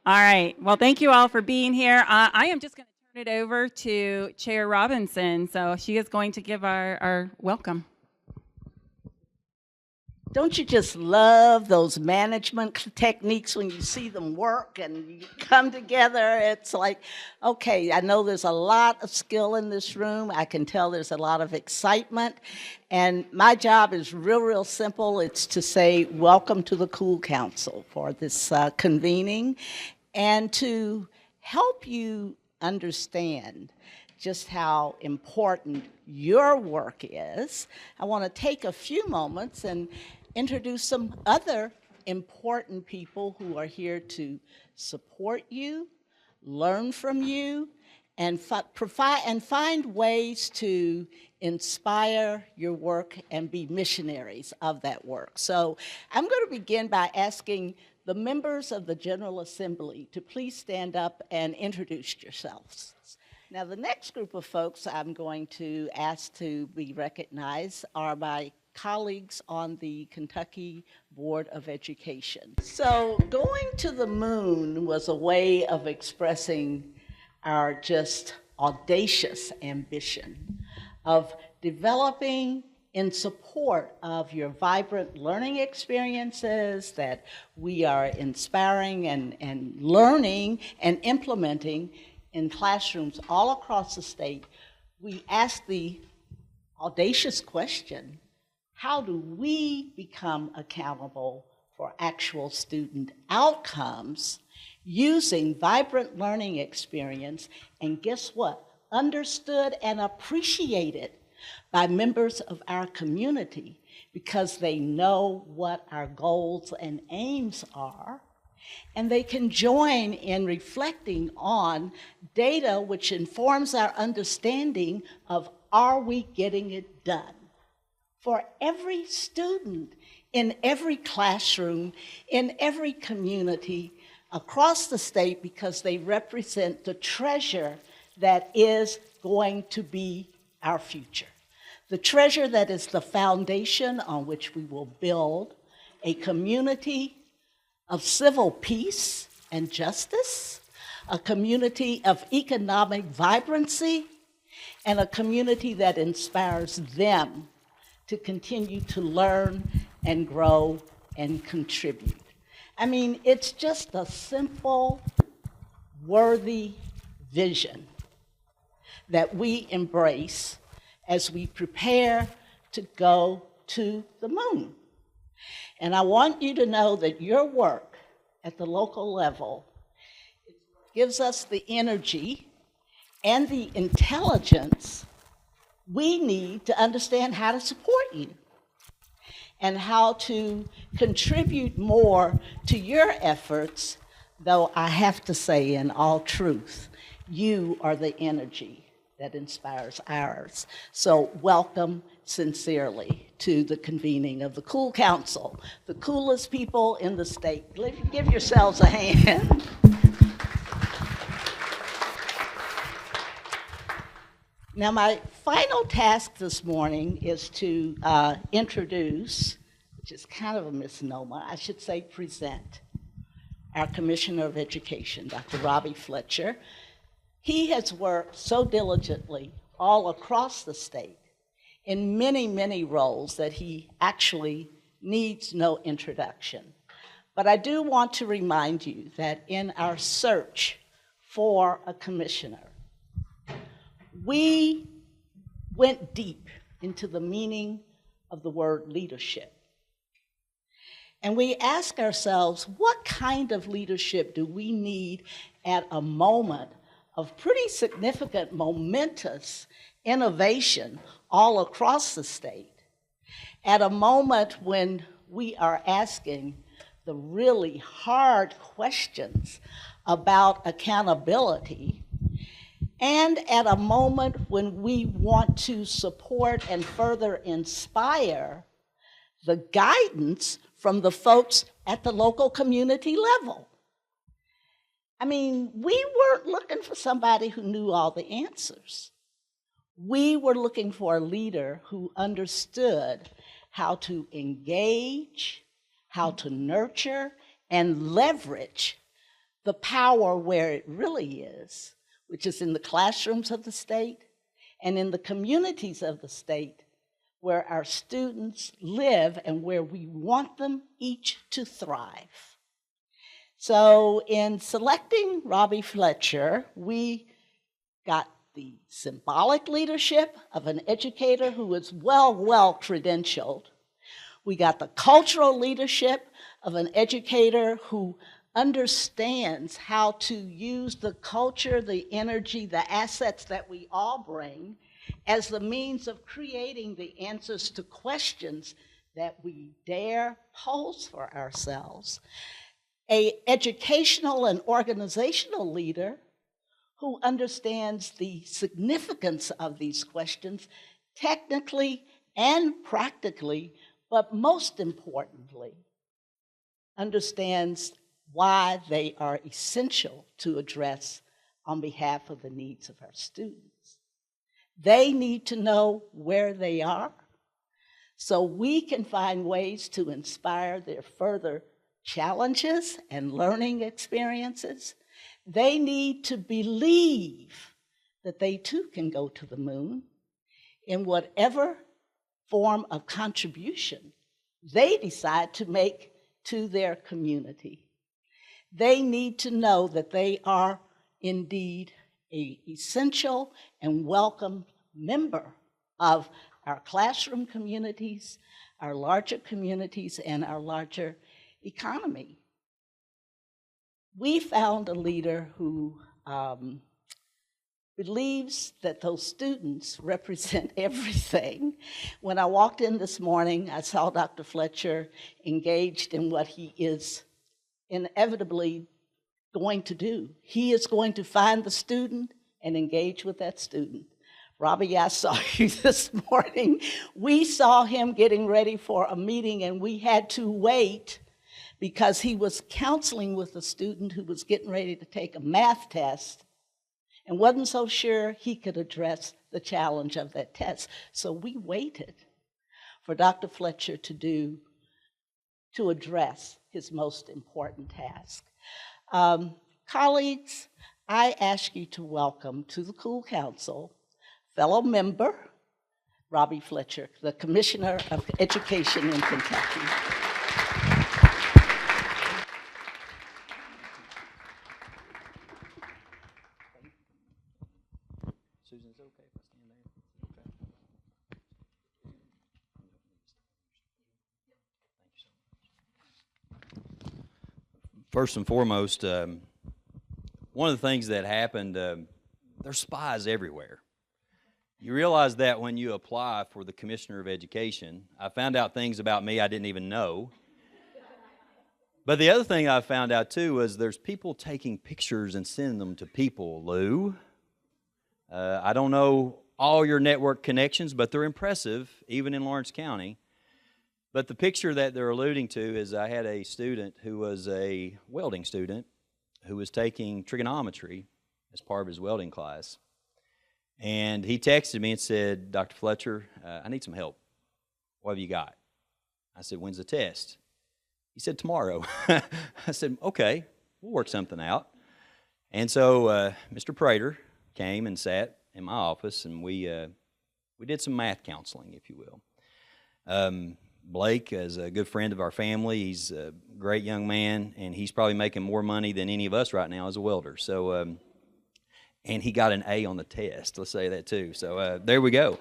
All right. Well, thank you all for being here. I am just going to turn it over to Chair Robinson. So she is going to give our welcome. Don't you just love those management techniques when you see them work and you come together? It's like, okay, I know there's a lot of skill in this room. I can tell there's a lot of excitement. And my job is real simple. It's to say, welcome to the KUWL Council for this convening and to help you understand just how important your work is. I want to take a few moments and introduce some other important people who are here to support you, learn from you, and find ways to inspire your work and be missionaries of that work. So I'm going to begin by asking the members of the General Assembly to please stand up and introduce yourselves. Now, the next group of folks I'm going to ask to be recognized are my colleagues on the Kentucky Board of Education. So going to the moon was a way of expressing our just audacious ambition of developing in support of your vibrant learning experiences that we are inspiring and learning and implementing in classrooms all across the state. We ask the audacious question, how do we become accountable for actual student outcomes using vibrant learning experience, and guess what? Understood and appreciated by members of our community because they know what our goals and aims are, and they can join in reflecting on data which informs our understanding of, are we getting it done? For every student, in every classroom, in every community across the state, because they represent the treasure that is going to be our future. The treasure that is the foundation on which we will build a community of civil peace and justice, a community of economic vibrancy, and a community that inspires them to continue to learn and grow and contribute. I mean, it's just a simple, worthy vision that we embrace as we prepare to go to the moon. And I want you to know that your work at the local level gives us the energy and the intelligence we need to understand how to support you and how to contribute more to your efforts, though I have to say in all truth, you are the energy that inspires ours. So welcome sincerely to the convening of the KUWL Council, the coolest people in the state. Give yourselves a hand. Now, my final task this morning is to introduce, which is kind of a misnomer, I should say present, our Commissioner of Education, Dr. Robbie Fletcher. He has worked so diligently all across the state in many roles that he actually needs no introduction. But I do want to remind you that in our search for a commissioner, we went deep into the meaning of the word leadership. And we ask ourselves, what kind of leadership do we need at a moment of pretty significant, momentous innovation all across the state, at a moment when we are asking the really hard questions about accountability, and at a moment when we want to support and further inspire the guidance from the folks at the local community level. I mean, we weren't looking for somebody who knew all the answers. We were looking for a leader who understood how to engage, how to nurture, and leverage the power where it really is, which is in the classrooms of the state and in the communities of the state where our students live and where we want them each to thrive. So in selecting Robbie Fletcher, we got the symbolic leadership of an educator who is well credentialed. We got the cultural leadership of an educator who understands how to use the culture, the energy, the assets that we all bring as the means of creating the answers to questions that we dare pose for ourselves. An educational and organizational leader who understands the significance of these questions technically and practically, but most importantly, understands why they are essential to address on behalf of the needs of our students. They need to know where they are so we can find ways to inspire their further challenges and learning experiences. They need to believe that they too can go to the moon in whatever form of contribution they decide to make to their community. They need to know that they are indeed an essential and welcome member of our classroom communities, our larger communities, and our larger economy. We found a leader who believes that those students represent everything. When I walked in this morning, I saw Dr. Fletcher engaged in what he is inevitably going to do. He is going to find the student and engage with that student. Robbie, I saw you this morning. We saw him getting ready for a meeting, and we had to wait because he was counseling with a student who was getting ready to take a math test and wasn't so sure he could address the challenge of that test. So we waited for Dr. Fletcher to address his most important task. Colleagues, I ask you to welcome to the KUWL Council fellow member Robbie Fletcher, the Commissioner of Education in Kentucky. Susan, is it okay if I stand there? Okay. Thank you so much. First and foremost, one of the things that happened, there's spies everywhere. You realize that when you apply for the Commissioner of Education. I found out things about me I didn't even know. But the other thing I found out, too, was there's people taking pictures and sending them to people, Lou. I don't know all your network connections, but they're impressive, even in Lawrence County. But the picture that they're alluding to is I had a student who was a welding student who was taking trigonometry as part of his welding class. And he texted me and said, Dr. Fletcher, I need some help. What have you got? I said, when's the test? He said, tomorrow. I said, okay, we'll work something out. And so Mr. Prater came and sat in my office, and we did some math counseling, if you will. Blake is a good friend of our family. He's a great young man, and he's probably making more money than any of us right now as a welder. So, and he got an A on the test. Let's say that too. So there we go.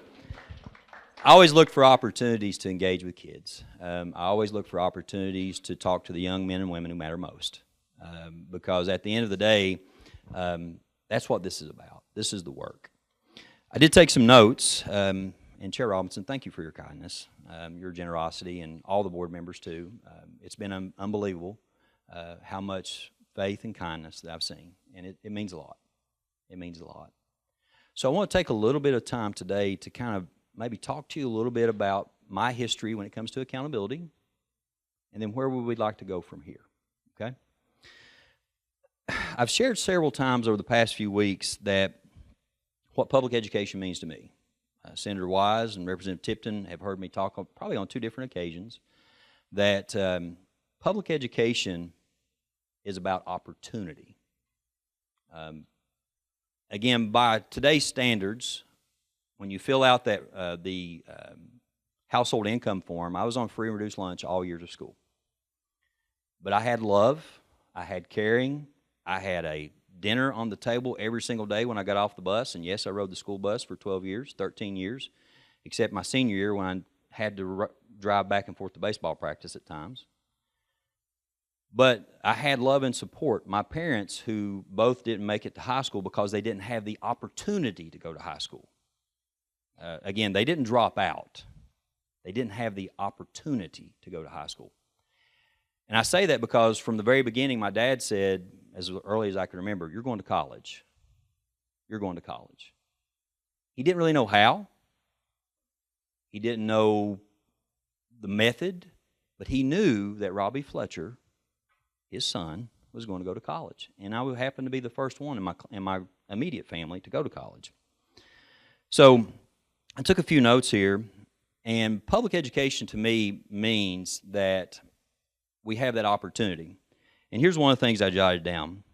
I always look for opportunities to engage with kids. I always look for opportunities to talk to the young men and women who matter most, because at the end of the day, that's what this is about. This is the work. I did take some notes, and Chair Robinson, thank you for your kindness, your generosity, and all the board members too. It's been unbelievable how much faith and kindness that I've seen, and it means a lot. It means a lot. So I want to take a little bit of time today to kind of maybe talk to you a little bit about my history when it comes to accountability, and then where would we like to go from here, okay? I've shared several times over the past few weeks that what public education means to me. Senator Wise and Representative Tipton have heard me talk probably on two different occasions that public education is about opportunity. Again, by today's standards, when you fill out that the household income form, I was on free and reduced lunch all years of school. But I had love, I had caring, I had a dinner on the table every single day when I got off the bus, and yes, I rode the school bus for 12 years, 13 years, except my senior year when I had to drive back and forth to baseball practice at times. But I had love and support. My parents, who both didn't make it to high school because they didn't have the opportunity to go to high school. Again, they didn't drop out. They didn't have the opportunity to go to high school. And I say that because from the very beginning, my dad said, as early as I can remember, you're going to college. You're going to college. He didn't really know how. He didn't know the method, but he knew that Robbie Fletcher, his son, was going to go to college. And I would happen to be the first one in my immediate family to go to college. So I took a few notes here, and public education to me means that we have that opportunity. And here's one of the things I jotted down.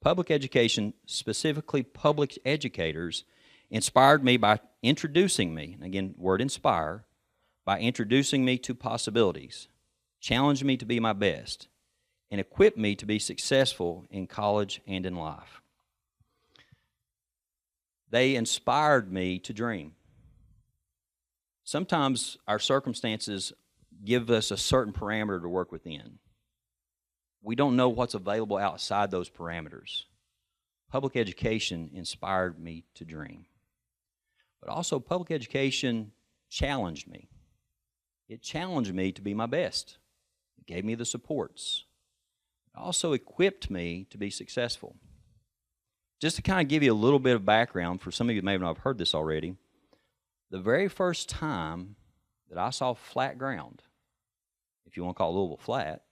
Public education, specifically public educators, inspired me by introducing me, and again, word inspire, by introducing me to possibilities, challenged me to be my best, and equipped me to be successful in college and in life. They inspired me to dream. Sometimes our circumstances give us a certain parameter to work within. We don't know what's available outside those parameters. Public education inspired me to dream. But also public education challenged me. It challenged me to be my best. It gave me the supports. It also equipped me to be successful. Just to kind of give you a little bit of background, for some of you may not have heard this already, the very first time that I saw flat ground, if you want to call Louisville flat,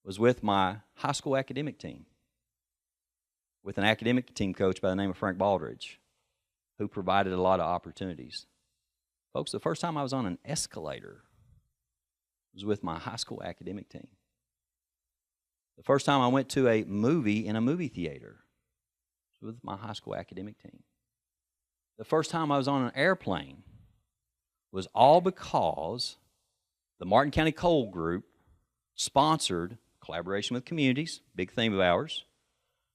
was with my high school academic team, with an academic team coach by the name of Frank Baldridge, who provided a lot of opportunities. Folks, the first time I was on an escalator was with my high school academic team. The first time I went to a movie in a movie theater was with my high school academic team. The first time I was on an airplane was all because the Martin County KUWL group sponsored, collaboration with communities, big theme of ours,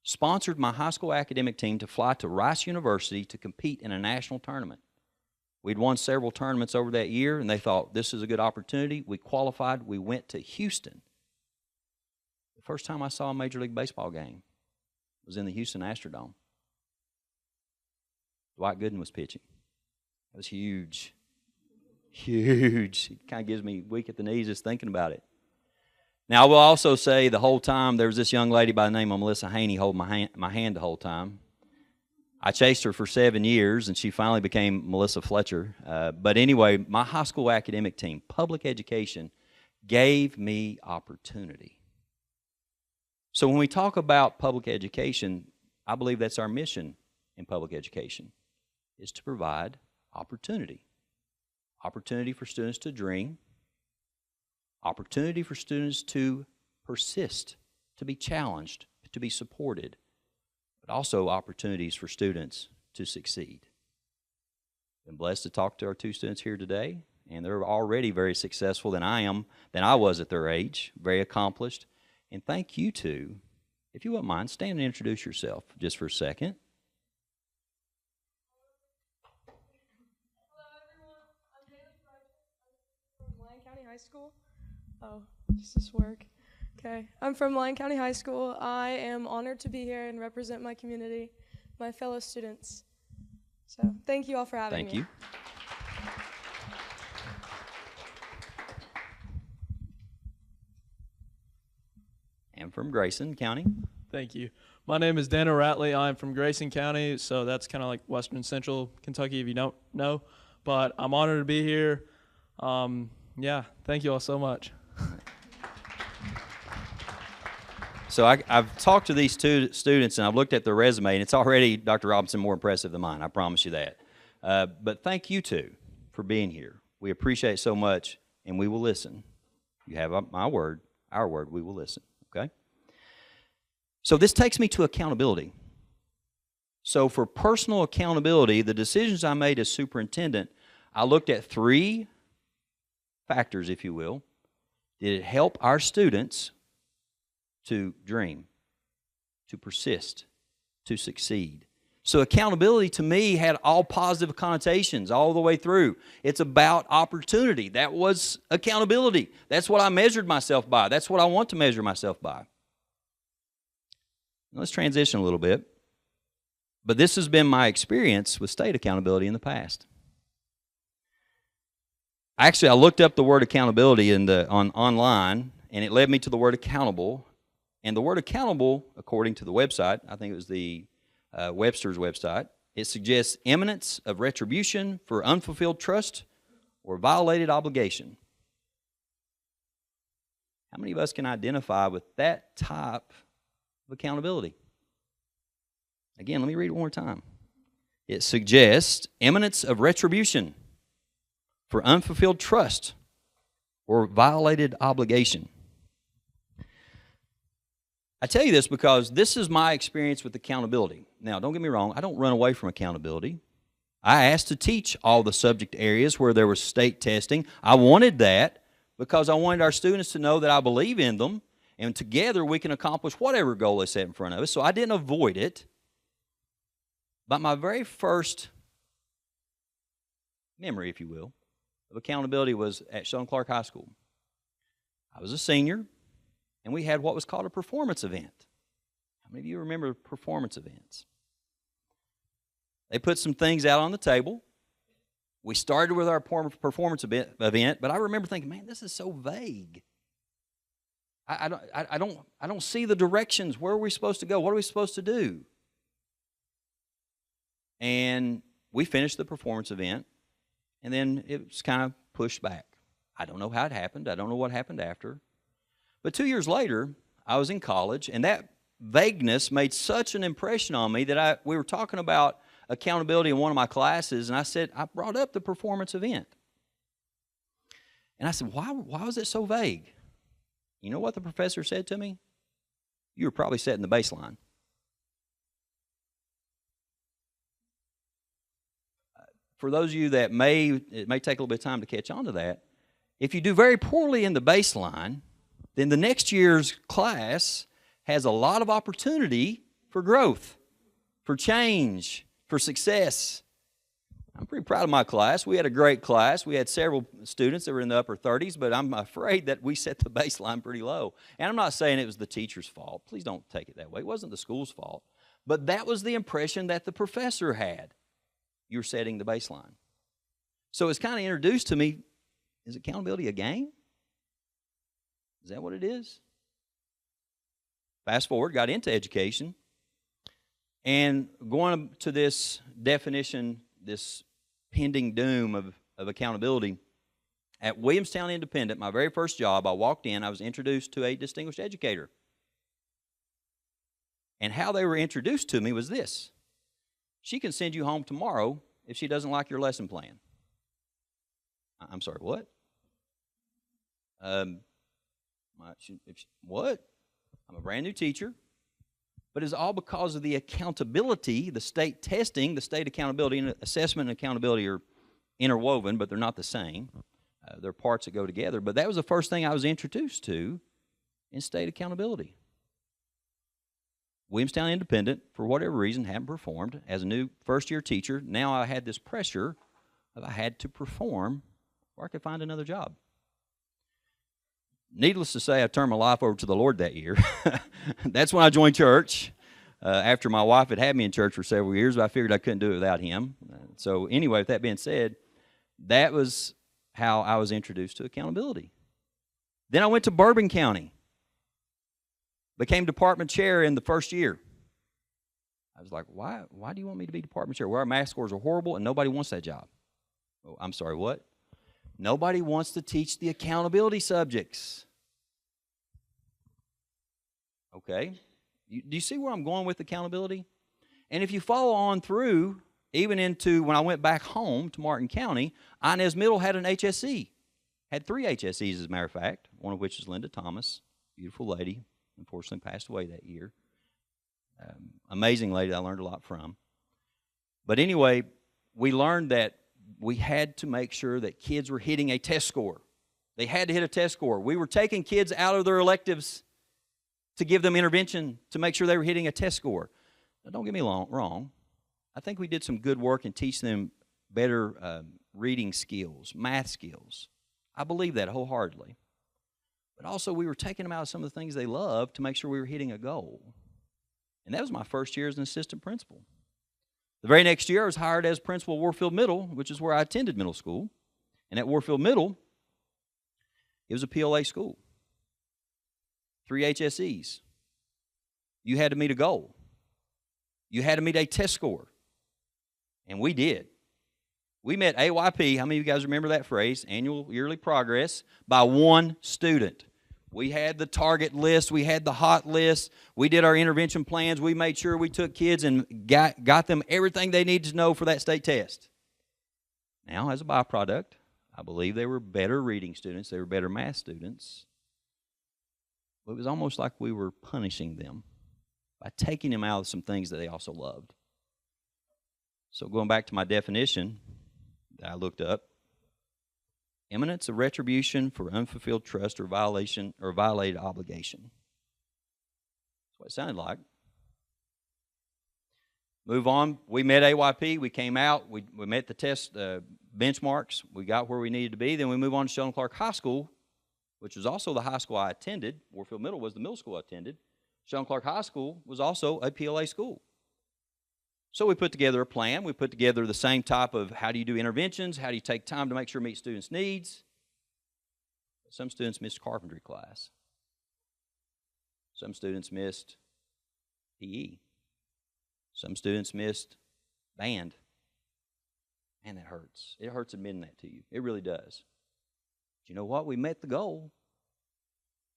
sponsored my high school academic team to fly to Rice University to compete in a national tournament. We'd won several tournaments over that year, and they thought this is a good opportunity. We qualified. We went to Houston. The first time I saw a Major League Baseball game was in the Houston Astrodome. Dwight Gooden was pitching. It was huge. Huge. It kind of gives me weak at the knees just thinking about it. Now, I will also say the whole time there was this young lady by the name of Melissa Haney holding my hand the whole time. I chased her for 7 years, and she finally became Melissa Fletcher. But anyway, my high school academic team, public education, gave me opportunity. So when we talk about public education, I believe that's our mission in public education, is to provide opportunity. Opportunity for students to dream, opportunity for students to persist, to be challenged, to be supported, but also opportunities for students to succeed. Been blessed to talk to our two students here today, and they're already very successful than I was at their age, very accomplished. And thank you two. If you wouldn't mind, stand and introduce yourself just for a second. High School. Oh, does this work? Okay. I'm from Lyon County High School. I am honored to be here and represent my community, my fellow students. So thank you all for having me. Thank you. And from Grayson County. Thank you. My name is Daniel Ratley. I'm from Grayson County, so that's kind of like western central Kentucky if you don't know. But I'm honored to be here. Yeah, thank you all so much. So I've talked to these two students, and I've looked at their resume, and it's already, Dr. Robinson, more impressive than mine. I promise you that. But thank you two for being here. We appreciate it so much, and we will listen. You have my word, our word, we will listen, okay? So this takes me to accountability. So for personal accountability, the decisions I made as superintendent, I looked at 3 factors, if you will. Did it help our students to dream, to persist, to succeed? So accountability to me had all positive connotations all the way through. It's about opportunity. That was accountability. That's what I measured myself by. That's what I want to measure myself by. Let's transition a little bit. But this has been my experience with state accountability in the past. Actually, I looked up the word accountability online, and it led me to the word accountable. And the word accountable, according to the website, I think it was the Webster's website, it suggests imminence of retribution for unfulfilled trust or violated obligation. How many of us can identify with that type of accountability? Again, let me read it one more time. It suggests imminence of retribution for unfulfilled trust or violated obligation. I tell you this because this is my experience with accountability. Now, don't get me wrong, I don't run away from accountability. I asked to teach all the subject areas where there was state testing. I wanted that because I wanted our students to know that I believe in them, and together we can accomplish whatever goal they set in front of us. So I didn't avoid it. But my very first memory, if you will, of accountability was at Sheldon Clark High School. I was a senior, and we had what was called a performance event. How many of you remember performance events? They put some things out on the table. We started with our performance event, but I remember thinking, man, this is so vague. I don't see the directions. Where are we supposed to go? What are we supposed to do? And we finished the performance event, and then it was kind of pushed back. I don't know how it happened. I don't know what happened after. But 2 years later, I was in college, and that vagueness made such an impression on me that we were talking about accountability in one of my classes, and I brought up the performance event. And I said, why was it so vague? You know what the professor said to me? You were probably setting the baseline. For those of you that it may take a little bit of time to catch on to that, if you do very poorly in the baseline, then the next year's class has a lot of opportunity for growth, for change, for success. I'm pretty proud of my class. We had a great class. We had several students that were in the upper 30s, but I'm afraid that we set the baseline pretty low. And I'm not saying it was the teacher's fault. Please don't take it that way. It wasn't the school's fault. But that was the impression that the professor had. You're setting the baseline. So it's kind of introduced to me, is accountability a game? Is that what it is? Fast forward, got into education, and going to this definition, this pending doom of accountability, at Williamstown Independent, my very first job, I walked in, I was introduced to a distinguished educator. And how they were introduced to me was this: she can send you home tomorrow if she doesn't like your lesson plan. I'm sorry, what? What? I'm a brand new teacher. But it's all because of the accountability, the state testing, the state accountability, and assessment and accountability are interwoven, but they're not the same. They're parts that go together. But that was the first thing I was introduced to in state accountability. Williamstown Independent, for whatever reason, hadn't performed. As a new first-year teacher, now I had this pressure that I had to perform or I could find another job. Needless to say, I turned my life over to the Lord that year. That's when I joined church. After my wife had me in church for several years, but I figured I couldn't do it without him. So anyway, with that being said, that was how I was introduced to accountability. Then I went to Bourbon County. Became department chair in the first year. I was like, why do you want me to be department chair? Well, our math scores are horrible and nobody wants that job. Oh, I'm sorry, what? Nobody wants to teach the accountability subjects. Okay. Do you see where I'm going with accountability? And if you follow on through, even into when I went back home to Martin County, Inez Middle had an HSE. Had 3 HSEs, as a matter of fact, one of which is Linda Thomas, beautiful lady, unfortunately passed away that year. Amazing lady I learned a lot from. But anyway, we learned that we had to make sure that kids were hitting a test score. They had to hit a test score. We were taking kids out of their electives to give them intervention to make sure they were hitting a test score. Now, don't get me wrong. I think we did some good work in teaching them better reading skills, math skills. I believe that wholeheartedly. But also we were taking them out of some of the things they loved to make sure we were hitting a goal. And that was my first year as an assistant principal. The very next year I was hired as principal of Warfield Middle, which is where I attended middle school. And at Warfield Middle, it was a PLA school. 3 HSEs. You had to meet a goal. You had to meet a test score. And we did. We met AYP, how many of you guys remember that phrase, annual yearly progress, by one student. We had the target list. We had the hot list. We did our intervention plans. We made sure we took kids and got them everything they needed to know for that state test. Now, as a byproduct, I believe they were better reading students. They were better math students. But it was almost like we were punishing them by taking them out of some things that they also loved. So going back to my definition that I looked up, imminence of retribution for unfulfilled trust or violation or violated obligation. That's what it sounded like. Move on. We met AYP. We came out. We met the test benchmarks. We got where we needed to be. Then we move on to Sheldon Clark High School, which was also the high school I attended. Warfield Middle was the middle school I attended. Sheldon Clark High School was also a PLA school. So we put together a plan. We put together the same type of how do you do interventions, how do you take time to make sure you meet students' needs. Some students missed carpentry class. Some students missed PE. Some students missed band. Man, that hurts. It hurts admitting that to you. It really does. But you know what? We met the goal.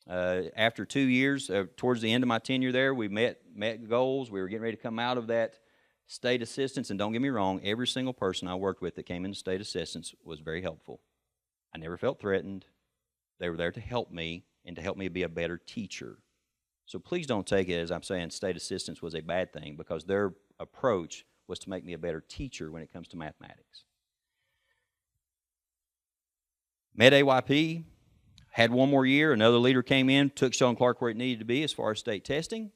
After 2 years, towards the end of my tenure there, we met goals. We were getting ready to come out of that state assistance, and don't get me wrong, every single person I worked with that came into state assistance was very helpful. I never felt threatened. They were there to help me and to help me be a better teacher. So please don't take it as I'm saying state assistance was a bad thing, because their approach was to make me a better teacher when it comes to mathematics. Met AYP, had one more year, another leader came in, took Sheldon Clark where it needed to be as far as state testing,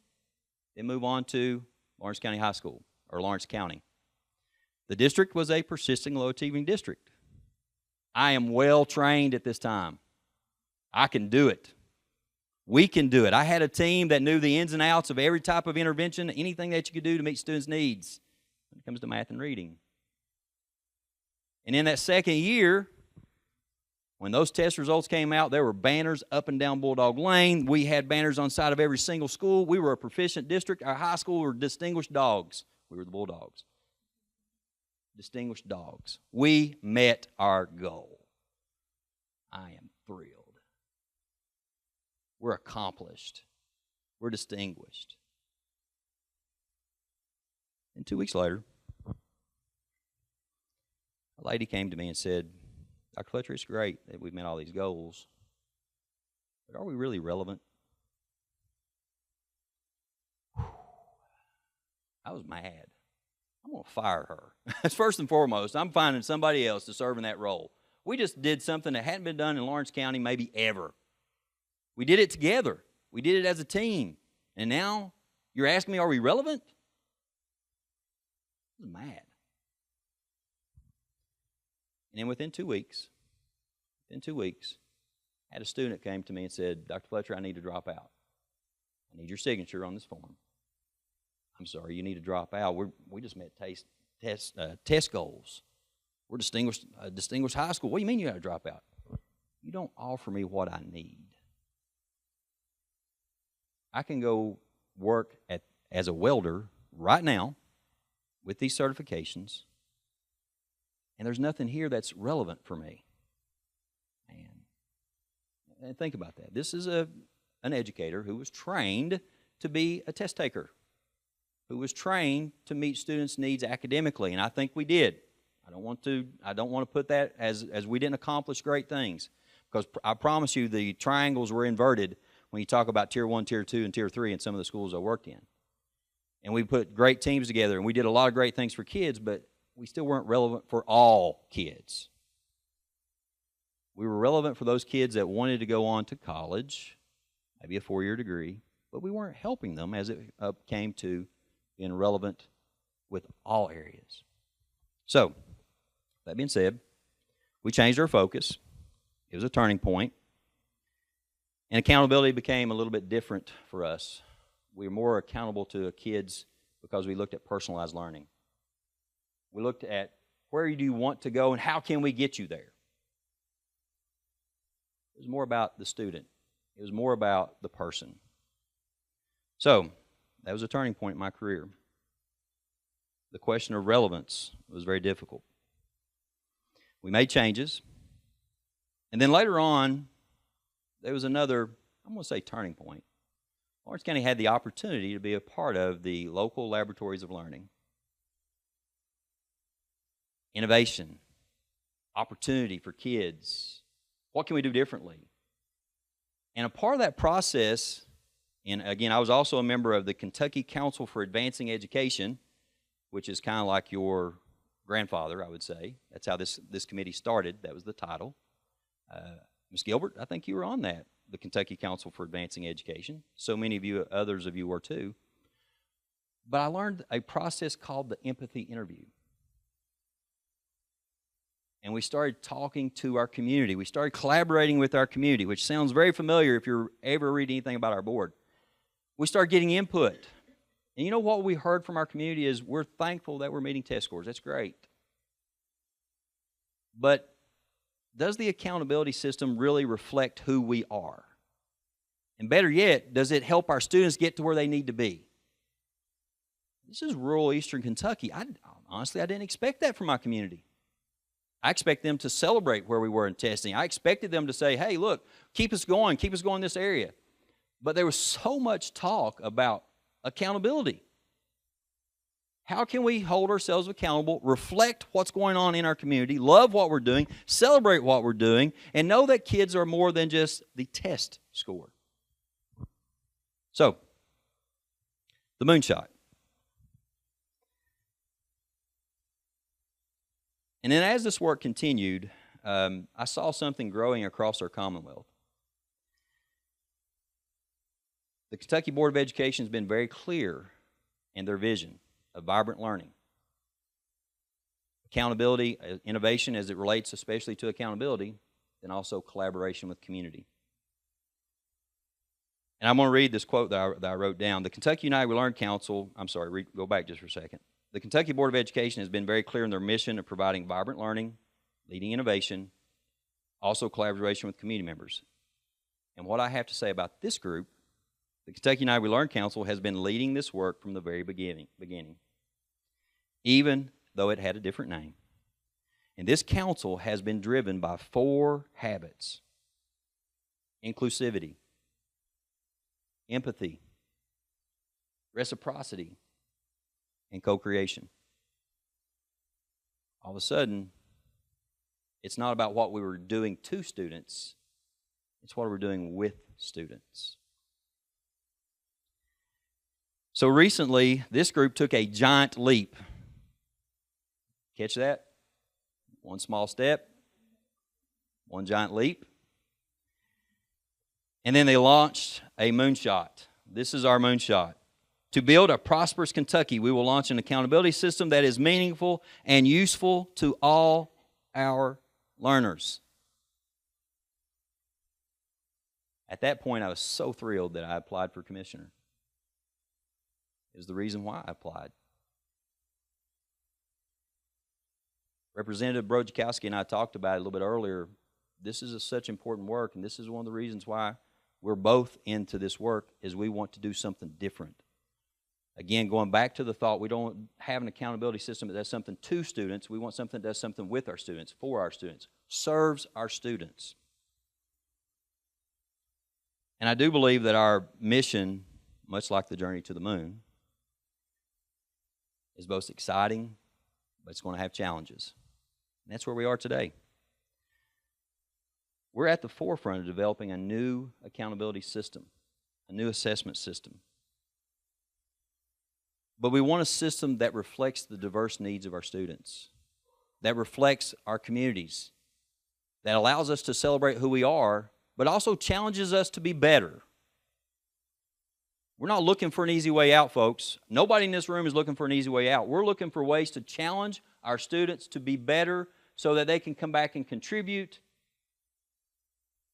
then move on to Lawrence County High School, or Lawrence County. The district was a persisting low-achieving district. I am well trained at this time. I can do it. We can do it. I had a team that knew the ins and outs of every type of intervention, anything that you could do to meet students' needs when it comes to math and reading. And in that second year, when those test results came out, there were banners up and down Bulldog Lane. We had banners on side of every single school. We were a proficient district. Our high school were distinguished dogs. We were the Bulldogs. Distinguished dogs. We met our goal. I am thrilled. We're accomplished. We're distinguished. And 2 weeks later, a lady came to me and said, Dr. Fletcher, it's great that we've met all these goals, but are we really relevant? I was mad. I'm going to fire her. That's first and foremost. I'm finding somebody else to serve in that role. We just did something that hadn't been done in Lawrence County maybe ever. We did it together. We did it as a team. And now you're asking me, are we relevant? I was mad. And then within 2 weeks, I had a student that came to me and said, Dr. Fletcher, I need to drop out. I need your signature on this form. I'm sorry, you need to drop out. We just met test goals. We're distinguished high school. What do you mean you got to drop out? You don't offer me what I need. I can go work as a welder right now with these certifications, and there's nothing here that's relevant for me. Man, and think about that. This is an educator who was trained to be a test taker, who was trained to meet students' needs academically, and I think we did. I don't want to put that as we didn't accomplish great things, because I promise you the triangles were inverted when you talk about Tier 1, Tier 2, and Tier 3 in some of the schools I worked in. And we put great teams together, and we did a lot of great things for kids, but we still weren't relevant for all kids. We were relevant for those kids that wanted to go on to college, maybe a 4-year degree, but we weren't helping them as it came to being relevant with all areas. So, that being said, we changed our focus. It was a turning point. And accountability became a little bit different for us. We were more accountable to kids because we looked at personalized learning. We looked at where do you want to go and how can we get you there. It was more about the student. It was more about the person. So, that was a turning point in my career. The question of relevance was very difficult. We made changes. And then later on, there was another, I'm going to say turning point. Lawrence County had the opportunity to be a part of the local laboratories of learning. Innovation, opportunity for kids. What can we do differently? And a part of that process, and again, I was also a member of the Kentucky Council for Advancing Education, which is kind of like your grandfather, I would say. That's how this committee started. That was the title. Ms. Gilbert, I think you were on that, the Kentucky Council for Advancing Education. So many of you, others of you were too. But I learned a process called the empathy interview. And we started talking to our community. We started collaborating with our community, which sounds very familiar if you're ever reading anything about our board. We started getting input. And you know what we heard from our community is we're thankful that we're meeting test scores. That's great. But does the accountability system really reflect who we are? And better yet, does it help our students get to where they need to be? This is rural eastern Kentucky. Honestly, I didn't expect that from my community. I expect them to celebrate where we were in testing. I expected them to say, hey, look, keep us going in this area. But there was so much talk about accountability. How can we hold ourselves accountable, reflect what's going on in our community, love what we're doing, celebrate what we're doing, and know that kids are more than just the test score? So, the moonshot. And then as this work continued, I saw something growing across our Commonwealth. The Kentucky Board of Education has been very clear in their vision of vibrant learning. Accountability, innovation as it relates especially to accountability, and also collaboration with community. And I'm going to read this quote that I wrote down. The Kentucky United We Learn Council, go back just for a second. The Kentucky Board of Education has been very clear in their mission of providing vibrant learning, leading innovation, also collaboration with community members. And what I have to say about this group, the Kentucky United We Learn Council has been leading this work from the very beginning, even though it had a different name. And this council has been driven by 4 habits: inclusivity, empathy, reciprocity, and co-creation. All of a sudden, it's not about what we were doing to students, it's what we're doing with students. So recently, this group took a giant leap. Catch that? One small step, one giant leap. And then they launched a moonshot. This is our moonshot. To build a prosperous Kentucky, we will launch an accountability system that is meaningful and useful to all our learners. At that point, I was so thrilled that I applied for commissioner. It was the reason why I applied. Representative Brojkowski and I talked about it a little bit earlier. This is such important work, and this is one of the reasons why we're both into this work, is we want to do something different. Again, going back to the thought, we don't have an accountability system that does something to students. We want something that does something with our students, for our students, serves our students. And I do believe that our mission, much like the journey to the moon, is both exciting, but it's going to have challenges. And that's where we are today. We're at the forefront of developing a new accountability system, a new assessment system. but we want a system that reflects the diverse needs of our students, that reflects our communities, that allows us to celebrate who we are, but also challenges us to be better. We're not looking for an easy way out, folks. Nobody in this room is looking for an easy way out. We're looking for ways to challenge our students to be better so that they can come back and contribute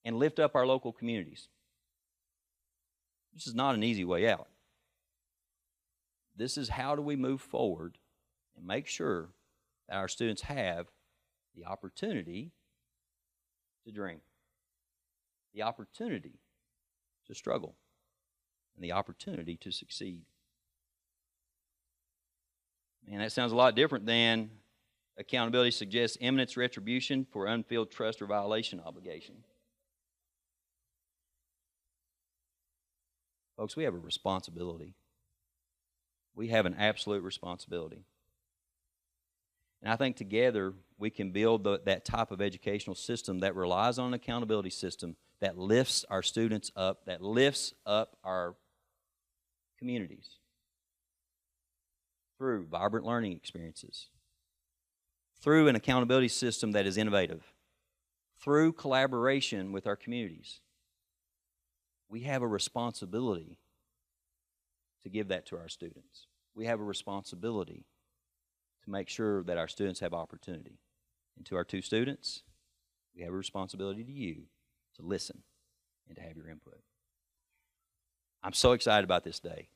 and lift up our local communities. This is not an easy way out. This is how do we move forward and make sure that our students have the opportunity to dream, the opportunity to struggle, and the opportunity to succeed. Man, that sounds a lot different than accountability suggests imminent retribution for unfulfilled trust or violation obligation. Folks, we have a responsibility. We have an absolute responsibility. And I think together we can build that type of educational system that relies on an accountability system that lifts our students up, that lifts up our communities through vibrant learning experiences, through an accountability system that is innovative, through collaboration with our communities. We have a responsibility to give that to our students. We have a responsibility to make sure that our students have opportunity. And to our two students, we have a responsibility to you to listen and to have your input. I'm so excited about this day,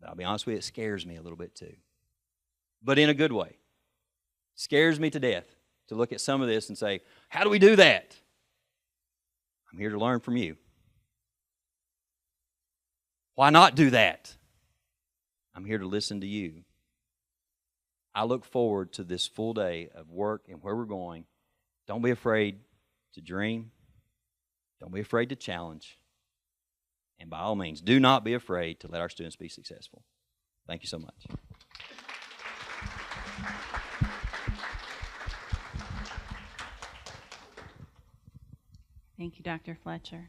but I'll be honest with you, it scares me a little bit too. But in a good way. It scares me to death to look at some of this and say, how do we do that? I'm here to learn from you. Why not do that? I'm here to listen to you. I look forward to this full day of work and where we're going. Don't be afraid to dream. Don't be afraid to challenge. And by all means, do not be afraid to let our students be successful. Thank you so much. Thank you, Dr. Fletcher.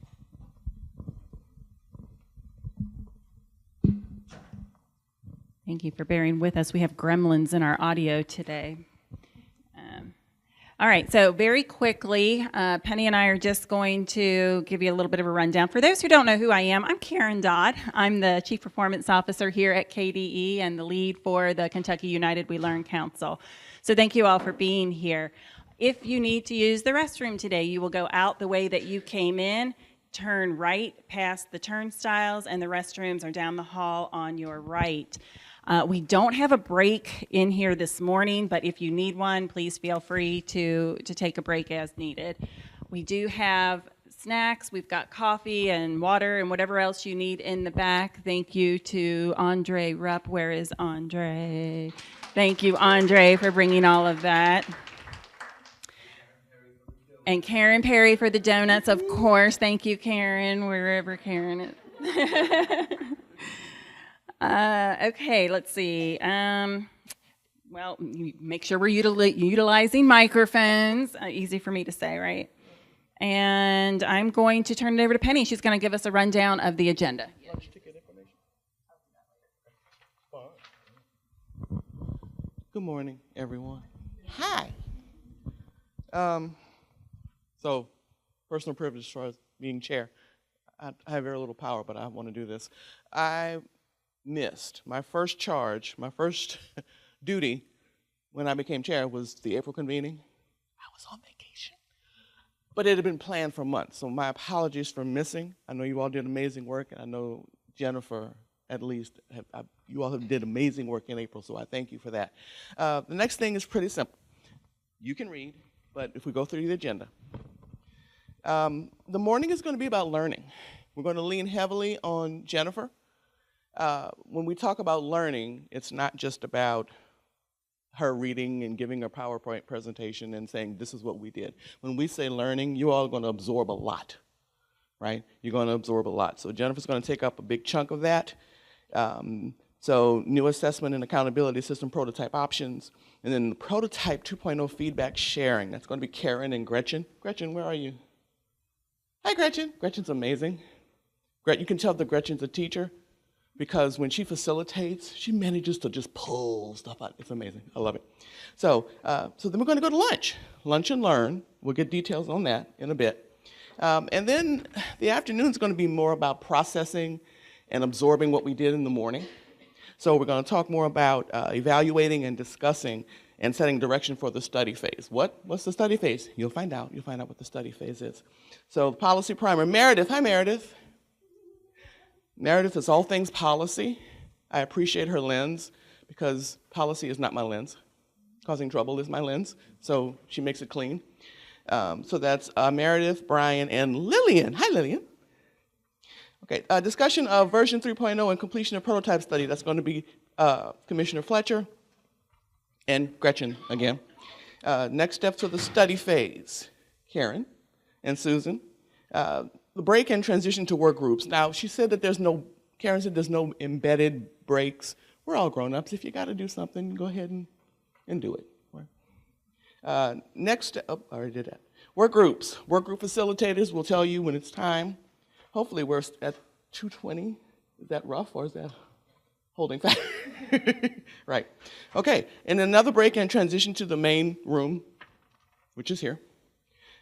Thank you for bearing with us. We have gremlins in our audio today. All right, so very quickly, Penny and I are just going to give you a little bit of a rundown. For those who don't know who I am, I'm Karen Dodd. I'm the Chief Performance Officer here at KDE and the lead for the Kentucky United We Learn Council. So thank you all for being here. If you need to use the restroom today, you will go out the way that you came in, turn right past the turnstiles, and the restrooms are down the hall on your right. We don't have a break in here this morning, but if you need one, please feel free to take a break as needed. We do have snacks. We've got coffee and water and whatever else you need in the back. Thank you to Andre Rupp. Where is Andre? Thank you, Andre, for bringing all of that. And Karen Perry for the donuts, of course. Thank you, Karen, wherever Karen is. Okay, let's see. Well, make sure we're utilizing microphones. Easy for me to say, right? And I'm going to turn it over to Penny. She's going to give us a rundown of the agenda. Good morning, everyone. Hi. So, personal privilege as far as being chair. I have very little power, but I want to do this. I missed my first charge, my first duty when I became chair was the April convening. I was on vacation. But it had been planned for months, so my apologies for missing. I know you all did amazing work, and I know Jennifer, at least, you all did amazing work in April, so I thank you for that. The next thing is pretty simple. You can read, but if we go through the agenda. The morning is going to be about learning. We're going to lean heavily on Jennifer. When we talk about learning, it's not just about her reading and giving a PowerPoint presentation and saying, this is what we did. When we say learning, you all are going to absorb a lot, right? You're going to absorb a lot. So Jennifer's going to take up a big chunk of that. So new assessment and accountability system prototype options, and then the prototype 2.0 feedback sharing. That's going to be Karen and Gretchen. Gretchen, where are you? Hi, Gretchen. Gretchen's amazing. You can tell that Gretchen's a teacher because when she facilitates, she manages to just pull stuff out. It's amazing. I love it. So, so then we're going to go to lunch and learn. We'll get details on that in a bit. And then the afternoon is going to be more about processing and absorbing what we did in the morning. So we're going to talk more about evaluating and discussing and setting direction for the study phase. What's the study phase? You'll find out. You'll find out what the study phase is. So the policy primer, Meredith. Hi, Meredith. Meredith is all things policy. I appreciate her lens because policy is not my lens. Causing trouble is my lens, so she makes it clean. So that's Meredith, Brian, and Lillian. Hi, Lillian. Okay, discussion of version 3.0 and completion of prototype study. That's going to be Commissioner Fletcher and Gretchen again. Next steps of the study phase, Karen and Susan. The break and transition to work groups. Now, she said that Karen said there's no embedded breaks. We're all grown-ups. If you got to do something, go ahead and do it. Next, I already did that. Work groups. Work group facilitators will tell you when it's time. Hopefully we're at 2:20. Is that rough or is that holding fast? Right. Okay, and another break and transition to the main room, which is here.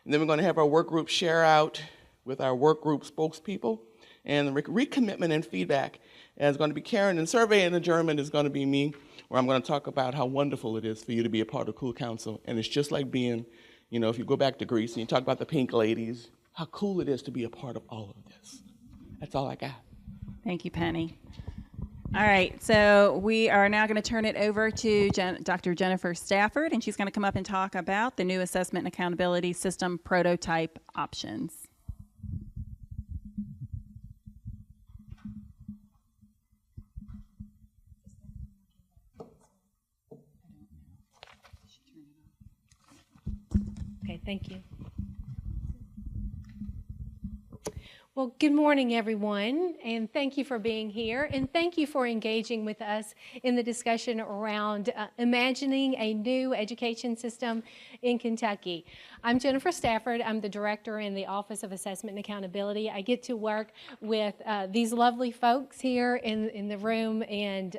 And then we're going to have our work group share out with our work group spokespeople, and the recommitment and feedback is going to be Karen, and survey and adjournment is going to be me, where I'm going to talk about how wonderful it is for you to be a part of KUWL Council. And it's just like being, if you go back to Greece and you talk about the pink ladies, how cool it is to be a part of all of this. That's all I got. Thank you, Penny. All right, so we are now going to turn it over to Dr. Jennifer Stafford, and she's going to come up and talk about the new assessment and accountability system prototype options. Okay, thank you. Well, good morning, everyone, and thank you for being here, and thank you for engaging with us in the discussion around imagining a new education system in Kentucky. I'm Jennifer Stafford. I'm the director in the Office of Assessment and Accountability. I get to work with these lovely folks here in the room, and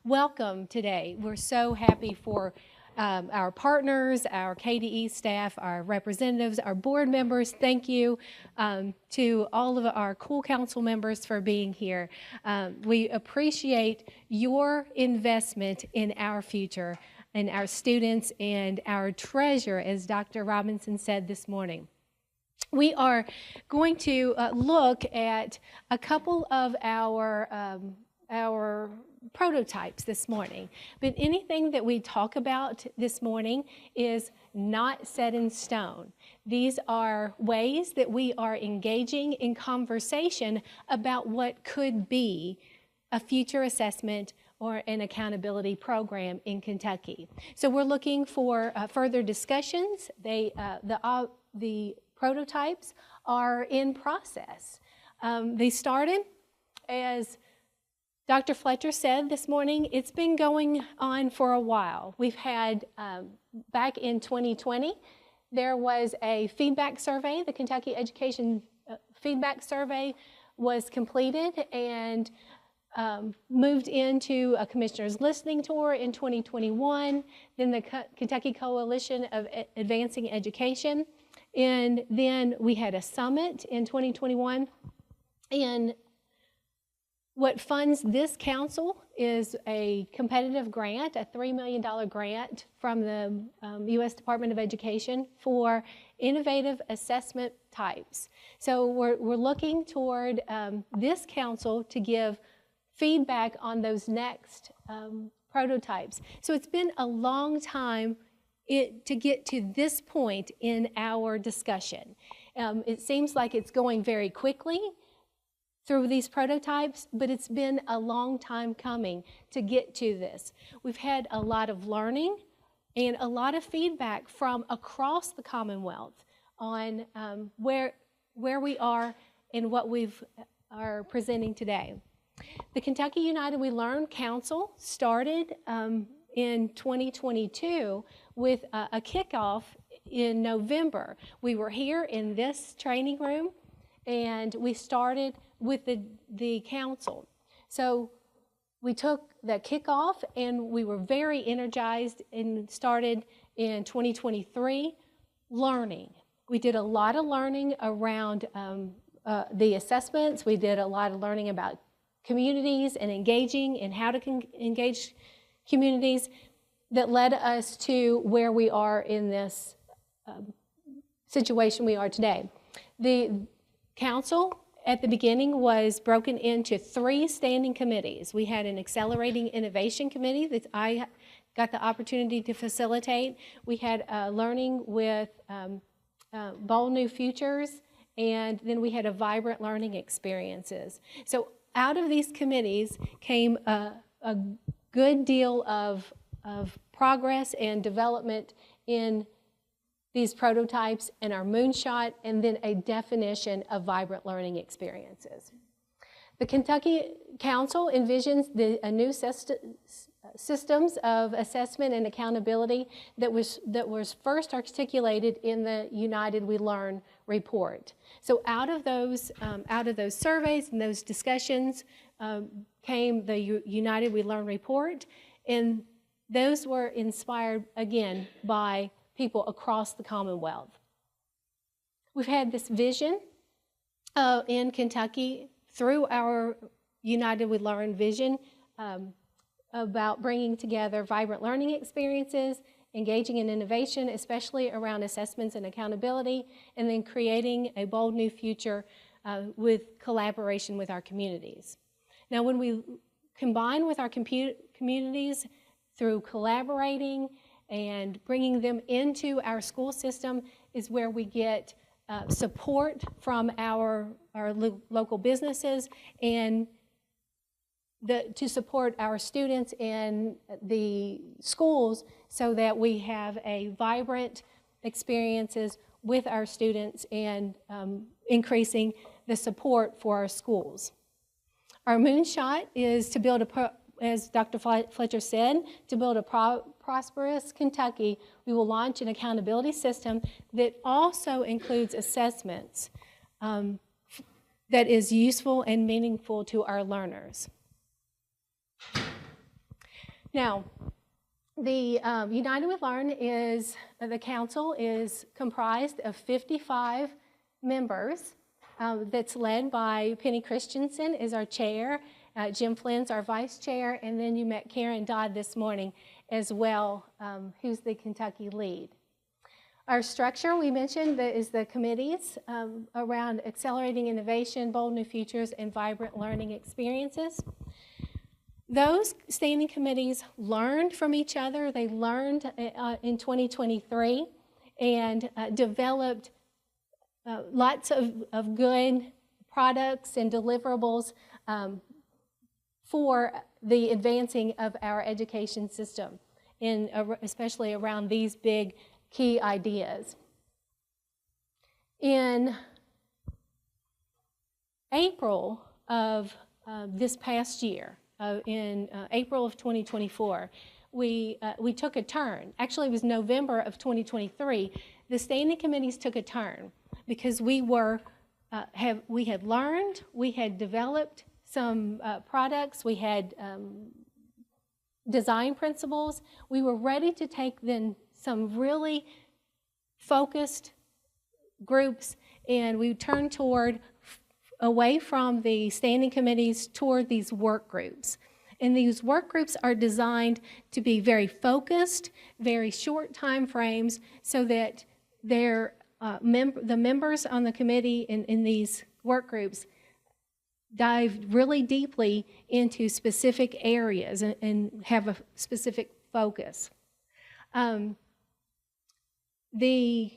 welcome today. We're so happy for our partners, our KDE staff, our representatives, our board members. Thank you to all of our KUWL Council members for being here. We appreciate your investment in our future and our students and our treasure, as Dr. Robinson said this morning. We are going to look at a couple of our prototypes this morning, but anything that we talk about this morning is not set in stone. These are ways that we are engaging in conversation about what could be a future assessment or an accountability program in Kentucky. So we're looking for further discussions. The prototypes are in process. They started, as Dr. Fletcher said this morning, it's been going on for a while. We've had, back in 2020, there was a feedback survey. The Kentucky Education Feedback Survey was completed and moved into a commissioner's listening tour in 2021, then the Kentucky Coalition of Advancing Education, and then we had a summit in 2021. And what funds this council is a competitive grant, a $3 million grant from the U.S. Department of Education for innovative assessment types. So we're looking toward this council to give feedback on those next prototypes. So it's been a long time to get to this point in our discussion. It seems like it's going very quickly through these prototypes, but it's been a long time coming to get to this. We've had a lot of learning and a lot of feedback from across the Commonwealth on where we are and what we are presenting today. The Kentucky United We Learn Council started in 2022 with a kickoff in November. We were here in this training room and we started with the council. So we took the kickoff and we were very energized and started in 2023 learning. We did a lot of learning around the assessments. We did a lot of learning about communities and engaging and how to engage communities that led us to where we are in this situation we are today. The council at the beginning was broken into 3 standing committees. We had an Accelerating Innovation Committee that I got the opportunity to facilitate. We had Learning with Bold New Futures, and then we had a Vibrant Learning Experiences. So out of these committees came a good deal of progress and development in these prototypes and our moonshot, and then a definition of vibrant learning experiences. The Kentucky Council envisions a new systems of assessment and accountability that was first articulated in the United We Learn report. So out of those surveys and those discussions came the United We Learn report, and those were inspired again by people across the Commonwealth. We've had this vision in Kentucky through our United We Learn vision about bringing together vibrant learning experiences, engaging in innovation, especially around assessments and accountability, and then creating a bold new future with collaboration with our communities. Now, when we combine with our communities through collaborating and bringing them into our school system is where we get support from our local businesses and to support our students in the schools so that we have a vibrant experiences with our students and increasing the support for our schools. Our moonshot is to build as Dr. Fletcher said, to build a prosperous Kentucky, we will launch an accountability system that also includes assessments that is useful and meaningful to our learners. Now, the United We Learn the council is comprised of 55 members that's led by Penny Christensen is our chair, Jim Flynn's our vice chair, and then you met Karen Dodd this morning as well, who's the Kentucky lead. Our structure, we mentioned, is the committees around accelerating innovation, bold new futures, and vibrant learning experiences. Those standing committees learned from each other. They learned in 2023 and developed lots of good products and deliverables for the advancing of our education system, especially around these big key ideas. In April of this past year, in April of 2024, we took a turn. Actually, it was November of 2023. The standing committees took a turn because we had learned, we had developed some products, we had design principles. We were ready to take then some really focused groups, and we turned away from the standing committees toward these work groups. And these work groups are designed to be very focused, very short time frames, so that the members on the committee in these work groups dive really deeply into specific areas and have a specific focus. The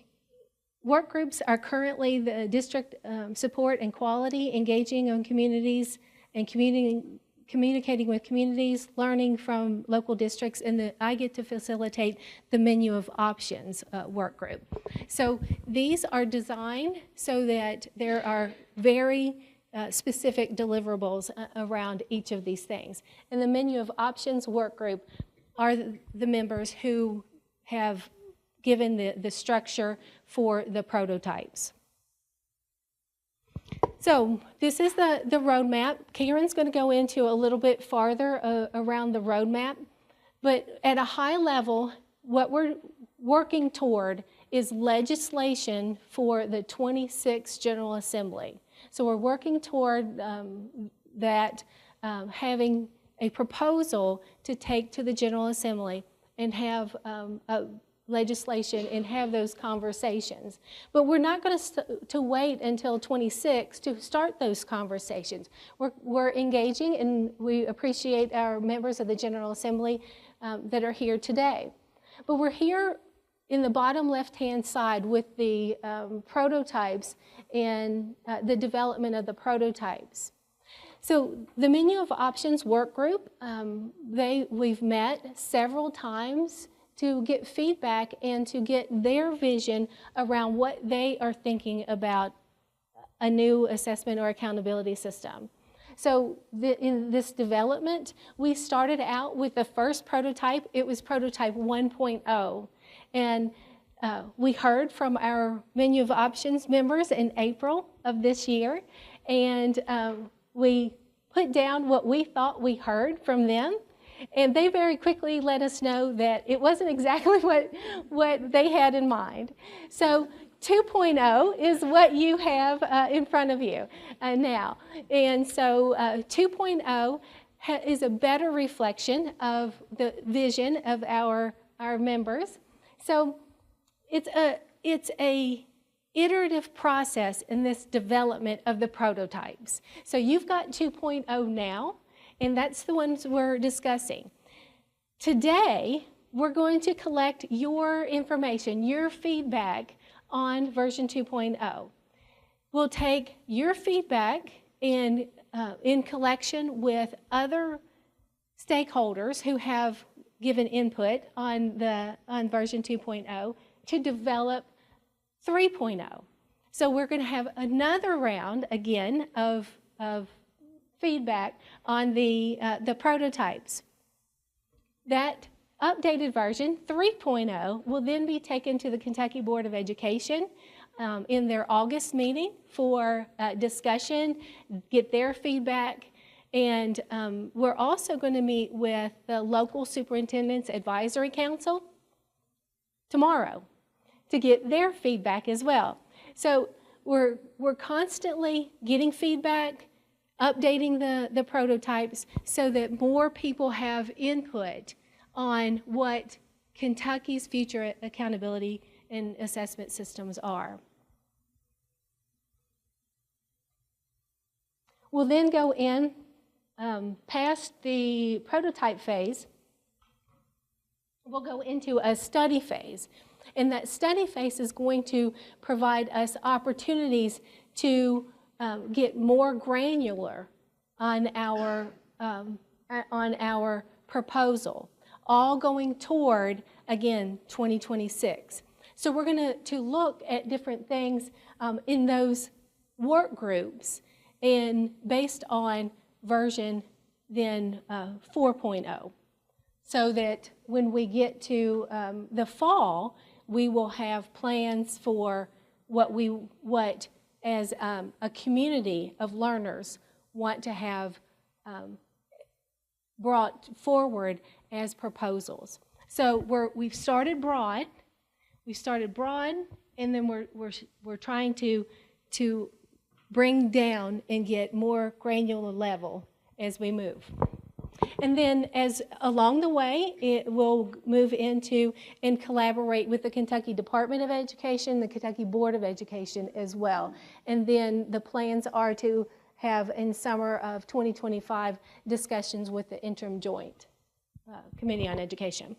work groups are currently the district support and quality, engaging on communities and communicating with communities, learning from local districts, and I get to facilitate the menu of options work group. So these are designed so that there are very specific deliverables around each of these things. And the menu of options work group are the members who have given the structure for the prototypes. So this is the roadmap. Karen's going to go into a little bit farther around the roadmap, but at a high level, what we're working toward is legislation for the 26th General Assembly. So we're working toward that, having a proposal to take to the General Assembly and have legislation and have those conversations. But we're not going to wait until 26 to start those conversations. We're engaging, and we appreciate our members of the General Assembly that are here today. But we're here in the bottom left-hand side with the prototypes and the development of the prototypes. So the menu of options work group, we've met several times to get feedback and to get their vision around what they are thinking about a new assessment or accountability system. So in this development, we started out with the first prototype. It was prototype 1.0. And we heard from our menu of options members in April of this year. And we put down what we thought we heard from them. And they very quickly let us know that it wasn't exactly what they had in mind. So 2.0 is what you have in front of you now. And so 2.0 is a better reflection of the vision of our members. So it's a iterative process in this development of the prototypes. So you've got 2.0 now, and that's the ones we're discussing. Today, we're going to collect your information, your feedback on version 2.0. We'll take your feedback in collection with other stakeholders who have given input on version 2.0 to develop 3.0. So we're going to have another round again of feedback on the prototypes. That updated version 3.0 will then be taken to the Kentucky Board of Education in their August meeting for discussion, get their feedback, and we're also going to meet with the local superintendent's advisory council tomorrow to get their feedback as well. So we're constantly getting feedback, updating the prototypes so that more people have input on what Kentucky's future accountability and assessment systems are. We'll then go in past the prototype phase. We'll go into a study phase. And that study phase is going to provide us opportunities to get more granular on our proposal, all going toward, again, 2026. So we're going to look at different things in those work groups and based on version then 4.0, so that when we get to the fall, we will have plans for what as a community of learners want to have brought forward as proposals. So we've started broad. We started broad, and then we're trying to bring down and get more granular level as we move. And then as along the way, it will move into and collaborate with the Kentucky Department of Education, the Kentucky Board of Education as well. And then the plans are to have in summer of 2025 discussions with the interim joint Committee on Education.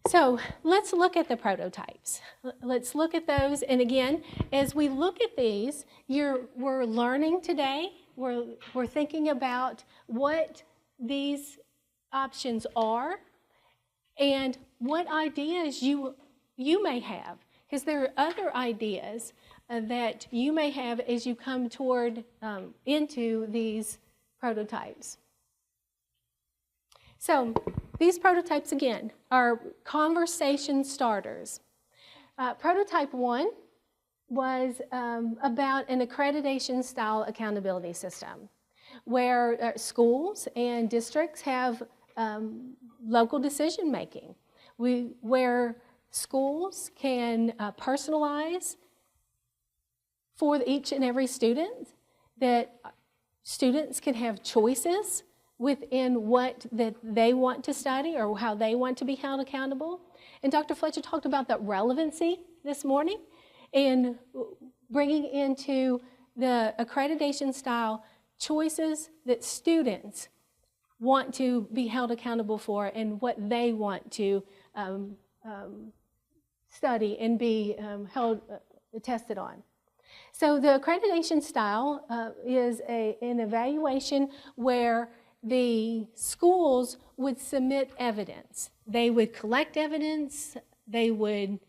So let's look at the prototypes. Let's look at those. And again, as we look at these, we're learning today. We're thinking about what these options are and what ideas you may have, because there are other ideas that you may have as you come toward into these prototypes. So these prototypes, again, are conversation starters. Prototype 1 was about an accreditation style accountability system where schools and districts have local decision making, where schools can personalize for each and every student, that students can have choices within what that they want to study or how they want to be held accountable. And Dr. Fletcher talked about that relevancy this morning and bringing into the accreditation style choices that students want to be held accountable for and what they want to study and be held tested on. So the accreditation style is an evaluation where the schools would submit evidence. They would collect evidence, they would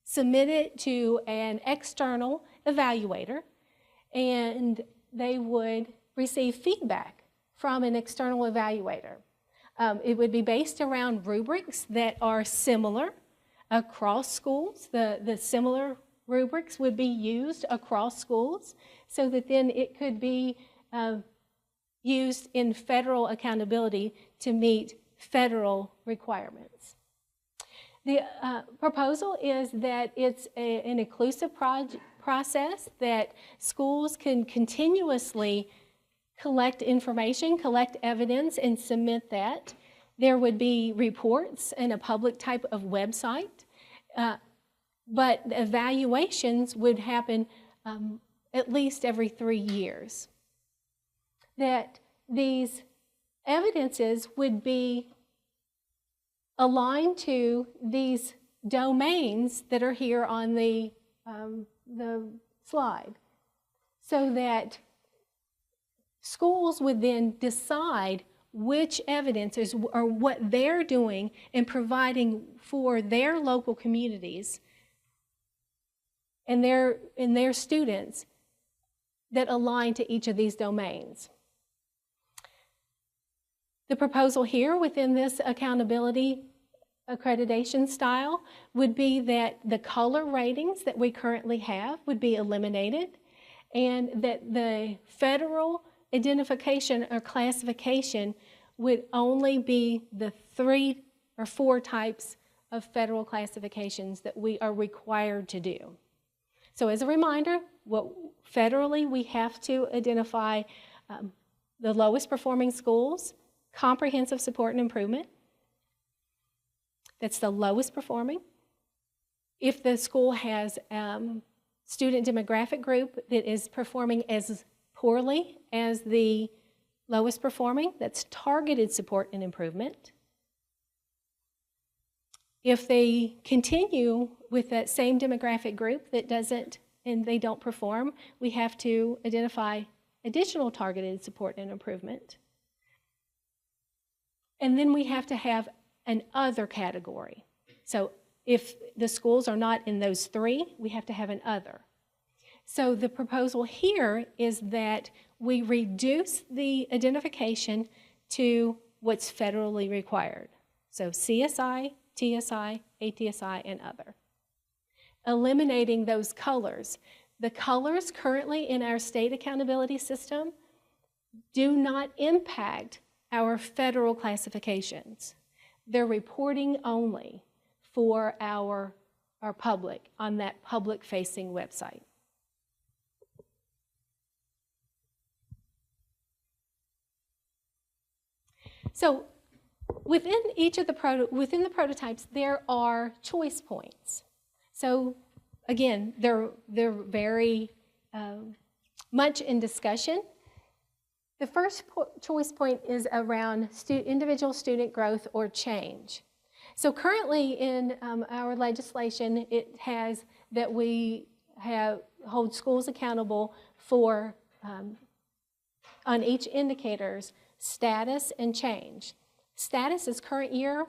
submit it to an external evaluator, and they would receive feedback from an external evaluator. It would be based around rubrics that are similar across schools. The similar rubrics would be used across schools so that then it could be used in federal accountability to meet federal requirements. The proposal is that it's an inclusive process, that schools can continuously collect information, collect evidence, and submit that. There would be reports and a public type of website, but evaluations would happen at least every 3 years. That these evidences would be aligned to these domains that are here on the slide, so that schools would then decide which evidences or what they're doing and providing for their local communities and their students that align to each of these domains. The proposal here within this accountability accreditation style would be that the color ratings that we currently have would be eliminated, and that the federal identification or classification would only be the 3 or 4 types of federal classifications that we are required to do. So as a reminder, federally we have to identify the lowest performing schools, comprehensive support and improvement. That's the lowest performing. If the school has student demographic group that is performing as poorly as the lowest performing, that's targeted support and improvement. If they continue with that same demographic group that doesn't and they don't perform, we have to identify additional targeted support and improvement. And then we have to have an other category. So if the schools are not in those 3, we have to have an other. So the proposal here is that we reduce the identification to what's federally required. So CSI, TSI, ATSI, and other. Eliminating those colors. The colors currently in our state accountability system do not impact our federal classifications. They're reporting only for our public on that public-facing website. So within each of the prototypes, there are choice points. So again, they're very much in discussion. The first choice point is around individual student growth or change. So currently in our legislation, it has that we hold schools accountable for, on each indicator's status and change. Status is current year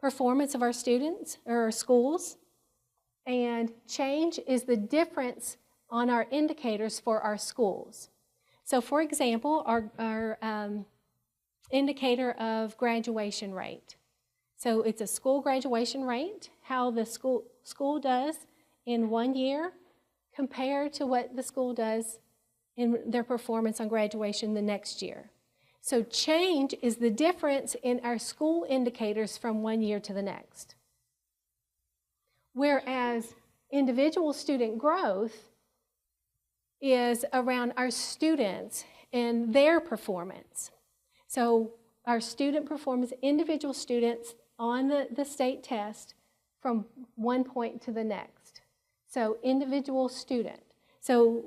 performance of our students or our schools, and change is the difference on our indicators for our schools. So for example, our indicator of graduation rate. So it's a school graduation rate, how the school does in 1 year compared to what the school does in their performance on graduation the next year. So change is the difference in our school indicators from one year to the next. Whereas individual student growth is around our students and their performance. So our student performance, individual students on the state test from one point to the next. So individual student. So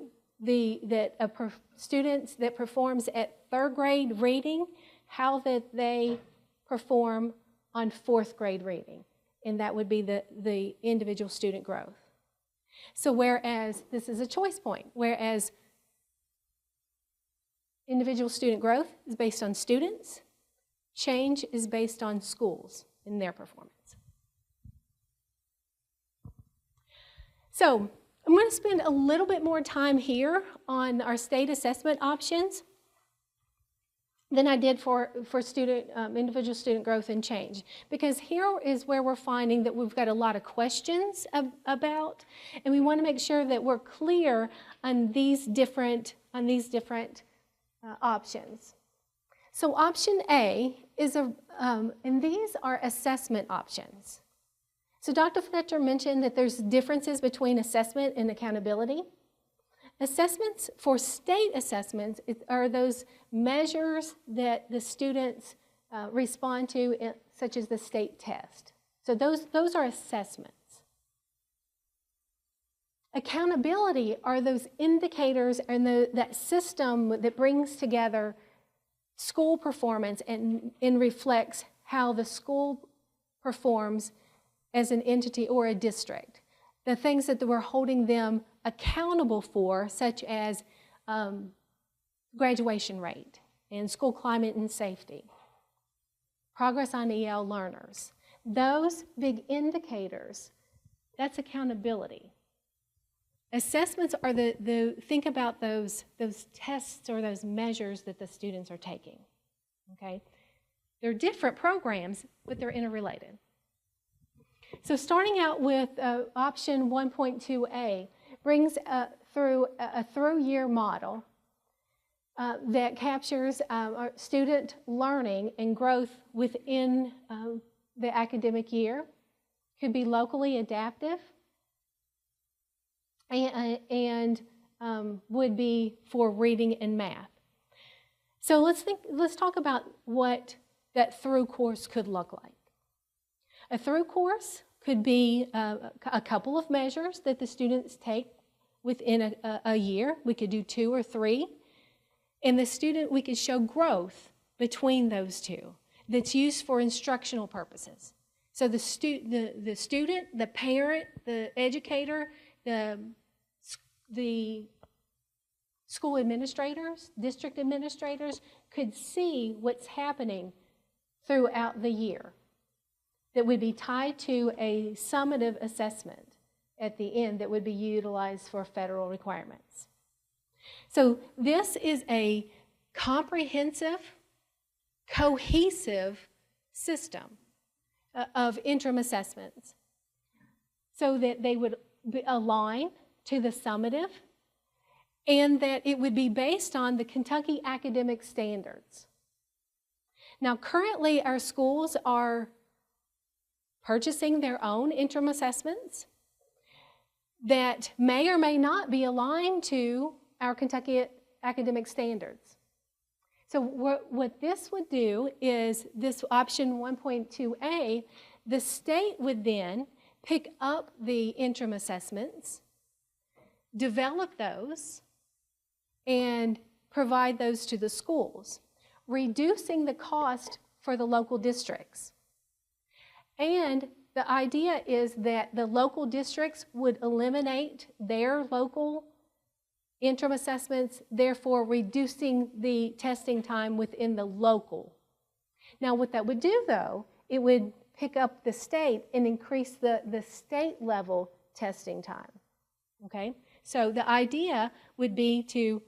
students that performs at third grade reading, how that they perform on fourth grade reading. And that would be the individual student growth. So whereas this is a choice point, whereas individual student growth is based on students, change is based on schools and their performance. So I'm going to spend a little bit more time here on our state assessment options than I did for individual student growth and change, because here is where we're finding that we've got a lot of questions about, and we want to make sure that we're clear on these different options. So option A is and these are assessment options. So Dr. Fletcher mentioned that there's differences between assessment and accountability. Assessments, for state assessments, are those measures that the students respond to, such as the state test. So those are assessments. Accountability are those indicators and that system that brings together school performance and reflects how the school performs as an entity or a district. The things that we're holding them accountable for, such as graduation rate and school climate and safety, progress on EL learners. Those big indicators, that's accountability. Assessments are think about those tests or those measures that the students are taking, okay? They're different programs, but they're interrelated. So starting out with option 1.2a brings through a through-year model that captures student learning and growth within the academic year. Could be locally adaptive and would be for reading and math. So let's talk about what that through course could look like. A through course could be a couple of measures that the students take within a year. We could do 2 or 3. And we could show growth between those two that's used for instructional purposes. So the student, the parent, the educator, the school administrators, district administrators could see what's happening throughout the year that would be tied to a summative assessment at the end that would be utilized for federal requirements. So this is a comprehensive, cohesive system of interim assessments so that they would align to the summative and that it would be based on the Kentucky academic standards. Now currently our schools are purchasing their own interim assessments that may or may not be aligned to our Kentucky academic standards. So what this would do is this option 1.2a, the state would then pick up the interim assessments, develop those, and provide those to the schools, reducing the cost for the local districts. And the idea is that the local districts would eliminate their local interim assessments, therefore reducing the testing time within the local. Now what that would do though, it would pick up the state and increase the state level testing time, okay? So the idea would be to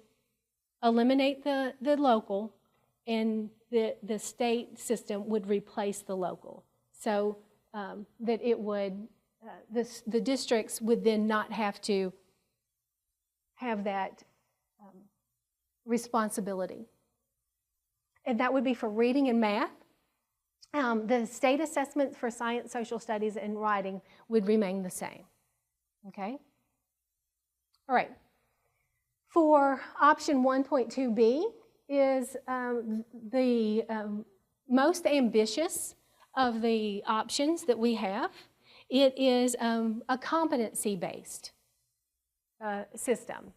eliminate the local and the state system would replace the local. So that it would, the districts would then not have to have that responsibility. And that would be for reading and math. The state assessments for science, social studies, and writing would remain the same. Okay? All right. For option 1.2b is the most ambitious of the options that we have. It is a competency-based system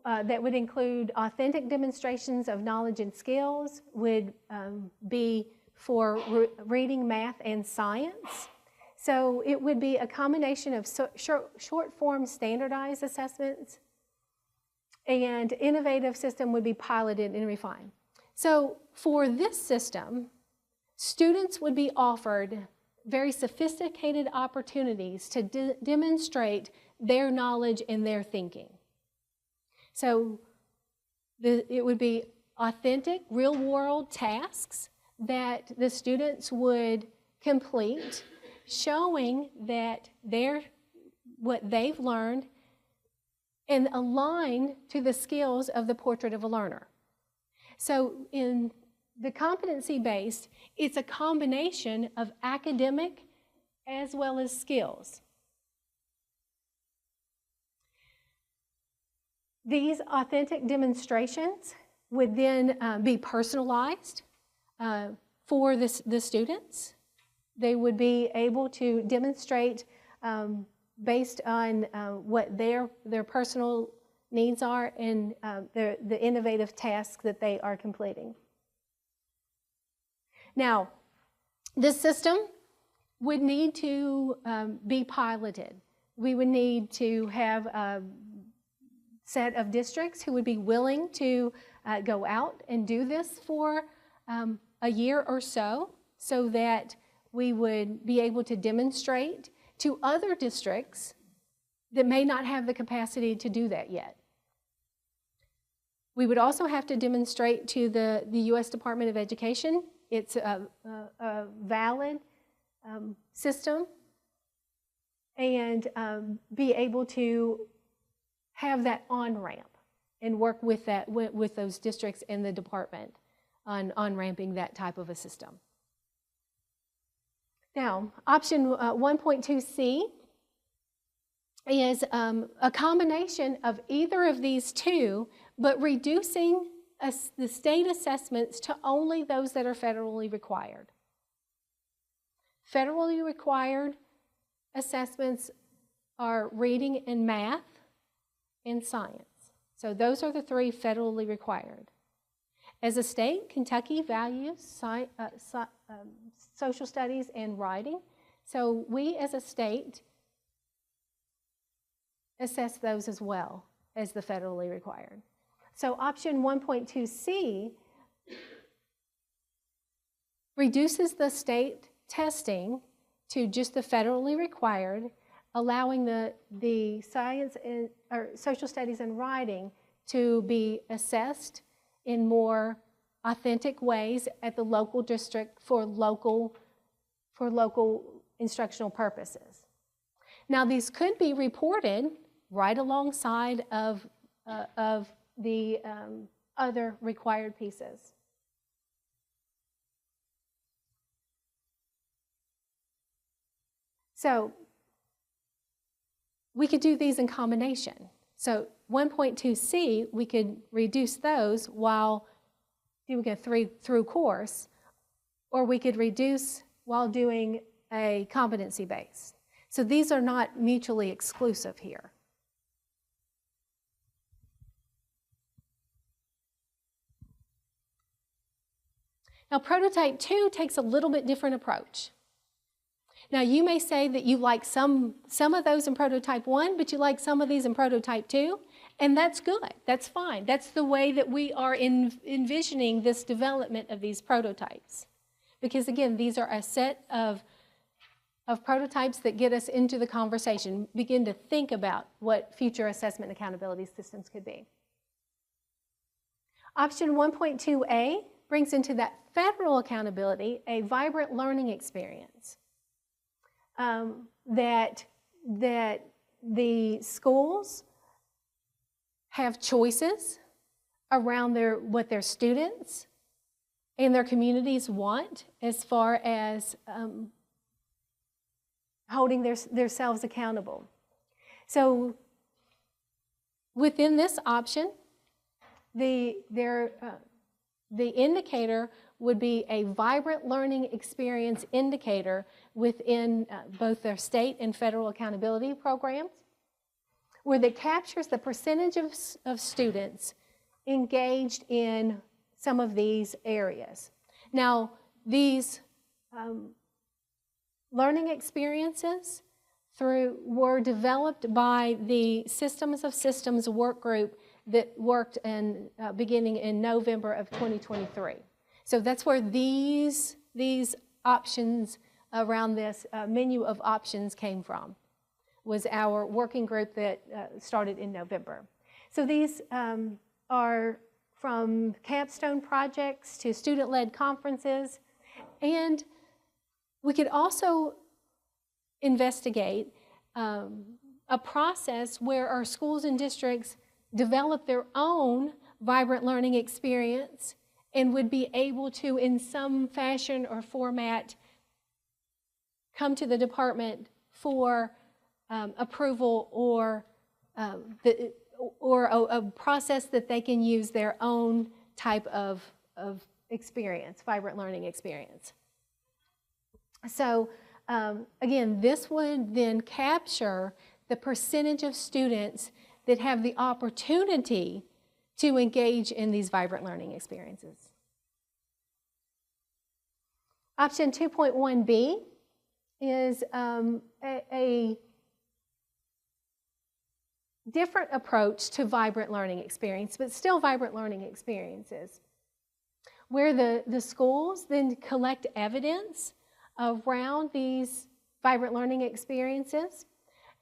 that would include authentic demonstrations of knowledge and skills, would be for reading, math, and science. So it would be a combination of short-form standardized assessments, and innovative system would be piloted and refined. So for this system, students would be offered very sophisticated opportunities to demonstrate their knowledge and their thinking. So it would be authentic, real-world tasks that the students would complete, showing that what they've learned and aligned to the skills of the portrait of a learner. So in the competency-based, it's a combination of academic as well as skills. These authentic demonstrations would then be personalized for the students. They would be able to demonstrate based on what their personal needs are and the innovative tasks that they are completing. Now, this system would need to be piloted. We would need to have a set of districts who would be willing to go out and do this for a year or so that we would be able to demonstrate to other districts that may not have the capacity to do that yet. We would also have to demonstrate to the U.S. Department of Education it's a valid system, and be able to have that on-ramp and work with those districts and the department on on-ramping that type of a system. Now, option 1.2c is a combination of either of these two, but reducing the state assessments to only those that are federally required. Federally required assessments are reading and math and science. So those are the three federally required. As a state, Kentucky values social studies and writing. So we as a state assess those as well as the federally required. So option 1.2c reduces the state testing to just the federally required, allowing the science or social studies and writing to be assessed in more authentic ways at the local district for local instructional purposes. Now, these could be reported right alongside of the other required pieces. So we could do these in combination. So 1.2c, we could reduce those while doing a through course, or we could reduce while doing a competency base. So these are not mutually exclusive here. Now, prototype 2 takes a little bit different approach. Now, you may say that you like some of those in prototype 1, but you like some of these in prototype 2, and that's good. That's fine. That's the way that we are envisioning this development of these prototypes. Because again, these are a set of prototypes that get us into the conversation, begin to think about what future assessment and accountability systems could be. Option 1.2a brings into that federal accountability a vibrant learning experience that the schools have choices around what their students and their communities want as far as holding themselves accountable. So within this option, the indicator would be a vibrant learning experience indicator within both their state and federal accountability programs, where that captures the percentage of students engaged in some of these areas. Now, these learning experiences were developed by the Systems of Systems work group that worked beginning in November of 2023. So that's where these options around this menu of options came from, was our working group that started in November. So these are from capstone projects to student-led conferences, and we could also investigate a process where our schools and districts develop their own vibrant learning experience and would be able to, in some fashion or format, come to the department for approval or a process that they can use their own type of experience, vibrant learning experience. So again, this would then capture the percentage of students that have the opportunity to engage in these vibrant learning experiences. Option 2.1b is a different approach to vibrant learning experience, but still vibrant learning experiences, where the schools then collect evidence around these vibrant learning experiences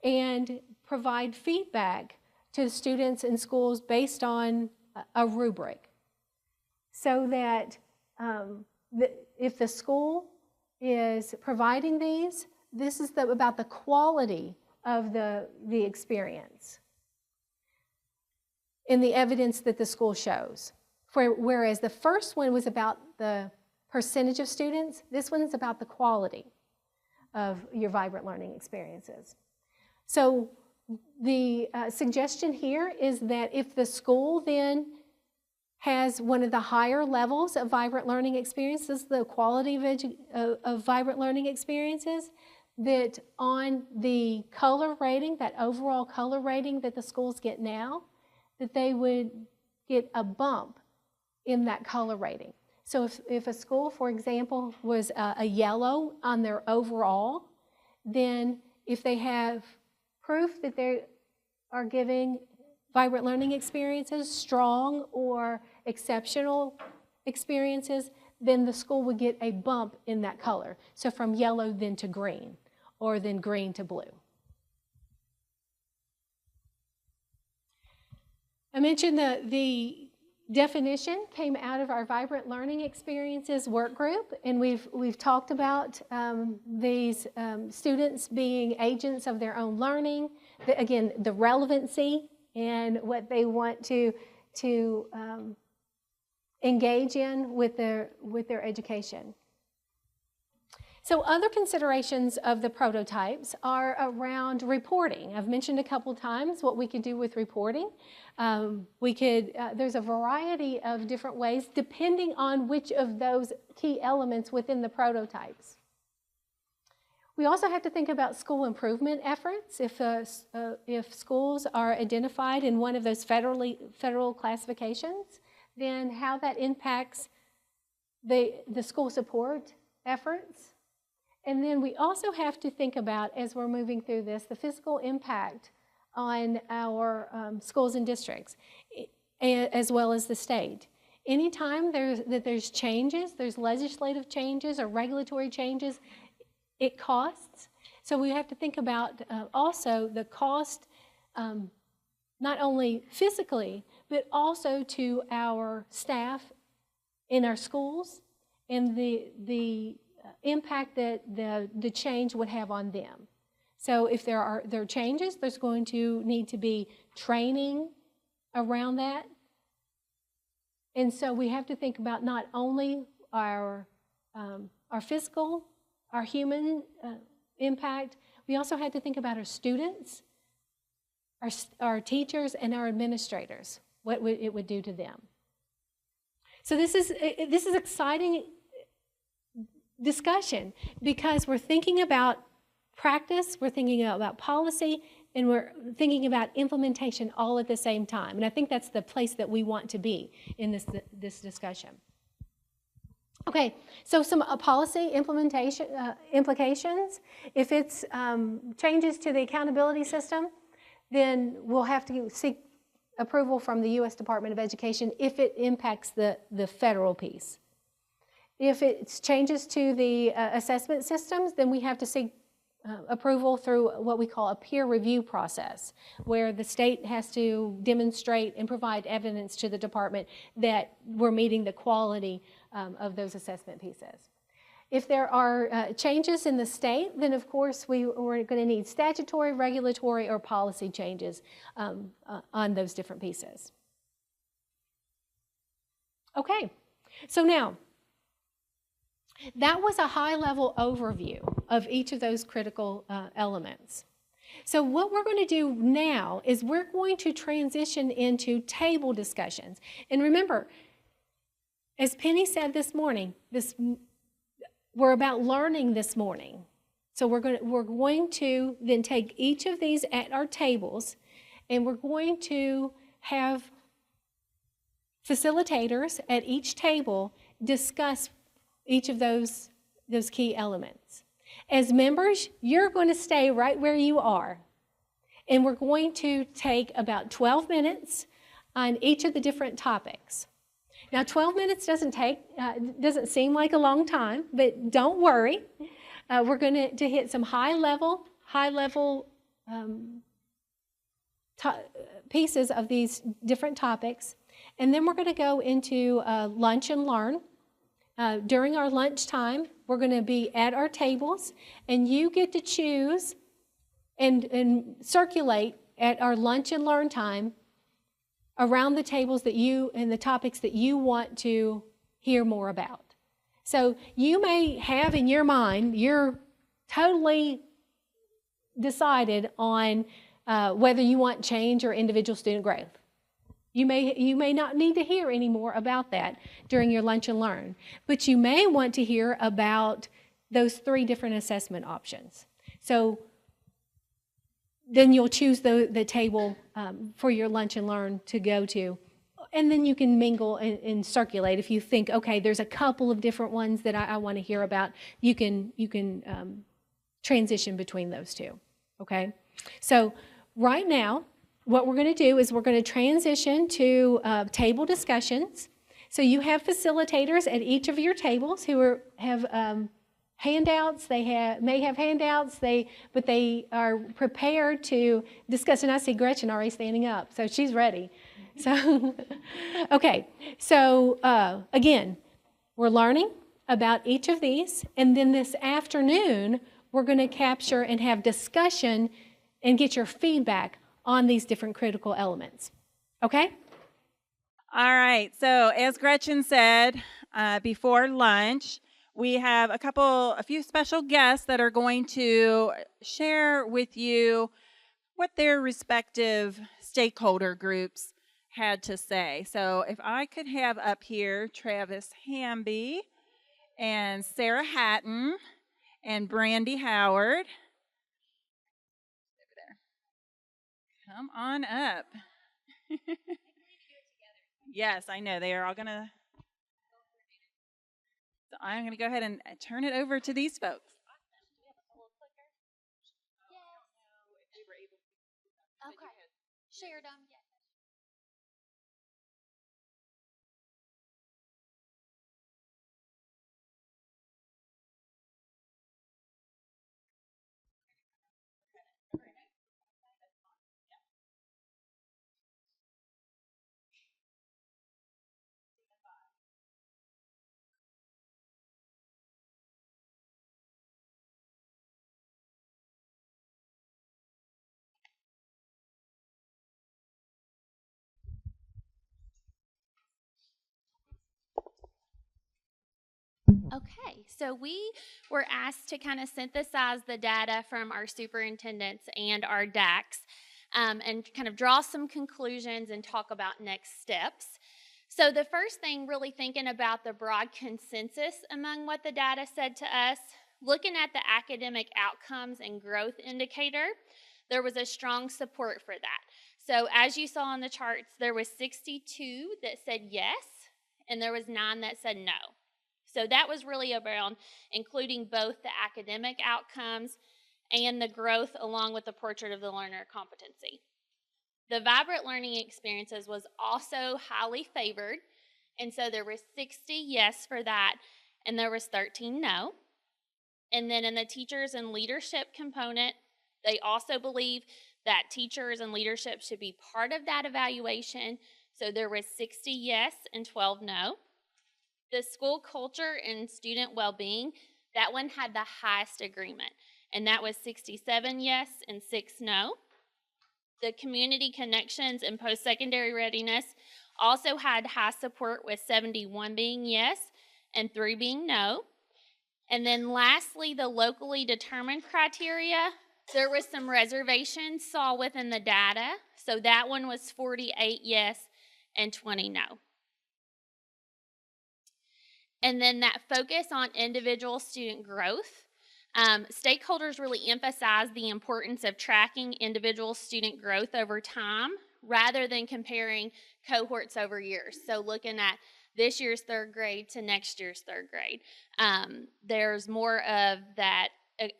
and provide feedback to students and schools based on a rubric, so that if the school is providing these, this is about the quality of the experience and the evidence that the school shows. Whereas the first one was about the percentage of students, this one is about the quality of your vibrant learning experiences. So the suggestion here is that if the school then has one of the higher levels of vibrant learning experiences, the quality of vibrant learning experiences, that on the color rating, that overall color rating that the schools get now, that they would get a bump in that color rating. So if a school, for example, was a yellow on their overall, then if they have proof that they are giving vibrant learning experiences, strong or exceptional experiences, then the school would get a bump in that color. So from yellow then to green, or then green to blue. I mentioned the definition came out of our Vibrant Learning Experiences work group, and we've talked about these students being agents of their own learning, again, the relevancy and what they want to engage in with their education. So other considerations of the prototypes are around reporting. I've mentioned a couple times what we could do with reporting. There's a variety of different ways depending on which of those key elements within the prototypes. We also have to think about school improvement efforts. If schools are identified in one of those federal classifications, then how that impacts the school support efforts. And then we also have to think about, as we're moving through this, the physical impact on our schools and districts, as well as the state. Anytime there's changes, there's legislative changes or regulatory changes, it costs. So we have to think about also the cost, not only physically, but also to our staff in our schools and the impact that the change would have on them. So if there are changes, there's going to need to be training around that. And so we have to think about not only our physical, our human impact, we also have to think about our students, our teachers, and our administrators, what it would do to them. So this is exciting discussion because we're thinking about practice, we're thinking about policy, and we're thinking about implementation all at the same time. And I think that's the place that we want to be in this discussion. Okay, so some policy implementation implications. If it's changes to the accountability system, then we'll have to seek approval from the U.S. Department of Education if it impacts the federal piece. If it's changes to the assessment systems, then we have to seek approval through what we call a peer review process, where the state has to demonstrate and provide evidence to the department that we're meeting the quality of those assessment pieces. If there are changes in the state, then of course we're going to need statutory, regulatory, or policy changes on those different pieces. Okay, so now, that was a high-level overview of each of those critical elements. So what we're going to do now is we're going to transition into table discussions. And remember, as Penny said this morning, we're about learning this morning. So we're going to then take each of these at our tables, and we're going to have facilitators at each table discuss each of those key elements. As members, you're going to stay right where you are, and we're going to take about 12 minutes on each of the different topics. Now, 12 minutes doesn't seem like a long time, but don't worry. We're going to hit some high-level pieces of these different topics, and then we're going to go into lunch and learn. During our lunch time, we're going to be at our tables, and you get to choose and circulate at our lunch and learn time around the tables that you and the topics that you want to hear more about. So you may have in your mind, you're totally decided on whether you want change or individual student growth. You may not need to hear any more about that during your lunch and learn, but you may want to hear about those 3 different assessment options. So then you'll choose the table for your lunch and learn to go to, and then you can mingle and circulate. If you think, okay, there's a couple of different ones that I want to hear about, you can transition between those 2, okay? So right now, what we're going to do is we're going to transition to table discussions. So you have facilitators at each of your tables who have handouts. They may have handouts, but they are prepared to discuss. And I see Gretchen already standing up, so she's ready. So, okay. So again, we're learning about each of these, and then this afternoon we're going to capture and have discussion and get your feedback on these different critical elements. Okay? All right, so as Gretchen said, before lunch, we have a few special guests that are going to share with you what their respective stakeholder groups had to say. So if I could have up here Travis Hamby and Sarah Hatton and Brandy Howard. Come on up. Yes, I know. They are all going to. So I'm going to go ahead and turn it over to these folks. Okay. Shared them. Yes. Okay, so we were asked to kind of synthesize the data from our superintendents and our DACs and kind of draw some conclusions and talk about next steps. So the first thing, really thinking about the broad consensus among what the data said to us, looking at the academic outcomes and growth indicator, there was a strong support for that. So as you saw on the charts, there was 62 that said yes, and there was 9 that said no. So that was really around including both the academic outcomes and the growth along with the portrait of the learner competency. The vibrant learning experiences was also highly favored, and so there was 60 yes for that, and there was 13 no. And then in the teachers and leadership component, they also believe that teachers and leadership should be part of that evaluation, so there was 60 yes and 12 no. The school culture and student well-being, that one had the highest agreement, and that was 67 yes and 6 no. The community connections and post-secondary readiness also had high support, with 71 being yes and 3 being no. And then lastly, the locally determined criteria, there was some reservations saw within the data, so that one was 48 yes and 20 no. And then that focus on individual student growth, stakeholders really emphasize the importance of tracking individual student growth over time rather than comparing cohorts over years. So looking at this year's third grade to next year's third grade. There's more of that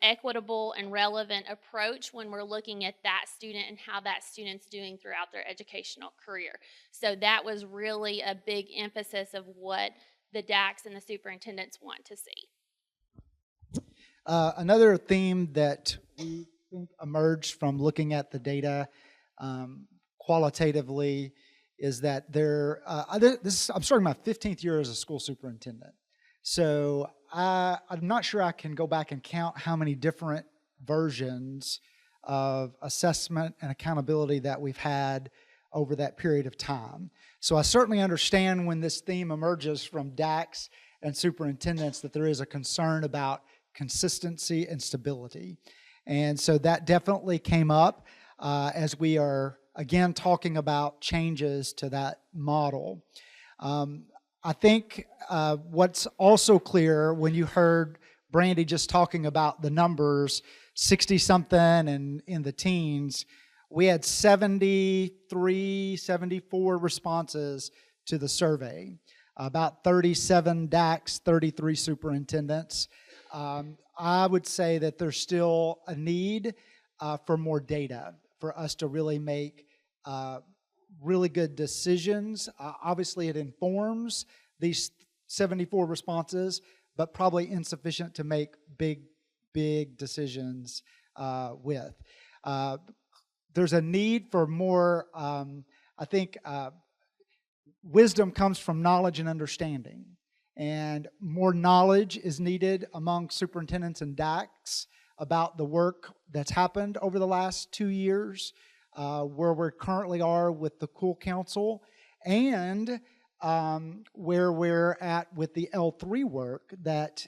equitable and relevant approach when we're looking at that student and how that student's doing throughout their educational career. So that was really a big emphasis of what the DACs and the superintendents want to see. Another theme that we think emerged from looking at the data qualitatively is that I'm starting my 15th year as a school superintendent. So I'm not sure I can go back and count how many different versions of assessment and accountability that we've had over that period of time. So I certainly understand when this theme emerges from DACs and superintendents that there is a concern about consistency and stability. And so that definitely came up as we are, again, talking about changes to that model. I think what's also clear when you heard Brandy just talking about the numbers, 60-something and in the teens, we had 73, 74 responses to the survey, about 37 DACs, 33 superintendents. I would say that there's still a need for more data for us to really make really good decisions. Obviously, it informs these 74 responses, but probably insufficient to make big decisions with. There's a need for more, I think, wisdom comes from knowledge and understanding. And more knowledge is needed among superintendents and DACs about the work that's happened over the last 2 years, where we currently are with the KUWL Council, and where we're at with the L3 work, that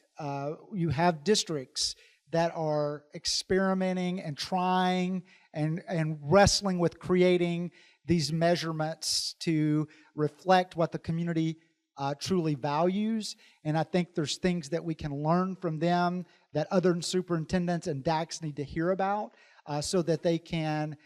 you have districts that are experimenting and trying and wrestling with creating these measurements to reflect what the community truly values. And I think there's things that we can learn from them that other superintendents and DACs need to hear about so that they can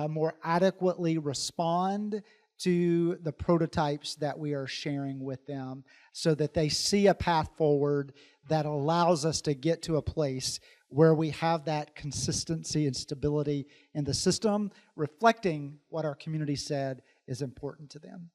more adequately respond to the prototypes that we are sharing with them, so that they see a path forward that allows us to get to a place where we have that consistency and stability in the system, reflecting what our community said is important to them.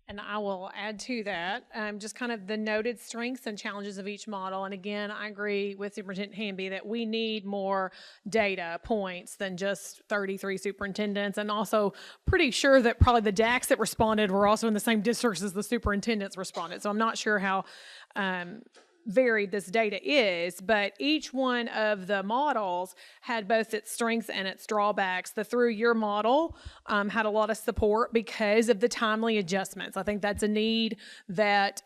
And I will add to that just kind of the noted strengths and challenges of each model. And again, I agree with Superintendent Hamby that we need more data points than just 33 superintendents, and also pretty sure that probably the DACs that responded were also in the same districts as the superintendents responded. So I'm not sure how varied this data is, but each one of the models had both its strengths and its drawbacks. The Through Your model had a lot of support because of the timely adjustments. I think that's a need that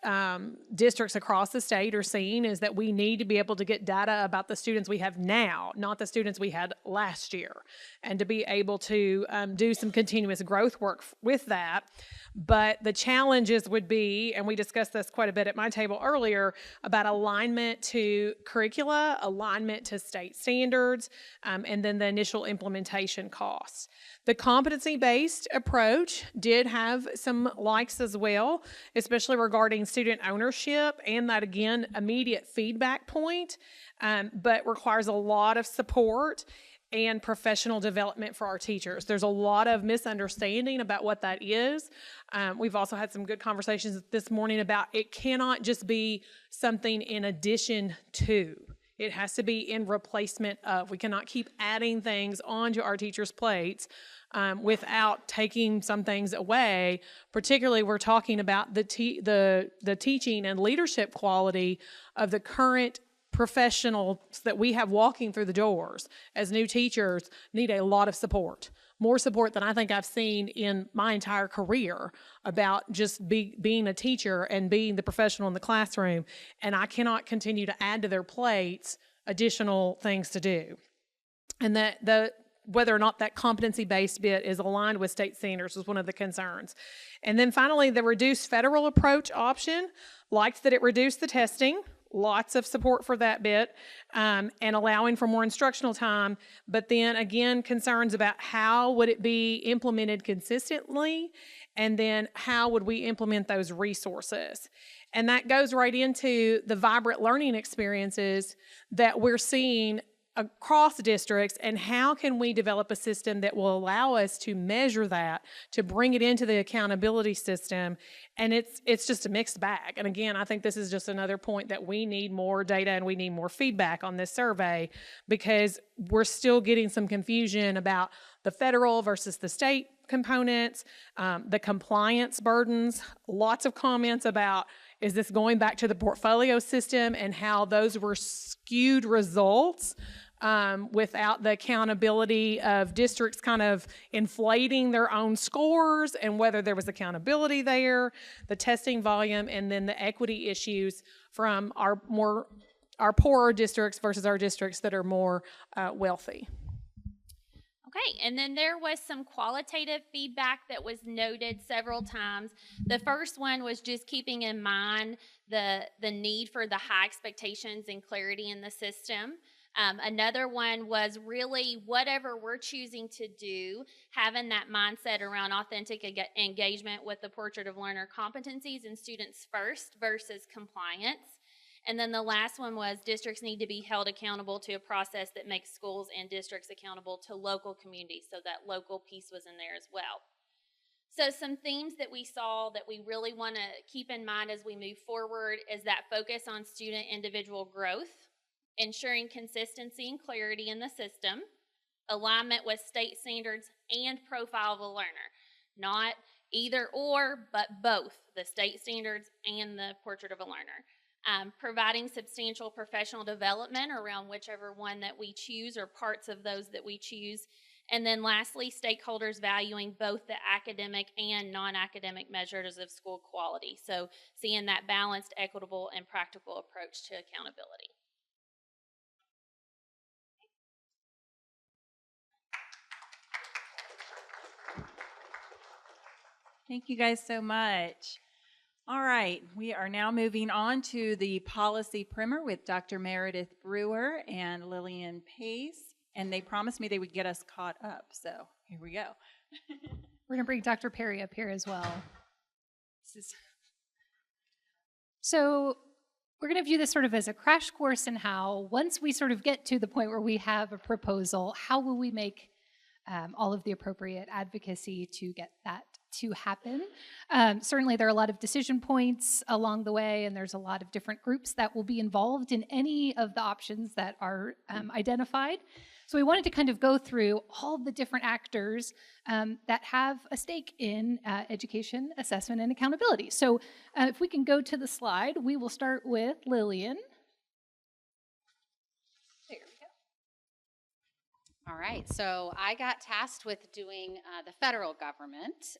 districts across the state are seeing, is that we need to be able to get data about the students we have now, not the students we had last year, and to be able to do some continuous growth work with that. But the challenges would be, and we discussed this quite a bit at my table earlier, about alignment to curricula, alignment to state standards, and then the initial implementation costs. The competency-based approach did have some likes as well, especially regarding student ownership and that, again, immediate feedback point, but requires a lot of support and professional development for our teachers. There's a lot of misunderstanding about what that is. We've also had some good conversations this morning about it cannot just be something in addition to. It has to be in replacement of. We cannot keep adding things onto our teachers' plates without taking some things away. Particularly, we're talking about the teaching and leadership quality of the current professionals that we have walking through the doors as new teachers need a lot of support, more support than I think I've seen in my entire career about just being a teacher and being the professional in the classroom. And I cannot continue to add to their plates additional things to do. And that whether or not that competency-based bit is aligned with state standards was one of the concerns. And then finally, the reduced federal approach option, liked that it reduced the testing. Lots of support for that bit, and allowing for more instructional time, but then again, concerns about how would it be implemented consistently, and then how would we implement those resources. And that goes right into the vibrant learning experiences that we're seeing across districts, and how can we develop a system that will allow us to measure that, to bring it into the accountability system. And it's just a mixed bag. And again, I think this is just another point that we need more data and we need more feedback on this survey, because we're still getting some confusion about the federal versus the state components, the compliance burdens, lots of comments about, is this going back to the portfolio system and how those were skewed results without the accountability of districts kind of inflating their own scores, and whether there was accountability there, the testing volume, and then the equity issues from our poorer districts versus our districts that are more wealthy. Okay, and then there was some qualitative feedback that was noted several times. The first one was just keeping in mind the need for the high expectations and clarity in the system. Another one was really whatever we're choosing to do, having that mindset around authentic engagement with the portrait of learner competencies and students first versus compliance. And then the last one was districts need to be held accountable to a process that makes schools and districts accountable to local communities, so that local piece was in there as well. So some themes that we saw that we really want to keep in mind as we move forward is that focus on student individual growth, ensuring consistency and clarity in the system, alignment with state standards and profile of the learner. Not either or, but both the state standards and the portrait of a learner. Providing substantial professional development around whichever one that we choose, or parts of those that we choose. And then lastly, stakeholders valuing both the academic and non-academic measures of school quality. So seeing that balanced, equitable, and practical approach to accountability. Thank you guys so much. All right, we are now moving on to the policy primer with Dr. Meredith Brewer and Lillian Pace, and they promised me they would get us caught up, so here we go. We're going to bring Dr. Perry up here as well. So we're going to view this sort of as a crash course in how, once we sort of get to the point where we have a proposal, how will we make all of the appropriate advocacy to get that to happen. Certainly there are a lot of decision points along the way, and there's a lot of different groups that will be involved in any of the options that are identified. So we wanted to kind of go through all the different actors that have a stake in education, assessment, and accountability. So if we can go to the slide, we will start with Lillian. There we go. All right, so I got tasked with doing the federal government.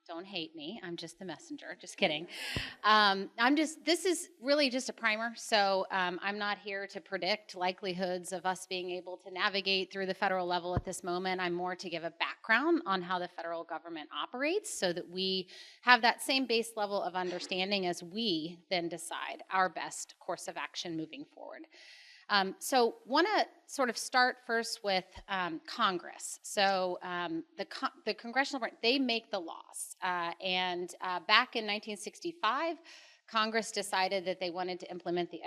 Don't hate me, I'm just the messenger, just kidding. This is really just a primer, so I'm not here to predict likelihoods of us being able to navigate through the federal level at this moment. I'm more to give a background on how the federal government operates so that we have that same base level of understanding as we then decide our best course of action moving forward. So want to sort of start first with Congress. So the congressional branch, they make the laws. And back in 1965, Congress decided that they wanted to implement the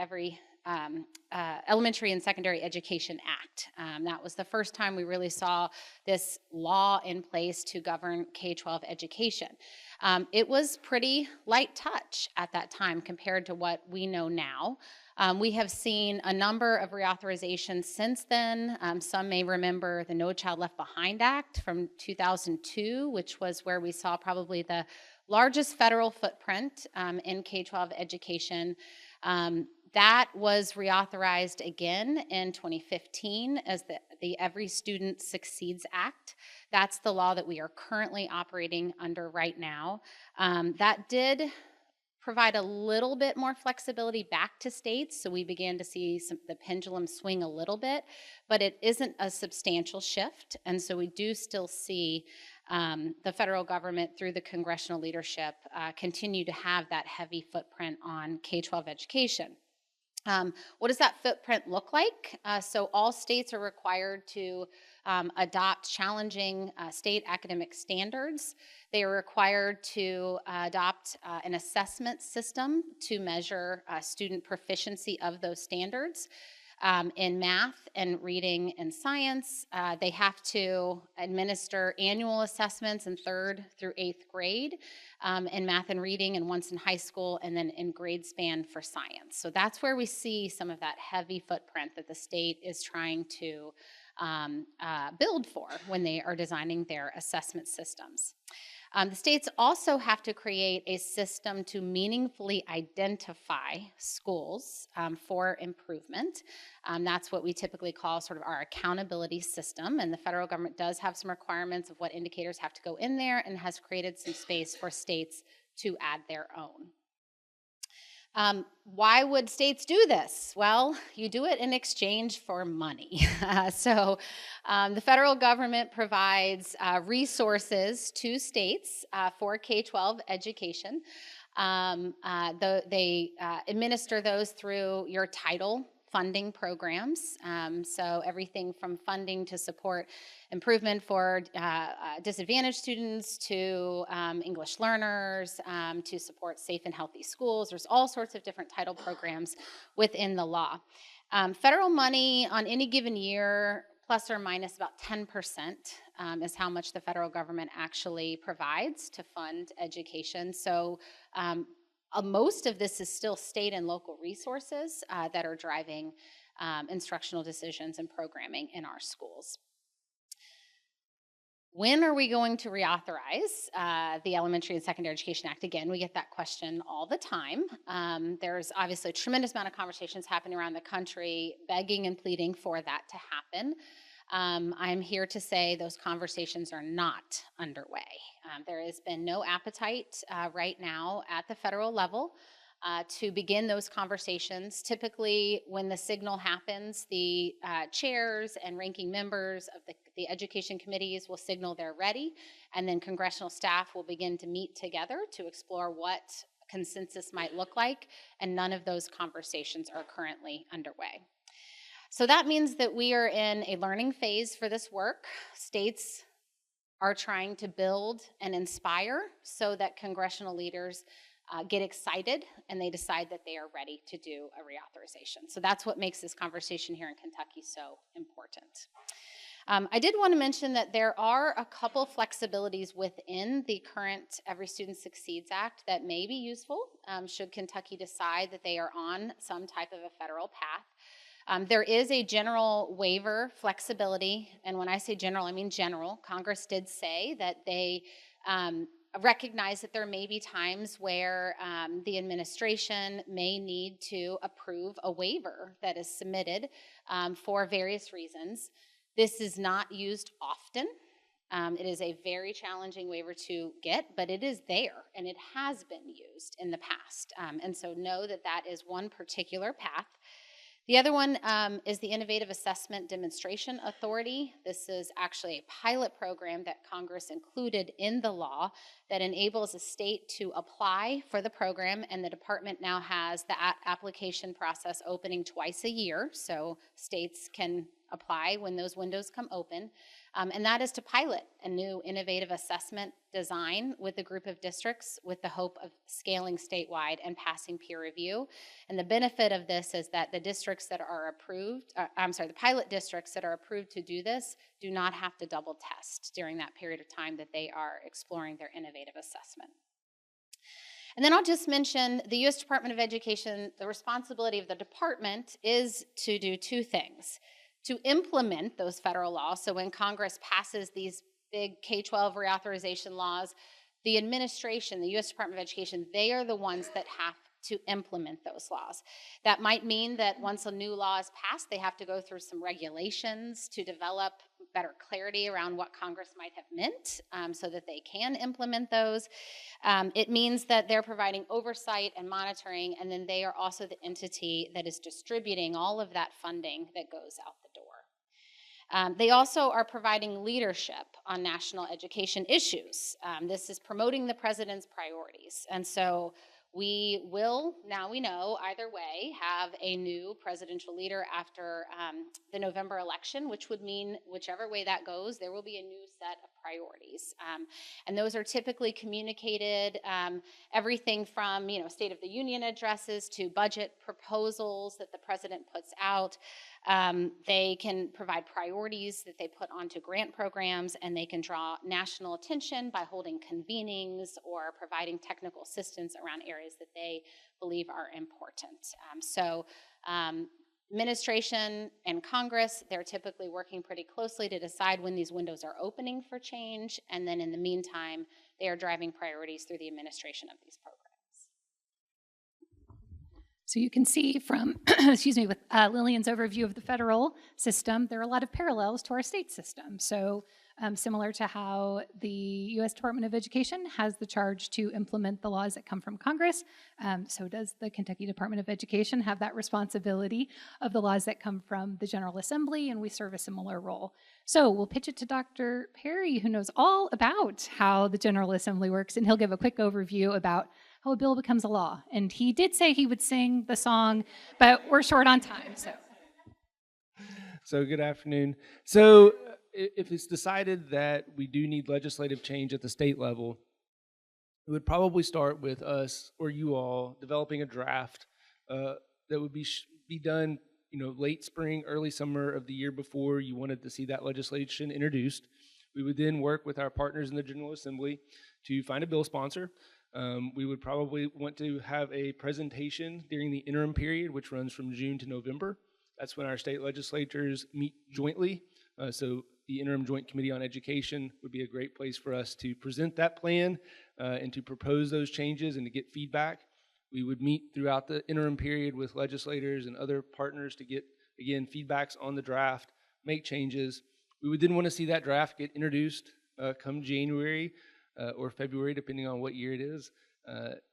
Elementary and Secondary Education Act. That was the first time we really saw this law in place to govern K-12 education. It was pretty light touch at that time compared to what we know now. We have seen a number of reauthorizations since then. Some may remember the No Child Left Behind Act from 2002, which was where we saw probably the largest federal footprint in K-12 education. That was reauthorized again in 2015 as the Every Student Succeeds Act. That's the law that we are currently operating under right now. That did provide a little bit more flexibility back to states, so we began to see the pendulum swing a little bit, but it isn't a substantial shift, and so we do still see the federal government through the congressional leadership continue to have that heavy footprint on K-12 education. What does that footprint look like? So all states are required to adopt challenging state academic standards. They are required to adopt an assessment system to measure student proficiency of those standards. In math and reading and science, they have to administer annual assessments in 3rd through 8th grade in math and reading, and once in high school, and then in grade span for science. So that's where we see some of that heavy footprint that the state is trying to build for when they are designing their assessment systems. The states also have to create a system to meaningfully identify schools for improvement. That's what we typically call sort of our accountability system, and the federal government does have some requirements of what indicators have to go in there and has created some space for states to add their own. Why would states do this? Well, you do it in exchange for money. So the federal government provides resources to states for K-12 education. They administer those through your title funding programs. So everything from funding to support improvement for disadvantaged students to English learners to support safe and healthy schools. There's all sorts of different title programs within the law. Federal money on any given year, plus or minus about 10%, is how much the federal government actually provides to fund education. So most of this is still state and local resources that are driving instructional decisions and programming in our schools. When are we going to reauthorize the Elementary and Secondary Education Act? Again, we get that question all the time. There's obviously a tremendous amount of conversations happening around the country begging and pleading for that to happen. I'm here to say those conversations are not underway. There has been no appetite right now at the federal level to begin those conversations. Typically, when the signal happens, the chairs and ranking members of the education committees will signal they're ready, and then congressional staff will begin to meet together to explore what consensus might look like, and none of those conversations are currently underway. So that means that we are in a learning phase for this work. States are trying to build and inspire so that congressional leaders get excited and they decide that they are ready to do a reauthorization. So that's what makes this conversation here in Kentucky so important. I did want to mention that there are a couple flexibilities within the current Every Student Succeeds Act that may be useful should Kentucky decide that they are on some type of a federal path. There is a general waiver flexibility, and when I say general, I mean general. Congress did say that they recognize that there may be times where the administration may need to approve a waiver that is submitted for various reasons. This is not used often. It is a very challenging waiver to get, but it is there, and it has been used in the past. And so know that that is one particular path. The other one is the Innovative Assessment Demonstration Authority. This is actually a pilot program that Congress included in the law that enables a state to apply for the program, and the department now has the application process opening twice a year, so states can apply when those windows come open. And that is to pilot a new innovative assessment design with a group of districts with the hope of scaling statewide and passing peer review. And the benefit of this is that the districts that are approved, the pilot districts that are approved to do this do not have to double test during that period of time that they are exploring their innovative assessment. And then I'll just mention the U.S. Department of Education, the responsibility of the department is to do two things. To implement those federal laws, so when Congress passes these big K-12 reauthorization laws, the administration, the U.S. Department of Education, they are the ones that have to implement those laws. That might mean that once a new law is passed, they have to go through some regulations to develop better clarity around what Congress might have meant so that they can implement those. It means that they're providing oversight and monitoring, and then they are also the entity that is distributing all of that funding that goes out the door. They also are providing leadership on national education issues. This is promoting the president's priorities. And so we will, now we know, either way, have a new presidential leader after the November election, which would mean whichever way that goes, there will be a new set of priorities. And those are typically communicated, everything from State of the Union addresses to budget proposals that the president puts out. They can provide priorities that they put onto grant programs, and they can draw national attention by holding convenings or providing technical assistance around areas that they believe are important. Administration and Congress, they're typically working pretty closely to decide when these windows are opening for change, and then in the meantime, they are driving priorities through the administration of these programs. So you can see from, with Lillian's overview of the federal system, there are a lot of parallels to our state system. So similar to how the U.S. Department of Education has the charge to implement the laws that come from Congress, so does the Kentucky Department of Education have that responsibility of the laws that come from the General Assembly, and we serve a similar role. So we'll pitch it to Dr. Perry, who knows all about how the General Assembly works, and he'll give a quick overview about how a bill becomes a law. And he did say he would sing the song, but we're short on time, So good afternoon. So if it's decided that we do need legislative change at the state level, it would probably start with us or you all developing a draft that would be done, late spring, early summer of the year before you wanted to see that legislation introduced. We would then work with our partners in the General Assembly to find a bill sponsor. We would probably want to have a presentation during the interim period, which runs from June to November. That's when our state legislatures meet jointly. So the Interim Joint Committee on Education would be a great place for us to present that plan and to propose those changes and to get feedback. We would meet throughout the interim period with legislators and other partners to get, again, feedbacks on the draft, make changes. We would then want to see that draft get introduced come January or February, depending on what year it is.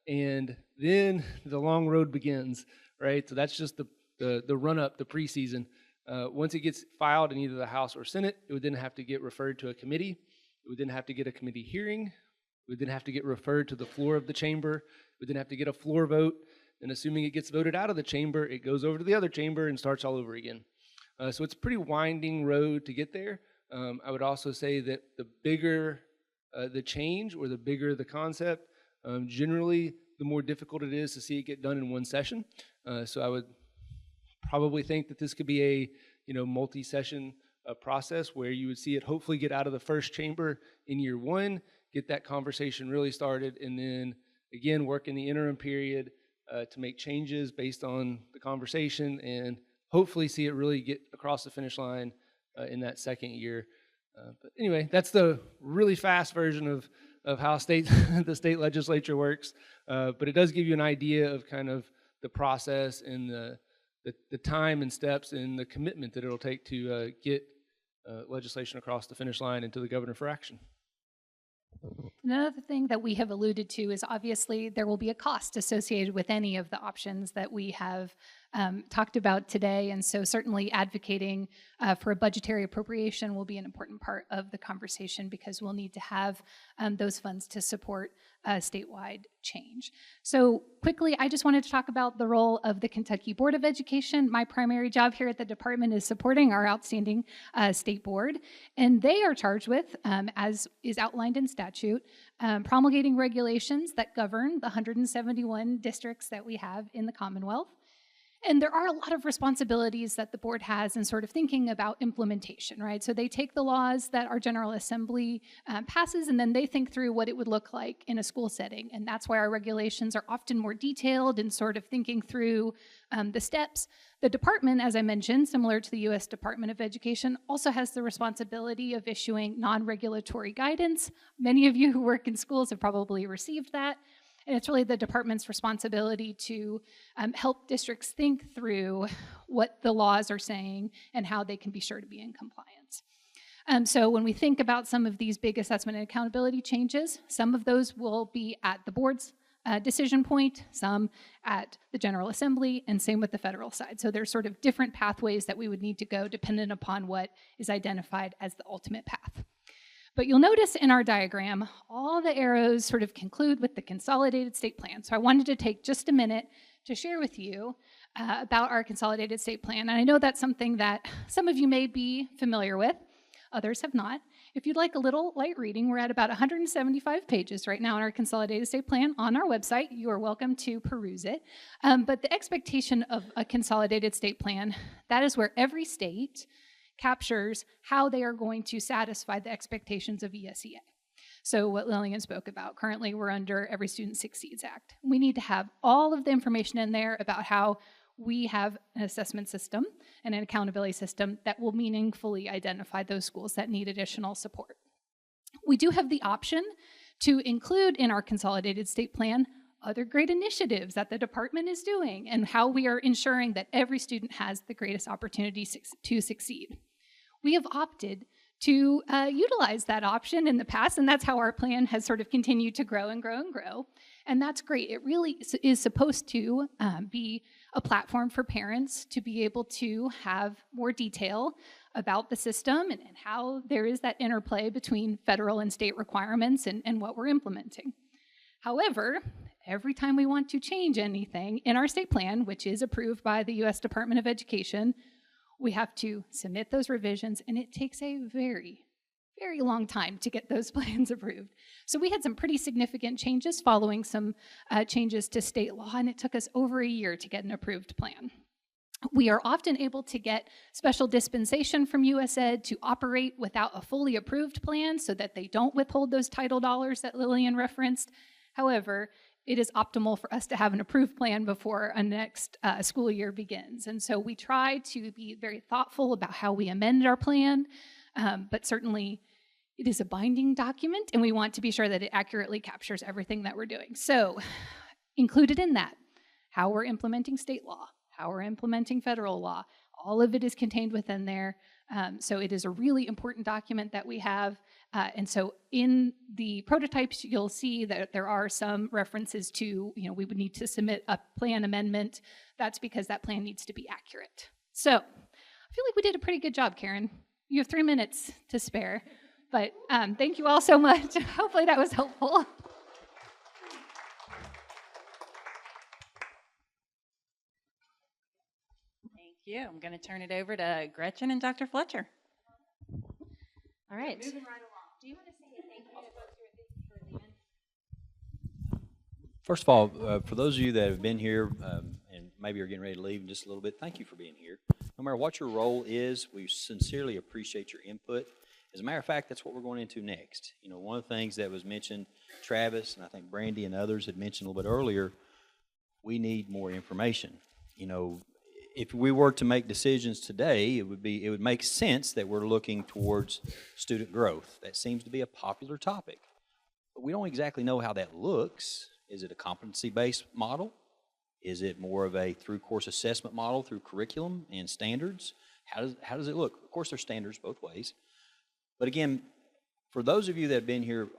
And then the long road begins, right? So that's just the run-up, the preseason. Once it gets filed in either the House or Senate, it would then have to get referred to a committee. It would then have to get a committee hearing. It would then have to get referred to the floor of the chamber. It would then have to get a floor vote. And assuming it gets voted out of the chamber, it goes over to the other chamber and starts all over again. So it's a pretty winding road to get there. I would also say that the bigger the change or the bigger the concept, generally the more difficult it is to see it get done in one session. So I would probably think that this could be a multi-session process where you would see it hopefully get out of the first chamber in year one, get that conversation really started, and then again work in the interim period to make changes based on the conversation and hopefully see it really get across the finish line in that second year. But anyway, that's the really fast version of how the state legislature works. But it does give you an idea of kind of the process and the time and steps and the commitment that it'll take to get legislation across the finish line and to the governor for action. Another thing that we have alluded to is obviously there will be a cost associated with any of the options that we have talked about today. And so certainly advocating for a budgetary appropriation will be an important part of the conversation because we'll need to have those funds to support statewide change. So quickly, I just wanted to talk about the role of the Kentucky Board of Education. My primary job here at the department is supporting our outstanding state board, and they are charged with, as is outlined in statute, promulgating regulations that govern the 171 districts that we have in the Commonwealth. And there are a lot of responsibilities that the board has in sort of thinking about implementation, right? So they take the laws that our General Assembly passes, and then they think through what it would look like in a school setting. And that's why our regulations are often more detailed in sort of thinking through the steps. The department, as I mentioned, similar to the U.S. Department of Education, also has the responsibility of issuing non-regulatory guidance. Many of you who work in schools have probably received that. And it's really the department's responsibility to help districts think through what the laws are saying and how they can be sure to be in compliance. So when we think about some of these big assessment and accountability changes, some of those will be at the board's decision point, some at the General Assembly, and same with the federal side. So there's sort of different pathways that we would need to go dependent upon what is identified as the ultimate path. But you'll notice in our diagram, all the arrows sort of conclude with the consolidated state plan. So I wanted to take just a minute to share with you about our consolidated state plan. And I know that's something that some of you may be familiar with, others have not. If you'd like a little light reading, we're at about 175 pages right now in our consolidated state plan on our website. You are welcome to peruse it. But the expectation of a consolidated state plan, that is where every state captures how they are going to satisfy the expectations of ESEA. So what Lillian spoke about, currently we're under Every Student Succeeds Act. We need to have all of the information in there about how we have an assessment system and an accountability system that will meaningfully identify those schools that need additional support. We do have the option to include in our consolidated state plan other great initiatives that the department is doing and how we are ensuring that every student has the greatest opportunity to succeed. We have opted to utilize that option in the past, and that's how our plan has sort of continued to grow and grow and grow. And that's great. It really is supposed to be a platform for parents to be able to have more detail about the system and how there is that interplay between federal and state requirements and what we're implementing. However, every time we want to change anything in our state plan, which is approved by the U.S. Department of Education, we have to submit those revisions, and it takes a very, very long time to get those plans approved. So we had some pretty significant changes following some changes to state law, and it took us over a year to get an approved plan. We are often able to get special dispensation from USAID to operate without a fully approved plan so that they don't withhold those title dollars that Lillian referenced. However, it is optimal for us to have an approved plan before a next school year begins. And so we try to be very thoughtful about how we amend our plan, but certainly it is a binding document and we want to be sure that it accurately captures everything that we're doing. So included in that, how we're implementing state law, how we're implementing federal law, all of it is contained within there. So it is a really important document that we have. And so in the prototypes, you'll see that there are some references to, we would need to submit a plan amendment. That's because that plan needs to be accurate. So I feel like we did a pretty good job, Karen. You have 3 minutes to spare, but thank you all so much. Hopefully that was helpful. Thank you. I'm going to turn it over to Gretchen and Dr. Fletcher. All right. Moving right along. Do you want to say thank you to folks who are at the end? First of all, for those of you that have been here and maybe are getting ready to leave in just a little bit, thank you for being here. No matter what your role is, we sincerely appreciate your input. As a matter of fact, that's what we're going into next. One of the things that was mentioned, Travis, and I think Brandy and others had mentioned a little bit earlier, we need more information. if we were to make decisions today, it would make sense that we're looking towards student growth. That seems to be a popular topic. But we don't exactly know how that looks. Is it a competency-based model? Is it more of a through-course assessment model through curriculum and standards? How does it look? Of course, there's standards both ways. But again, for those of you that have been here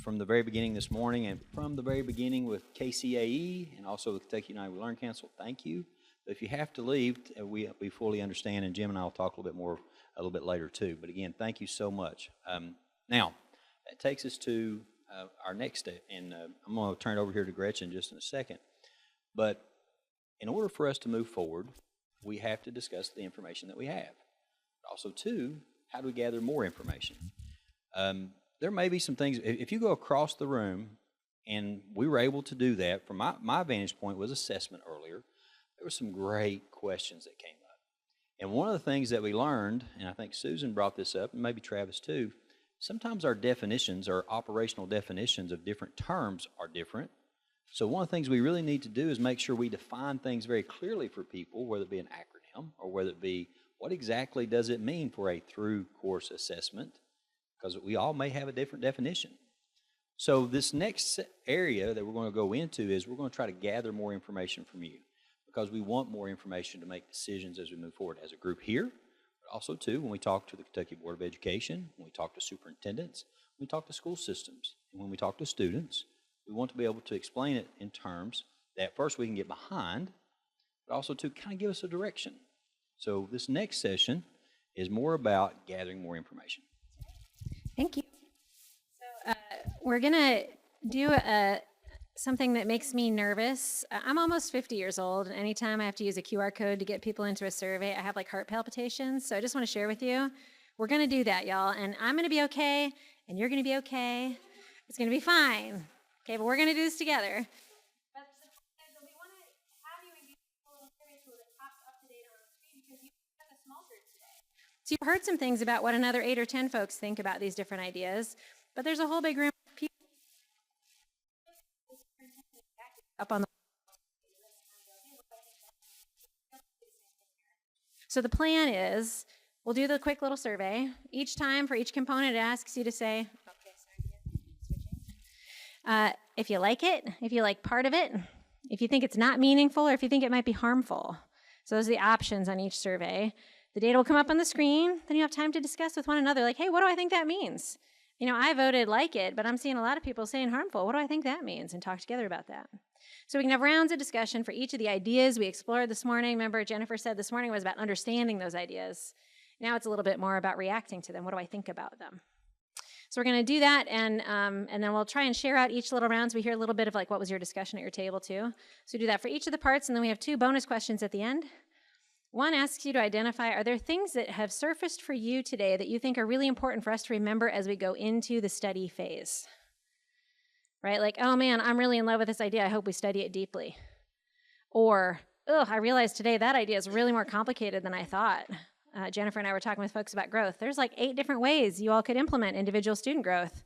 from the very beginning this morning and from the very beginning with KCAE and also the Kentucky United We Learn Council, thank you. But if you have to leave, we fully understand, and Jim and I will talk a little bit more a little bit later too. But again, thank you so much. Now, that takes us to our next step, and I'm going to turn it over here to Gretchen just in a second. But in order for us to move forward, we have to discuss the information that we have. Also, too, how do we gather more information? There may be some things, if you go across the room, and we were able to do that, from my vantage point was assessment earlier, there were some great questions that came up. And one of the things that we learned, and I think Susan brought this up, and maybe Travis too, sometimes our definitions, our operational definitions of different terms are different. So one of the things we really need to do is make sure we define things very clearly for people, whether it be an acronym or whether it be what exactly does it mean for a through course assessment, because we all may have a different definition. So this next area that we're going to go into is we're going to try to gather more information from you, because we want more information to make decisions as we move forward as a group here, but also too when we talk to the Kentucky Board of Education, when we talk to superintendents, when we talk to school systems, and when we talk to students. We want to be able to explain it in terms that first we can get behind, but also to kind of give us a direction. So this next session is more about gathering more information. Thank you. So we're going to do something that makes me nervous. I'm almost 50 years old, and anytime I have to use a QR code to get people into a survey, I have like heart palpitations. So I just want to share with you, we're going to do that, y'all. And I'm going to be okay, and you're going to be okay. It's going to be fine. Okay, but we're going to do this together. So you've heard some things about what another 8 or 10 folks think about these different ideas, but there's a whole big room of people up on the. So the plan is, we'll do the quick little survey. Each time for each component, it asks you to say, if you like it, if you like part of it, if you think it's not meaningful, or if you think it might be harmful. So those are the options on each survey. The data will come up on the screen. Then you have time to discuss with one another, like, hey, what do I think that means? You know, I voted like it, but I'm seeing a lot of people saying harmful. What do I think that means? And talk together about that. So we can have rounds of discussion for each of the ideas we explored this morning. Remember, Jennifer said this morning was about understanding those ideas. Now it's a little bit more about reacting to them. What do I think about them? So we're going to do that, and then we'll try and share out each little round so we hear a little bit of like what was your discussion at your table too. So we do that for each of the parts, and then we have 2 bonus questions at the end. One asks you to identify, are there things that have surfaced for you today that you think are really important for us to remember as we go into the study phase? Right, like, oh man, I'm really in love with this idea, I hope we study it deeply. Or, oh, I realized today that idea is really more complicated than I thought. Jennifer and I were talking with folks about growth. There's like 8 different ways you all could implement individual student growth.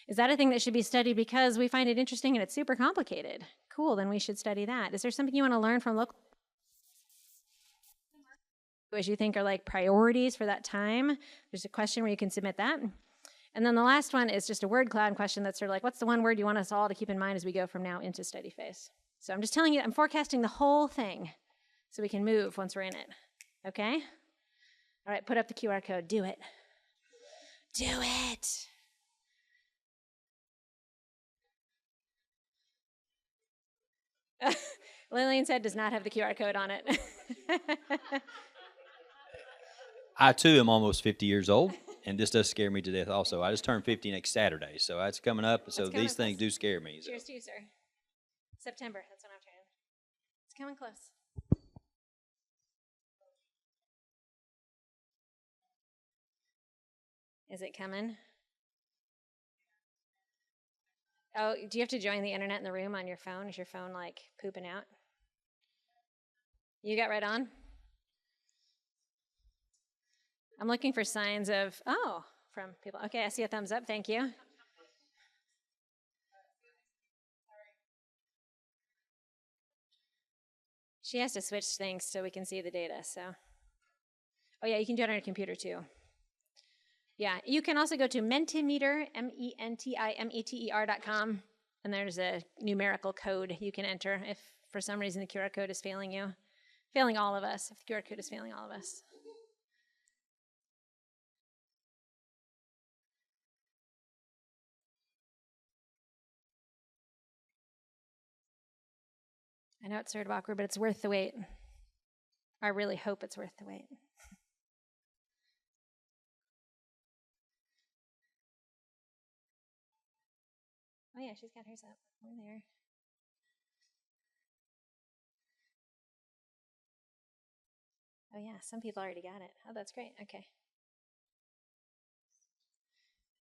Is that a thing that should be studied because we find it interesting and it's super complicated? Cool, then we should study that. Is there something you want to learn from local as you think are like priorities for that time? There's a question where you can submit that. And then the last one is just a word cloud question that's sort of like, what's the one word you want us all to keep in mind as we go from now into study phase? So I'm just telling you, I'm forecasting the whole thing so we can move once we're in it. Okay? All right, put up the QR code. Do it. Do it. Lillian's head does not have the QR code on it. I too am almost 50 years old, and this does scare me to death also. I just turned 50 next Saturday, so that's coming up. So these things do scare me. So. Cheers to you, sir. September, that's when I'm turning. It's coming close. Is it coming? Oh, do you have to join the internet in the room on your phone? Is your phone like pooping out? You got right on? I'm looking for signs of, from people. Okay, I see a thumbs up. Thank you. She has to switch things so we can see the data, so. Oh yeah, you can do it on your computer too. Yeah, you can also go to Mentimeter, MENTIMETER.com, and there's a numerical code you can enter if for some reason the QR code is failing you. Failing all of us, if the QR code is failing all of us. I know it's sort of awkward, but it's worth the wait. I really hope it's worth the wait. Oh yeah, she's got hers up. We're there. Oh yeah, some people already got it. Oh, that's great. Okay.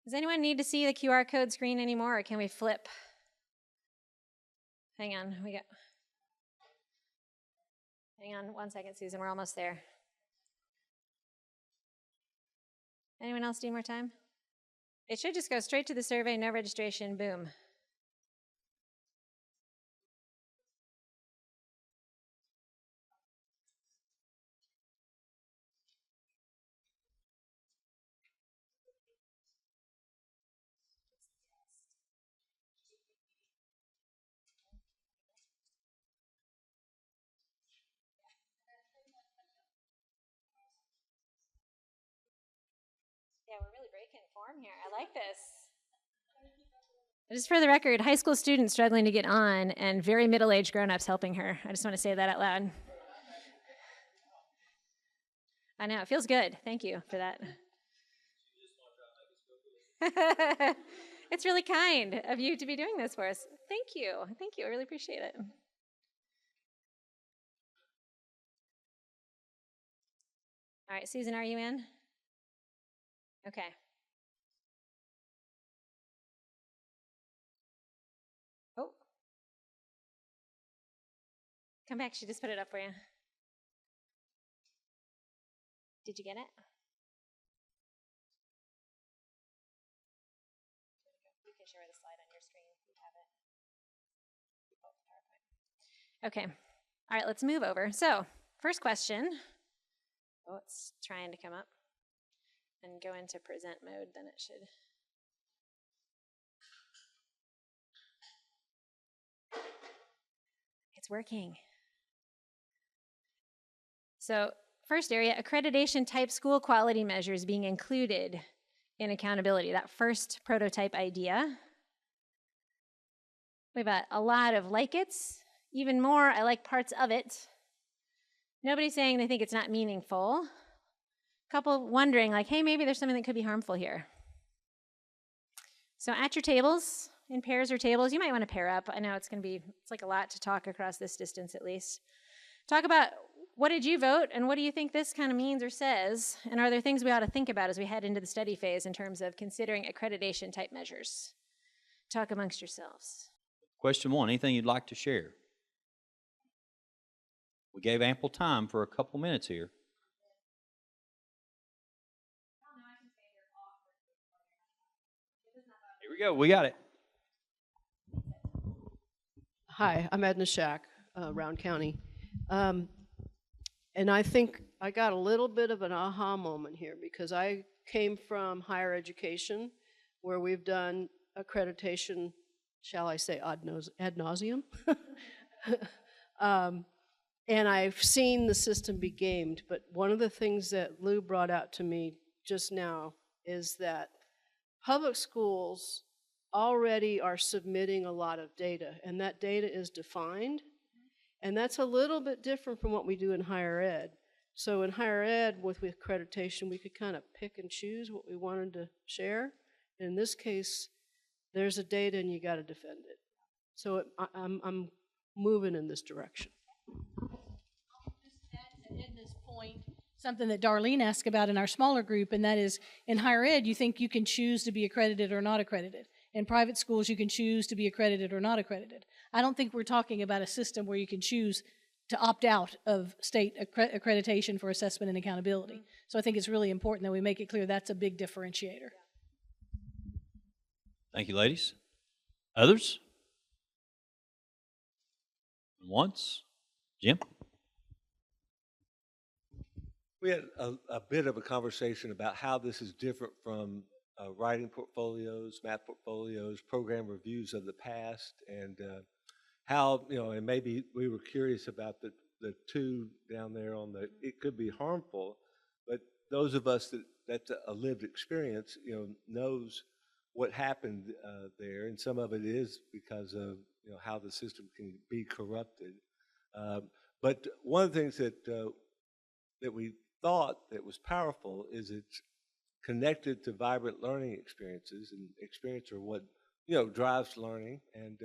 Does anyone need to see the QR code screen anymore, or can we flip? Hang on, hang on 1 second, Susan, we're almost there. Anyone else need more time? It should just go straight to the survey, no registration, boom. Yeah, we're really breaking form here. I like this. Just for the record, high school students struggling to get on and very middle-aged grown-ups helping her. I just want to say that out loud. I know, it feels good. Thank you for that. It's really kind of you to be doing this for us. Thank you. Thank you. I really appreciate it. All right, Susan, are you in? Okay. Oh. Come back. She just put it up for you. Did you get it? You can share the slide on your screen if you have it. Okay. All right, let's move over. So, first question. Oh, it's trying to come up and go into present mode, then it should. It's working. So, first area, accreditation type school quality measures being included in accountability, that first prototype idea. We've got a lot of like it's, even more, I like parts of it. Nobody's saying they think it's not meaningful. A couple wondering, like, hey, maybe there's something that could be harmful here. So at your tables, in pairs or tables, you might want to pair up. I know it's like a lot to talk across this distance at least. Talk about what did you vote and what do you think this kind of means or says? And are there things we ought to think about as we head into the study phase in terms of considering accreditation type measures? Talk amongst yourselves. Question 1, anything you'd like to share? We gave ample time for a couple minutes here. Here we go, we got it. Hi, I'm Edna Shack, Round County. And I think I got a little bit of an aha moment here because I came from higher education where we've done accreditation, shall I say ad nauseum? And I've seen the system be gamed, but one of the things that Lou brought out to me just now is that public schools already are submitting a lot of data, and that data is defined, and that's a little bit different from what we do in higher ed. So in higher ed, with accreditation, we could kind of pick and choose what we wanted to share. In this case, there's a data and you got to defend it. So I'm moving in this direction. At this point, something that Darlene asked about in our smaller group, and that is in higher ed, you think you can choose to be accredited or not accredited. In private schools, you can choose to be accredited or not accredited. I don't think we're talking about a system where you can choose to opt out of state accreditation for assessment and accountability. Mm-hmm. So I think it's really important that we make it clear that's a big differentiator. Thank you, ladies. Others? Once? Jim? We had a bit of a conversation about how this is different from writing portfolios, math portfolios, program reviews of the past, and how, and maybe we were curious about the two down there on the, it could be harmful, but those of us that's a lived experience, knows what happened there, and some of it is because of, how the system can be corrupted. But one of the things that we thought that was powerful is it's connected to vibrant learning experiences, and experience are what drives learning, and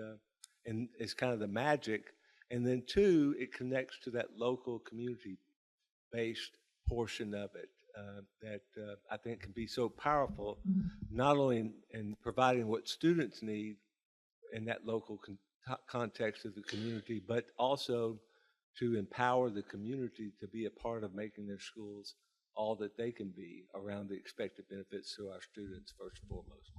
it's kind of the magic. And then two, it connects to that local community-based portion of it that I think can be so powerful, not only in providing what students need in that local context of the community, but also to empower the community to be a part of making their schools all that they can be around the expected benefits to our students, first and foremost.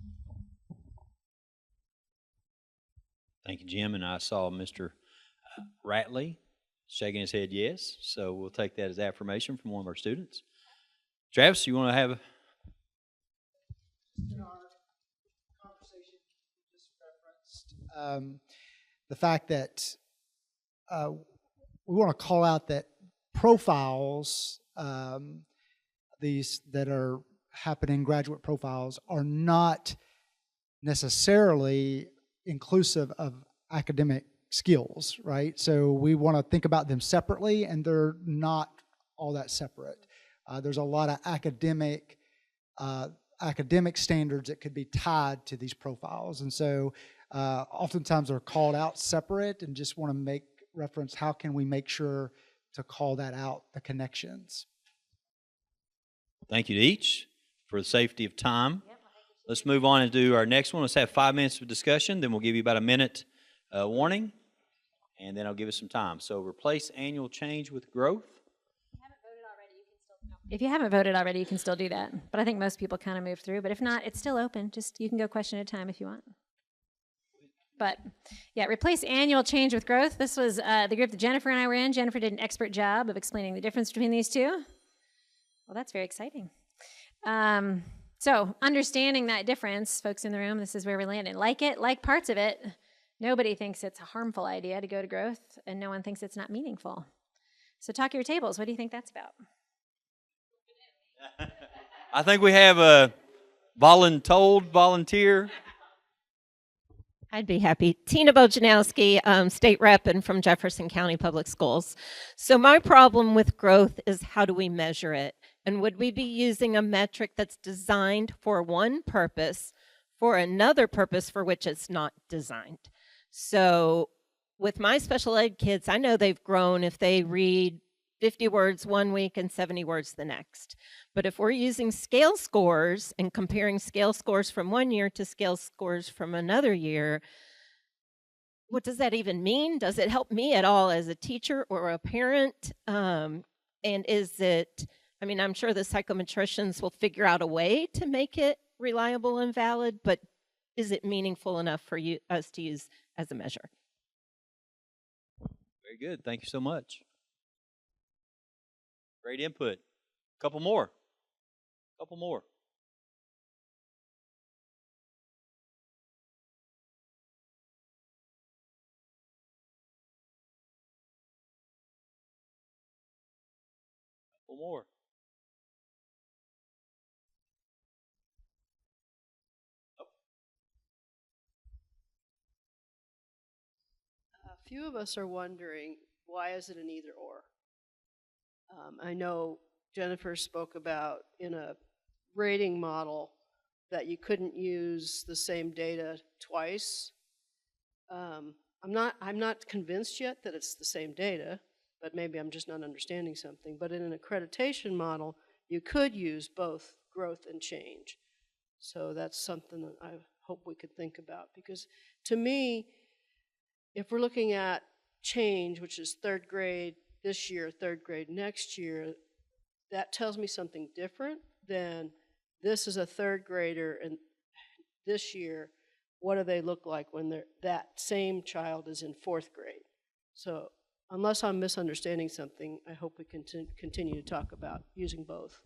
Thank you, Jim. And I saw Mr. Ratley shaking his head yes, so we'll take that as affirmation from one of our students. Travis, you want to have in our conversation, you just referenced the fact that we want to call out that profiles, these that are happening, graduate profiles, are not necessarily inclusive of academic skills, right? So we want to think about them separately, and they're not all that separate. There's a lot of academic standards that could be tied to these profiles, and so oftentimes they're called out separate, and just want to make reference, how can we make sure to call that out, the connections. Thank you to each for the safety of time. Let's move on and do our next one. Let's have 5 minutes of discussion, then we'll give you about a minute warning, and then I'll give us some time. So replace annual change with growth. If you haven't voted already, you can still do that. But I think most people kind of move through. But if not, it's still open. Just you can go question at a time if you want. But yeah, replace annual change with growth. This was the group that Jennifer and I were in. Jennifer did an expert job of explaining the difference between these two. Well, that's very exciting. So understanding that difference, folks in the room, this is where we landed. Like it, like parts of it, nobody thinks it's a harmful idea to go to growth, and no one thinks it's not meaningful. So talk your tables. What do you think that's about? I think we have a volunteer. I'd be happy. Tina Bojanowski, state rep and from Jefferson County Public Schools. So my problem with growth is, how do we measure it? And would we be using a metric that's designed for one purpose for another purpose for which it's not designed? So with my special ed kids, I know they've grown if they read 50 words one week and 70 words the next. But if we're using scale scores and comparing scale scores from one year to scale scores from another year, what does that even mean? Does it help me at all as a teacher or a parent? And is it, I mean, I'm sure the psychometricians will figure out a way to make it reliable and valid, but is it meaningful enough for us to use as a measure? Very good. Thank you so much. Great input. Couple more. Couple more. Couple more. A few of us are wondering, why is it an either or? I know Jennifer spoke about in a rating model that you couldn't use the same data twice. I'm not convinced yet that it's the same data, but maybe I'm just not understanding something. But in an accreditation model, you could use both growth and change. So that's something that I hope we could think about, because to me, if we're looking at change, which is third grade this year, third grade next year, that tells me something different than this is a third grader and this year, what do they look like when that same child is in fourth grade? So unless I'm misunderstanding something, I hope we continue to talk about using both.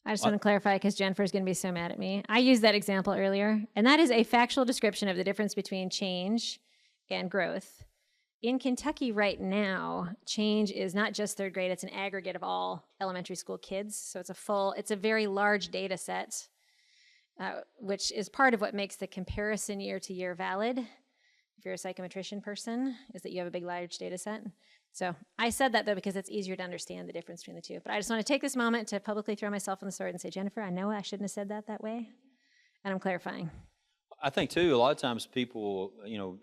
I just want to clarify because Jennifer's going to be so mad at me. I used that example earlier, and that is a factual description of the difference between change and growth. In Kentucky right now, change is not just third grade, it's an aggregate of all elementary school kids. So it's a very large data set, which is part of what makes the comparison year to year valid. If you're a psychometrician person, is that you have a big, large data set. So I said that, though, because it's easier to understand the difference between the two. But I just want to take this moment to publicly throw myself on the sword and say, Jennifer, I know I shouldn't have said that way, and I'm clarifying. I think, too, a lot of times people,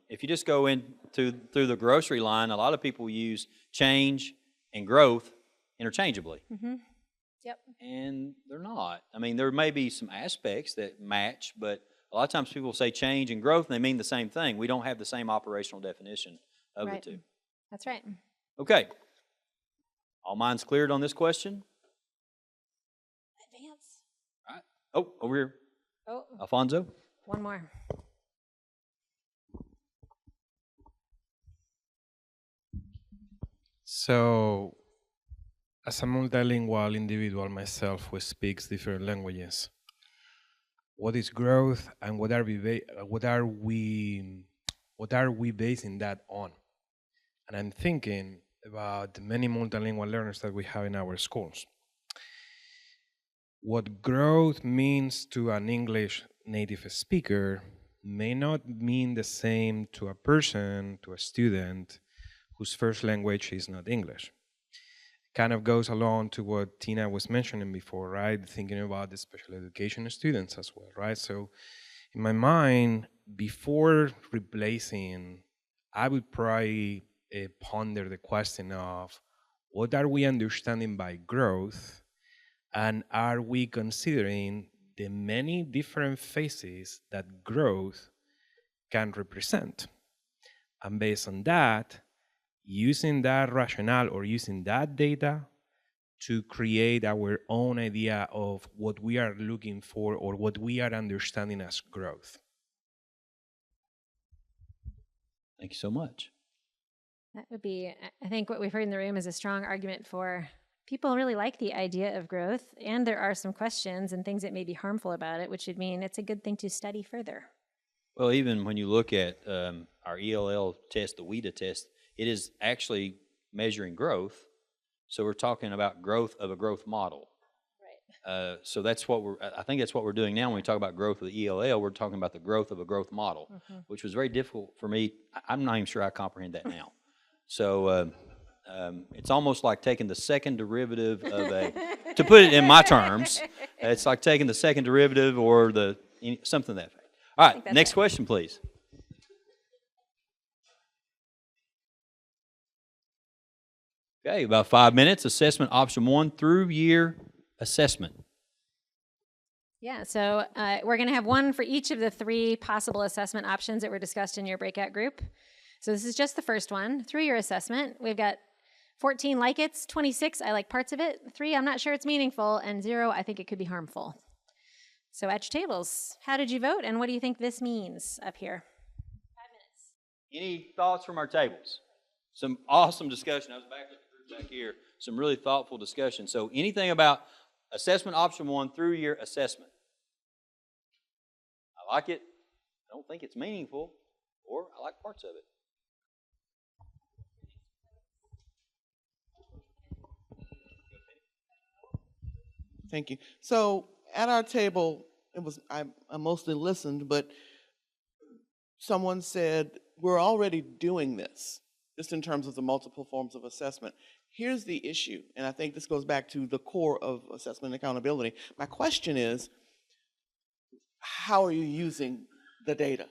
if you just go through the grocery line, a lot of people use change and growth interchangeably. Mm-hmm. Yep. And they're not. I mean, there may be some aspects that match, but a lot of times people say change and growth, and they mean the same thing. We don't have the same operational definition of Right. the two. That's right. Okay. All minds cleared on this question? Advance. All right. Oh, over here. Oh. Alfonso? One more. So, as a multilingual individual myself who speaks different languages, what is growth and what are we basing that on? And I'm thinking about the many multilingual learners that we have in our schools. What growth means to an English native speaker may not mean the same to a person, to a student whose first language is not English. Kind of goes along to what Tina was mentioning before, right? Thinking about the special education students as well, right? So in my mind, before replacing, I would probably ponder the question of what are we understanding by growth, and are we considering the many different phases that growth can represent? And based on that, using that rationale or using that data to create our own idea of what we are looking for or what we are understanding as growth. Thank you so much. That would be, I think what we've heard in the room is a strong argument for people really like the idea of growth, and there are some questions and things that may be harmful about it, which would mean it's a good thing to study further. Well, even when you look at our ELL test, the WIDA test, it is actually measuring growth. So we're talking about growth of a growth model. Right. So that's what I think that's what we're doing now when we talk about growth of the ELL. We're talking about the growth of a growth model, which was very difficult for me. I'm not even sure I comprehend that now. So it's almost like taking the second derivative of to put it in my terms, it's like taking the second derivative or something to that effect. All right, next question, please. Okay, about 5 minutes. Assessment option 1 through year assessment. Yeah, so we're going to have one for each of the 3 possible assessment options that were discussed in your breakout group. So this is just the first one, through your assessment. We've got 14 like it's, 26 I like parts of it, 3 I'm not sure it's meaningful, and 0 I think it could be harmful. So at your tables, how did you vote, and what do you think this means up here? 5 minutes. Any thoughts from our tables? Some awesome discussion. I was back here. Some really thoughtful discussion. So anything about assessment option 1 through year assessment? I like it. I don't think it's meaningful, or I like parts of it. Thank you. So at our table, I mostly listened, but someone said, we're already doing this, just in terms of the multiple forms of assessment. Here's the issue, and I think this goes back to the core of assessment and accountability. My question is, how are you using the data?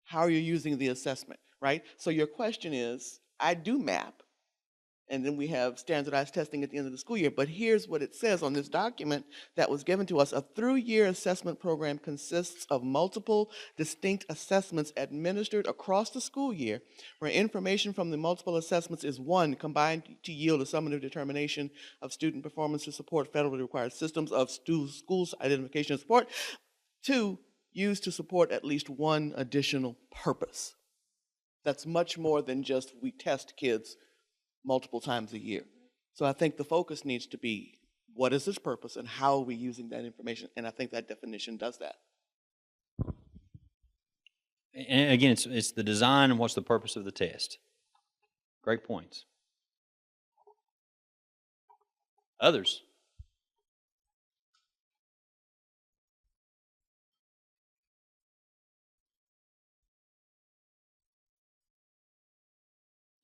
How are you using the assessment, right? So your question is, I do map, and then we have standardized testing at the end of the school year. But here's what it says on this document that was given to us. A through-year assessment program consists of multiple distinct assessments administered across the school year, where information from the multiple assessments is 1, combined to yield a summative determination of student performance to support federally required systems of schools identification and support. 2, used to support at least 1 additional purpose. That's much more than just we test kids multiple times a year. So I think the focus needs to be, what is its purpose and how are we using that information? And I think that definition does that. And again, it's the design and what's the purpose of the test. Great points. Others?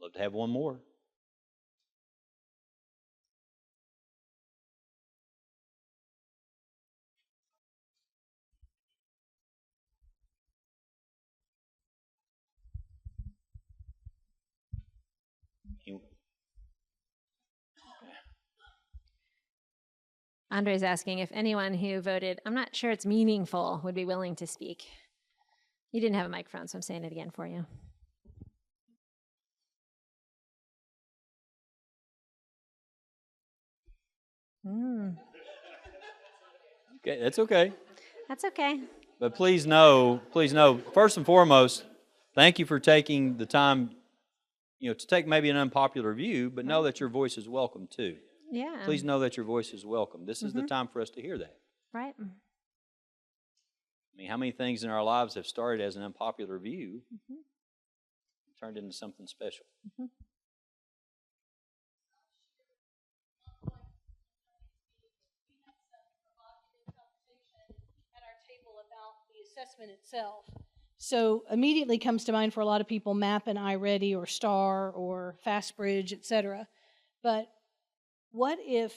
Love to have one more. Andre's asking if anyone who voted, I'm not sure it's meaningful, would be willing to speak. You didn't have a microphone, so I'm saying it again for you. Okay, that's okay. That's okay. But please know, first and foremost, thank you for taking the time, to take maybe an unpopular view, but know that your voice is welcome too. Yeah. Please know that your voice is welcome. This is the time for us to hear that. Right. I mean, how many things in our lives have started as an unpopular view, turned into something special? Assessment itself. So immediately comes to mind for a lot of people MAP and iReady or STAR or FastBridge, etc. But what if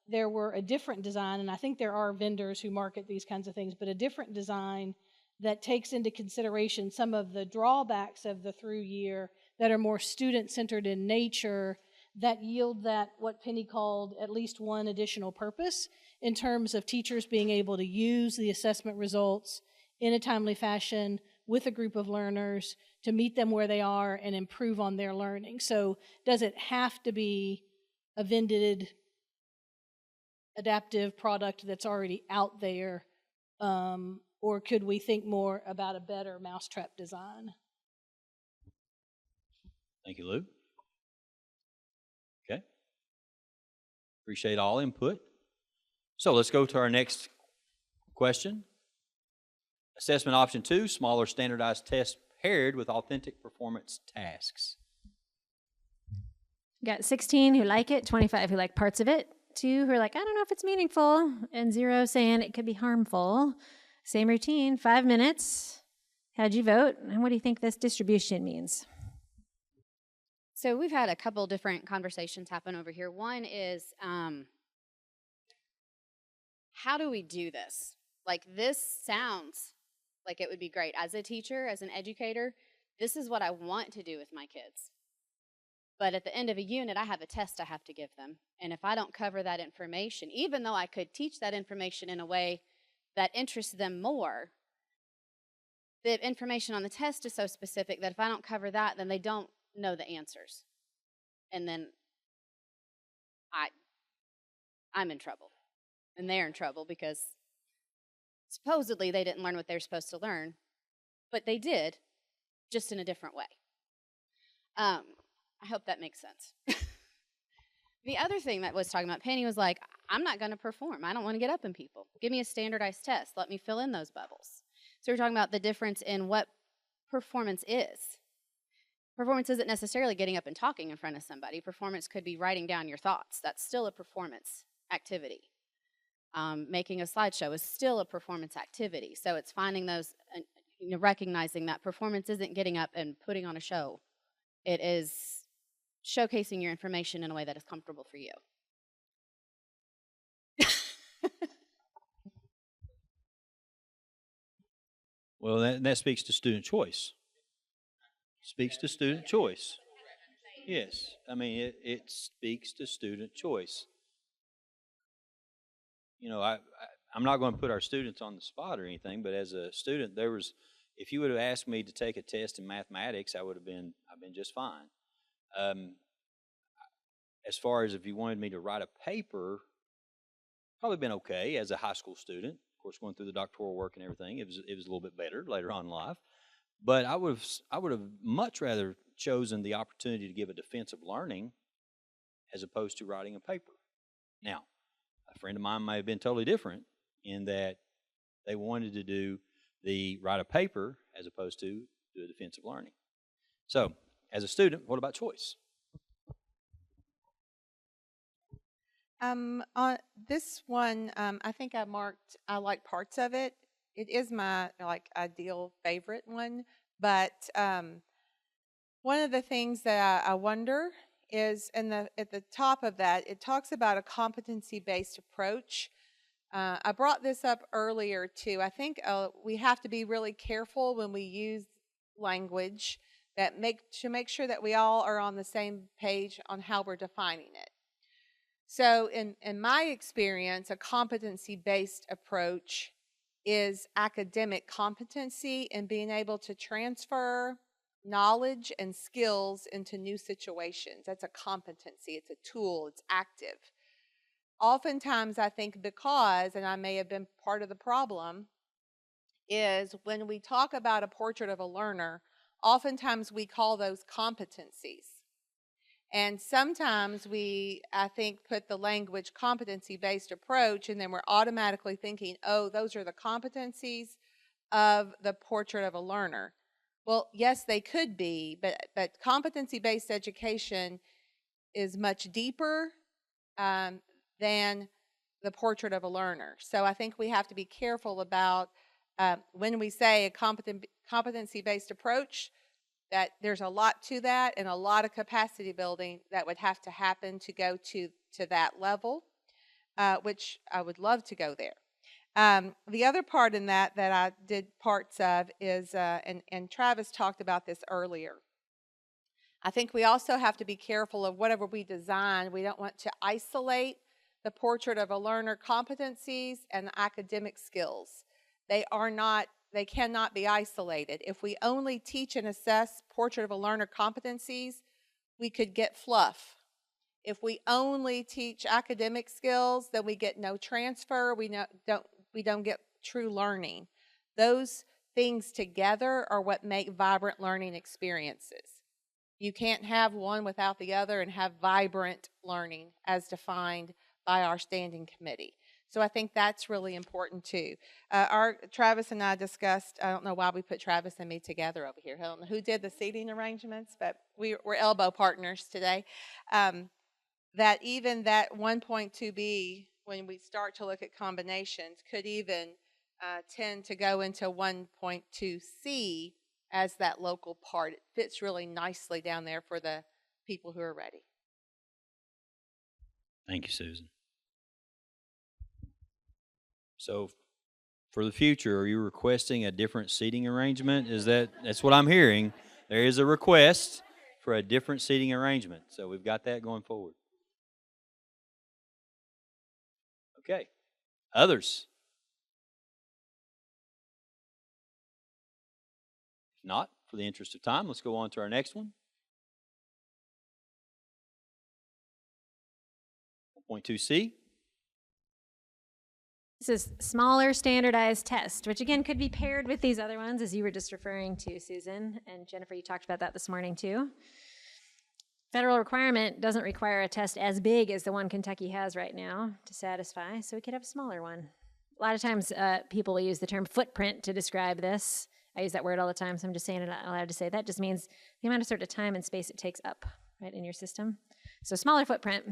there were a different design, and I think there are vendors who market these kinds of things, but a different design that takes into consideration some of the drawbacks of the through year that are more student-centered in nature, that yield that what Penny called at least one additional purpose in terms of teachers being able to use the assessment results in a timely fashion with a group of learners to meet them where they are and improve on their learning. So does it have to be a vended adaptive product that's already out there, or could we think more about a better mousetrap design? Thank you, Lou. Okay. Appreciate all input. So let's go to our next question. Assessment option 2, smaller standardized tests paired with authentic performance tasks. Got 16 who like it, 25 who like parts of it, 2 who are like, I don't know if it's meaningful, and 0 saying it could be harmful. Same routine, 5 minutes. How'd you vote? And what do you think this distribution means? So we've had a couple different conversations happen over here. One is, how do we do this? Like, this sounds like it would be great. As a teacher, as an educator, this is what I want to do with my kids. But at the end of a unit, I have a test I have to give them. And if I don't cover that information, even though I could teach that information in a way that interests them more, the information on the test is so specific that if I don't cover that, then they don't know the answers. And then I'm in trouble. And they're in trouble because supposedly they didn't learn what they were supposed to learn, but they did, just in a different way. I hope that makes sense. The other thing that was talking about, Penny was like, I'm not going to perform. I don't want to get up in people. Give me a standardized test. Let me fill in those bubbles. So we're talking about the difference in what performance is. Performance isn't necessarily getting up and talking in front of somebody. Performance could be writing down your thoughts. That's still a performance activity. Making a slideshow is still a performance activity. So it's finding those, recognizing that performance isn't getting up and putting on a show. It is showcasing your information in a way that is comfortable for you. Well, that speaks to student choice. Speaks to student choice. Yes, I mean, it speaks to student choice. I'm not going to put our students on the spot or anything, but as a student, if you would have asked me to take a test in mathematics, I've been just fine. As far as if you wanted me to write a paper, probably been okay as a high school student. Of course, going through the doctoral work and everything, it was a little bit better later on in life. But I would have much rather chosen the opportunity to give a defense of learning as opposed to writing a paper. Now, a friend of mine may have been totally different in that they wanted to do write a paper as opposed to do a defense of learning. So, as a student, what about choice? On this one, I think I like parts of it. It is my ideal favorite one, but one of the things that I wonder is at the top of that, it talks about a competency-based approach. I brought this up earlier too. I think we have to be really careful when we use language to make sure that we all are on the same page on how we're defining it. So in my experience, a competency-based approach is academic competency and being able to transfer knowledge and skills into new situations. That's a competency. It's a tool. It's active. Oftentimes, I think and I may have been part of the problem, is when we talk about a portrait of a learner, oftentimes we call those competencies. And sometimes I think, put the language competency-based approach, and then we're automatically thinking, oh, those are the competencies of the portrait of a learner. Well, yes, they could be, but competency-based education is much deeper than the portrait of a learner. So I think we have to be careful about when we say a competency-based approach, that there's a lot to that and a lot of capacity building that would have to happen to go to that level, which I would love to go there. The other part in that I did parts of is, and Travis talked about this earlier, I think we also have to be careful of whatever we design. We don't want to isolate the portrait of a learner competencies and the academic skills. They cannot be isolated. If we only teach and assess portrait of a learner competencies, we could get fluff. If we only teach academic skills, then we get no transfer. We don't get true learning. Those things together are what make vibrant learning experiences. You can't have one without the other and have vibrant learning as defined by our standing committee. So I think that's really important too. Travis and I discussed, I don't know why we put Travis and me together over here. I don't know who did the seating arrangements, but we're elbow partners today. That even that 1.2b, when we start to look at combinations, could even tend to go into 1.2c as that local part. It fits really nicely down there for the people who are ready. Thank you, Susan. So for the future, are you requesting a different seating arrangement? That's what I'm hearing. There is a request for a different seating arrangement. So we've got that going forward. Okay. Others? If not, for the interest of time, let's go on to our next one. 1.2c. This is smaller standardized test, which again could be paired with these other ones, as you were just referring to, Susan. And Jennifer, you talked about that this morning too. Federal requirement doesn't require a test as big as the one Kentucky has right now to satisfy, so we could have a smaller one. A lot of times people will use the term footprint to describe this. I use that word all the time, so I'm just saying it out loud to say that. Just means the amount of sort of time and space it takes up, right, in your system. So smaller footprint.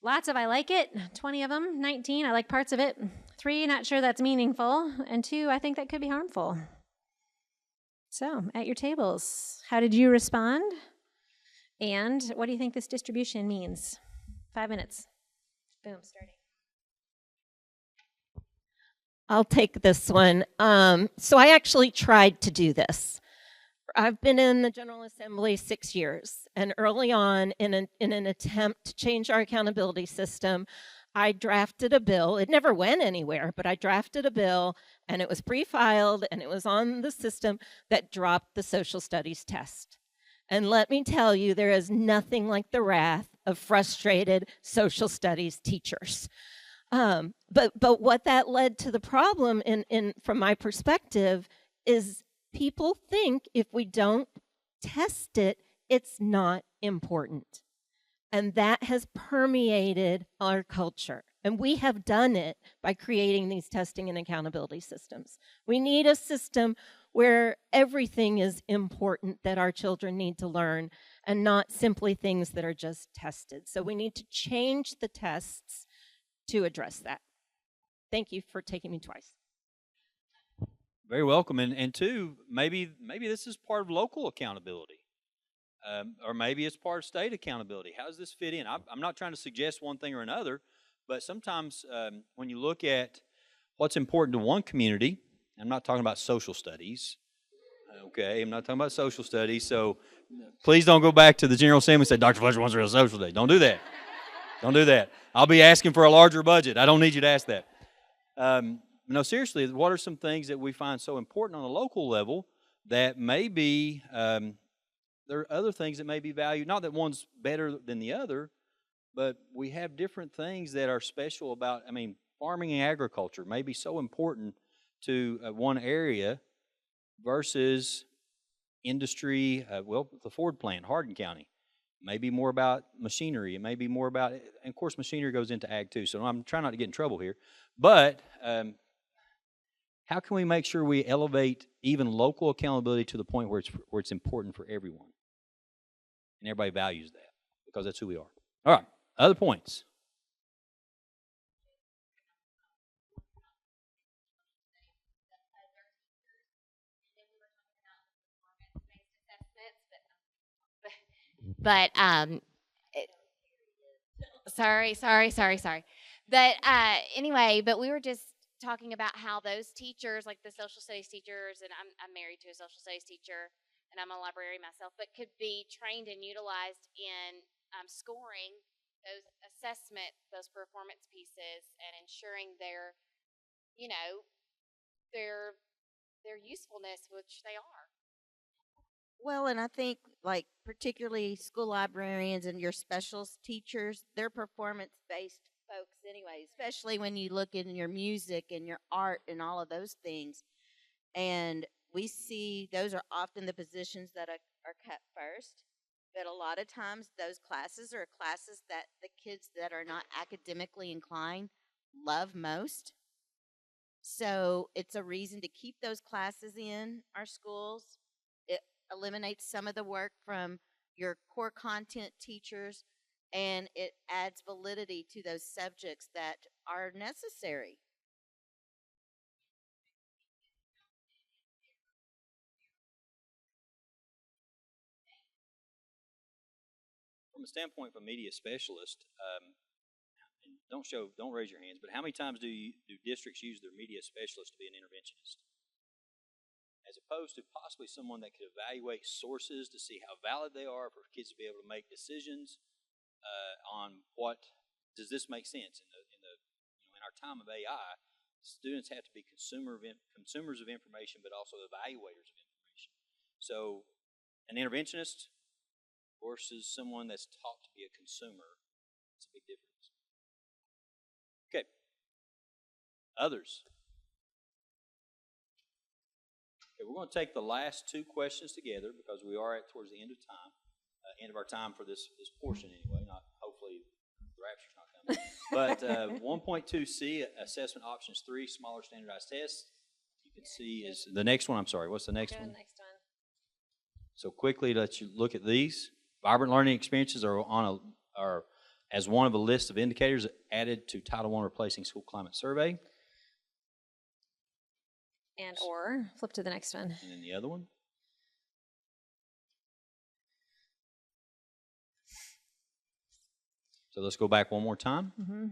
Lots of I like it, 20 of them, 19, I like parts of it. 3, not sure that's meaningful. And 2, I think that could be harmful. So, at your tables, how did you respond? And what do you think this distribution means? 5 minutes. Boom, starting. I'll take this one. So I actually tried to do this. I've been in the General Assembly 6 years, and early on, in an attempt to change our accountability system, I drafted a bill. It never went anywhere, but I drafted a bill, and it was pre-filed, and it was on the system that dropped the social studies test. And let me tell you, there is nothing like the wrath of frustrated social studies teachers. But what that led to the problem, from my perspective, is People think if we don't test it, it's not important. And that has permeated our culture. And we have done it by creating these testing and accountability systems. We need a system where everything is important that our children need to learn and not simply things that are just tested. So we need to change the tests to address that. Thank you for taking me twice. Very welcome. And two, maybe this is part of local accountability. Or maybe it's part of state accountability. How does this fit in? I'm not trying to suggest one thing or another, but sometimes when you look at what's important to one community, I'm not talking about social studies, okay? I'm not talking about social studies, so please don't go back to the General Assembly and say, Dr. Fletcher wants a real social study. Don't do that. Don't do that. I'll be asking for a larger budget. I don't need you to ask that. No, seriously, what are some things that we find so important on a local level that maybe there are other things that may be valued, not that one's better than the other, but we have different things that are special about, farming and agriculture may be so important to one area versus industry, the Ford plant, Hardin County. May be more about machinery. It may be more about, and of course machinery goes into ag too, so I'm trying not to get in trouble here. But how can we make sure we elevate even local accountability to the point where it's important for everyone? And everybody values that because that's who we are. All right, other points. But sorry. But anyway, but we were just talking about how those teachers, like the social studies teachers, and I'm married to a social studies teacher, and I'm a librarian myself, but could be trained and utilized in scoring those assessment, those performance pieces, and ensuring their usefulness, which they are. Well, and I think, like, particularly school librarians and your specials teachers, they're performance-based folks anyway, especially when you look in your music and your art and all of those things. And we see those are often the positions that are cut first. But a lot of times those classes are classes that the kids that are not academically inclined love most. So it's a reason to keep those classes in our schools. It eliminates some of the work from your core content teachers, and it adds validity to those subjects that are necessary. From a standpoint of a media specialist, and don't raise your hands, but how many times do districts use their media specialist to be an interventionist? As opposed to possibly someone that could evaluate sources to see how valid they are for kids to be able to make decisions on what does this make sense in our time of AI. Students have to be consumers of information, but also evaluators of information. So, an interventionist versus someone that's taught to be a consumer, it's a big difference. Okay, others. Okay, we're going to take the last two questions together because we are towards the end of time, end of our time for this portion anyway. Not hopefully the rapture's not coming. But 1.2C, assessment options 3, smaller standardized tests. You can see is the next one. I'm sorry. What's the next one? Next one. So quickly, let you look at these. Vibrant learning experiences are as one of a list of indicators added to Title I Replacing School Climate Survey. And or flip to the next one. And then the other one. So let's go back one more time. Mm-hmm.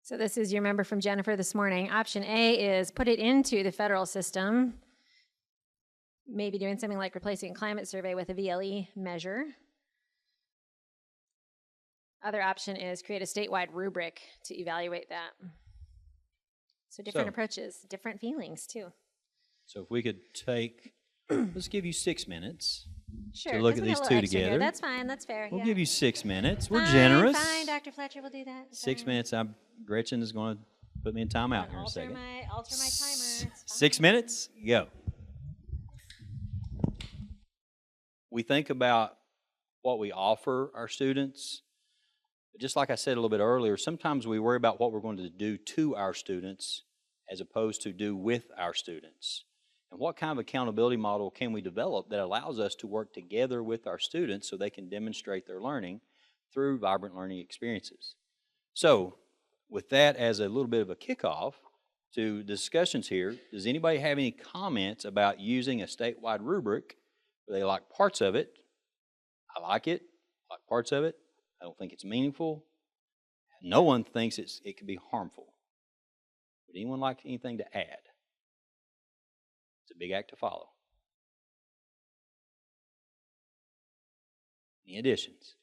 So this is your member from Jennifer this morning. Option A is put it into the federal system, maybe doing something like replacing a climate survey with a VLE measure. Other option is create a statewide rubric to evaluate that. So different approaches, different feelings too. So if we could take, let's give you 6 minutes Sure, to look at these two together. Here. That's fine, that's fair. We'll yeah. give you 6 minutes. We're Fine, generous. Fine, Dr. Fletcher, we'll do that. 6 minutes. Gretchen is going to put me in timeout here in a second. Alter my timer. It's 6 minutes? Go. We think about what we offer our students. Just like I said a little bit earlier, sometimes we worry about what we're going to do to our students as opposed to do with our students. And what kind of accountability model can we develop that allows us to work together with our students so they can demonstrate their learning through vibrant learning experiences? So, with that as a little bit of a kickoff to discussions here, does anybody have any comments about using a statewide rubric where they like parts of it? I like it, I like parts of it. I don't think it's meaningful. No one thinks it could be harmful. Would anyone like anything to add? It's a big act to follow. Any additions?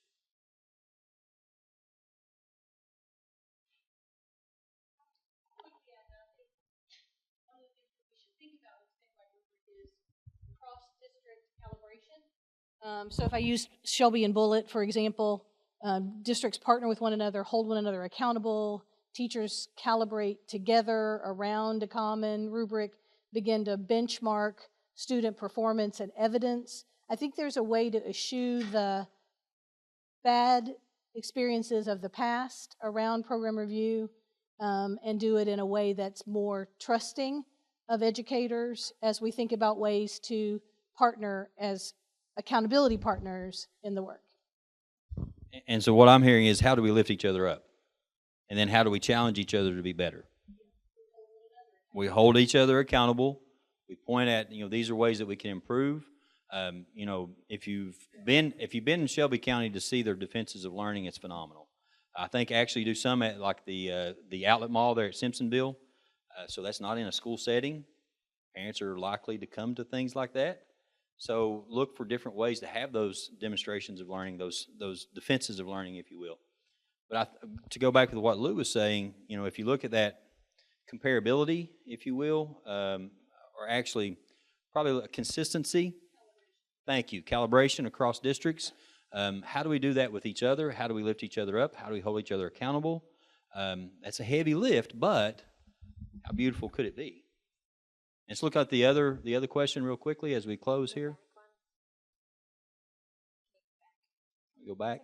So if I use Shelby and Bullitt, for example, districts partner with one another, hold one another accountable, teachers calibrate together around a common rubric, begin to benchmark student performance and evidence. I think there's a way to eschew the bad experiences of the past around program review and do it in a way that's more trusting of educators as we think about ways to partner as accountability partners in the work. And so what I'm hearing is, how do we lift each other up? And then how do we challenge each other to be better? We hold each other accountable. We point at, these are ways that we can improve. If you've been in Shelby County to see their defenses of learning, it's phenomenal. I think actually do some at like the outlet mall there at Simpsonville. So that's not in a school setting. Parents are likely to come to things like that. So look for different ways to have those demonstrations of learning, those defenses of learning, if you will. But to go back with what Lou was saying, if you look at that comparability, if you will, or actually probably consistency. Thank you. Calibration across districts. How do we do that with each other? How do we lift each other up? How do we hold each other accountable? That's a heavy lift, but how beautiful could it be? Let's look at the other question real quickly as we close here. Go back.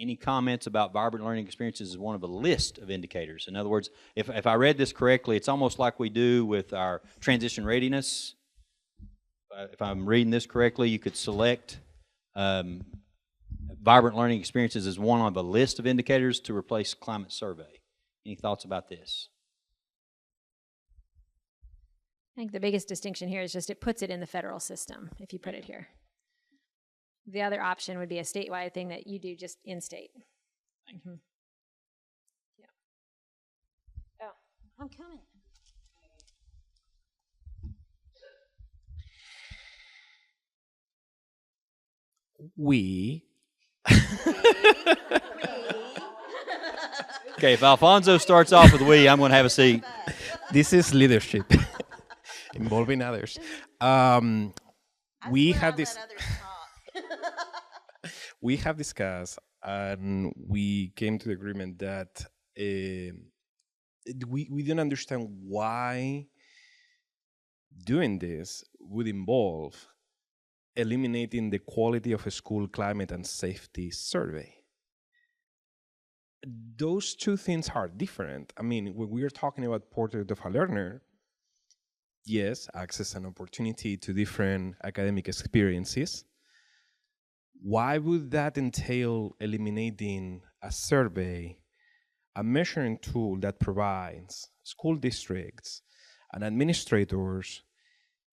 Any comments about vibrant learning experiences as one of a list of indicators? In other words, if I read this correctly, it's almost like we do with our transition readiness. If I'm reading this correctly, you could select vibrant learning experiences as one of a list of indicators to replace climate survey. Any thoughts about this? I think the biggest distinction here is just it puts it in the federal system if you put it here. The other option would be a statewide thing that you do just in state. Thank you. Yeah. Oh, I'm coming. We. Okay, if Alfonso starts off with we, I'm going to have a seat. This is leadership involving others. We have this. We have discussed and we came to the agreement that we don't understand why doing this would involve eliminating the quality of a school climate and safety survey. Those two things are different. I mean, when we are talking about portrait of a learner, yes, access and opportunity to different academic experiences. Why would that entail eliminating a survey, a measuring tool that provides school districts and administrators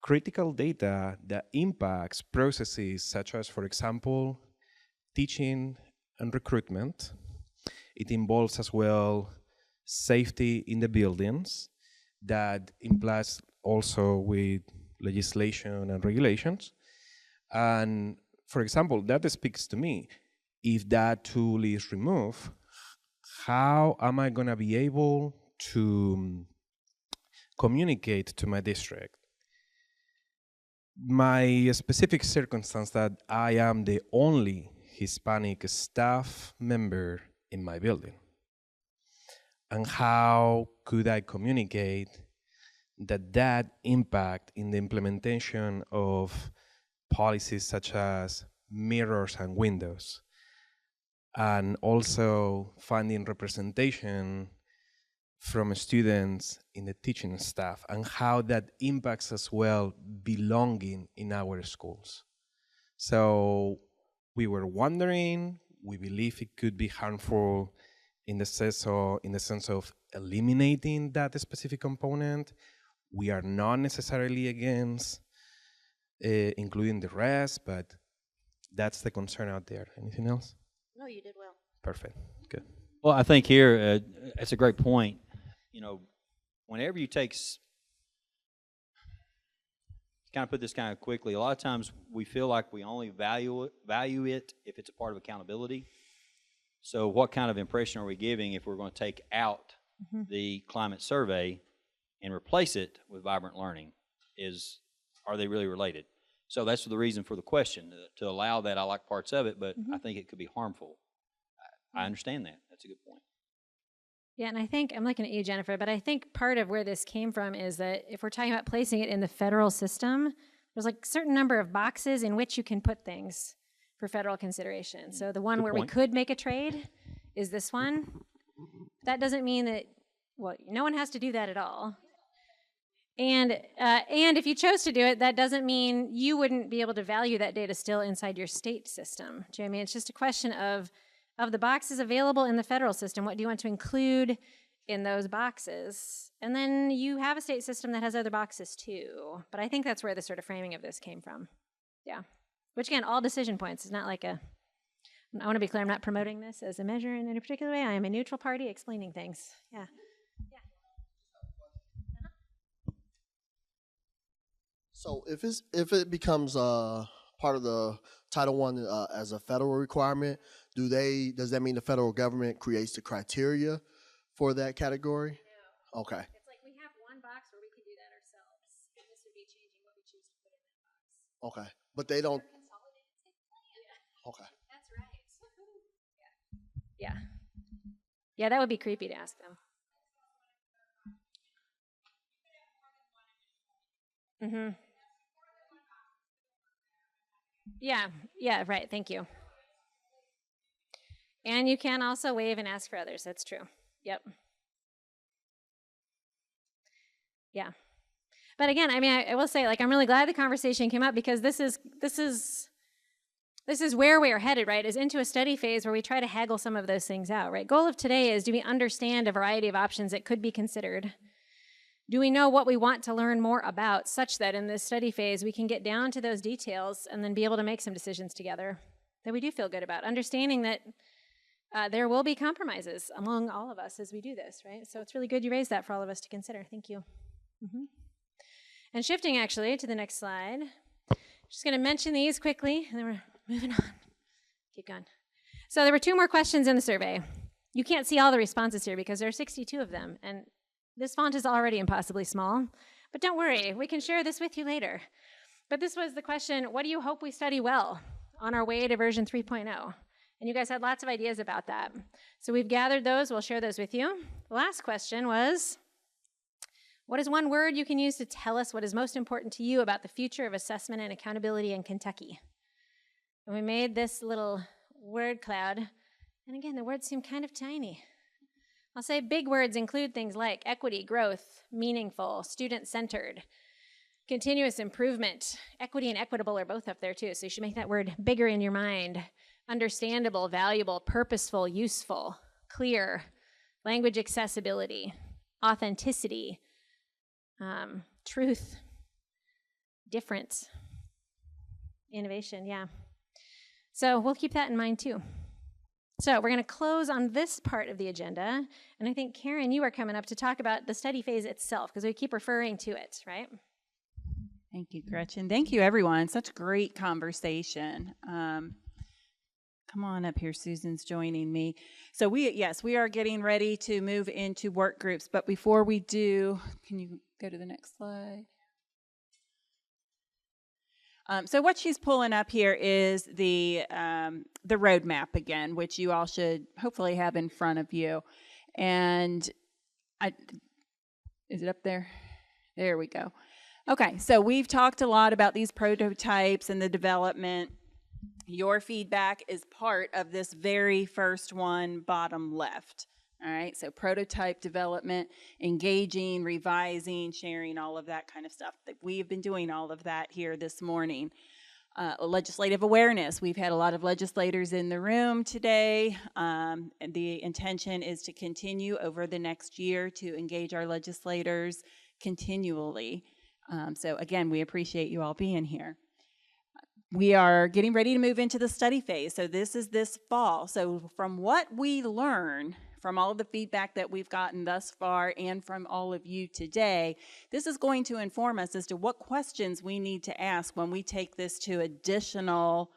critical data that impacts processes such as, for example, teaching and recruitment? It involves as well safety in the buildings that implies also with legislation and regulations. And for example, that speaks to me. If that tool is removed, how am I going to be able to communicate to my district my specific circumstance that I am the only Hispanic staff member in my building? and how could I communicate that impact in the implementation of policies such as mirrors and windows, and also finding representation from students in the teaching staff, and how that impacts as well belonging in our schools. So we were wondering, we believe it could be harmful in the sense of eliminating that specific component. We are not necessarily against including the rest, but that's the concern out there. Anything else? No, you did well. Perfect. Good. Well, I think here, that's a great point. You know, whenever you take, kind of put this kind of quickly, a lot of times we feel like we only value it if it's a part of accountability. So what kind of impression are we giving if we're going to take out the climate survey and replace it with vibrant learning? Are they really related? So that's the reason for the question, to allow that. I like parts of it, but I think it could be harmful. I understand that. That's a good point. Yeah, and I think, I'm looking at you, Jennifer, but I think part of where this came from is that if we're talking about placing it in the federal system, there's like a certain number of boxes in which you can put things for federal consideration. So the one where we could make a trade is this one. That doesn't mean that, well, no one has to do that at all. And if you chose to do it, that doesn't mean you wouldn't be able to value that data still inside your state system. Do you know what I mean? It's just a question of the boxes available in the federal system, what do you want to include in those boxes? And then you have a state system that has other boxes too. But I think that's where the sort of framing of this came from. Yeah. Which again, all decision points. It's not like I want to be clear, I'm not promoting this as a measure in any particular way. I am a neutral party explaining things. Yeah. So if it becomes part of the Title I as a federal requirement, does that mean the federal government creates the criteria for that category? No. Okay. It's like we have one box where we can do that ourselves. And this would be changing what we choose to put in that box. Okay. But they don't. Okay. That's right. Yeah. Yeah, that would be creepy to ask them. Mm-hmm. Yeah, right, thank you. And you can also waive and ask for others, that's true. Yep. Yeah. But again, I mean, I will say, like, I'm really glad the conversation came up because this is where we are headed, right, is into a study phase where we try to haggle some of those things out, right? Goal of today is, do we understand a variety of options that could be considered? Do we know what we want to learn more about, such that in this study phase we can get down to those details and then be able to make some decisions together that we do feel good about, understanding that there will be compromises among all of us as we do this, right? So it's really good you raised that for all of us to consider. Thank you. And shifting actually to the next slide, just going to mention these quickly, and then we're moving on. Keep going. So there were 2 more questions in the survey. You can't see all the responses here because there are 62 of them, and this font is already impossibly small, but don't worry, we can share this with you later. But this was the question, what do you hope we study well on our way to version 3.0? And you guys had lots of ideas about that. So we've gathered those, we'll share those with you. The last question was, what is one word you can use to tell us what is most important to you about the future of assessment and accountability in Kentucky? And we made this little word cloud, and again, the words seem kind of tiny. I'll say big words include things like equity, growth, meaningful, student-centered, continuous improvement. Equity and equitable are both up there too, so you should make that word bigger in your mind. Understandable, valuable, purposeful, useful, clear, language accessibility, authenticity, truth, difference, innovation, yeah. So we'll keep that in mind too. So we're going to close on this part of the agenda, and I think, Karen, you are coming up to talk about the study phase itself, because we keep referring to it, right? Thank you, Gretchen. Thank you, everyone. Such great conversation. Come on up here, Susan's joining me. So we are getting ready to move into work groups, but before we do, can you go to the next slide? So what she's pulling up here is the roadmap again, which you all should hopefully have in front of you. And is it up there? There we go. Okay, so we've talked a lot about these prototypes and the development. Your feedback is part of this very first one, bottom left. All right, so prototype development, engaging, revising, sharing, all of that kind of stuff. We have been doing all of that here this morning. Legislative awareness. We've had a lot of legislators in the room today, and the intention is to continue over the next year to engage our legislators continually. So again, we appreciate you all being here. We are getting ready to move into the study phase. So this is this fall. So from what we learn from all of the feedback that we've gotten thus far and from all of you today, this is going to inform us as to what questions we need to ask when we take this to additional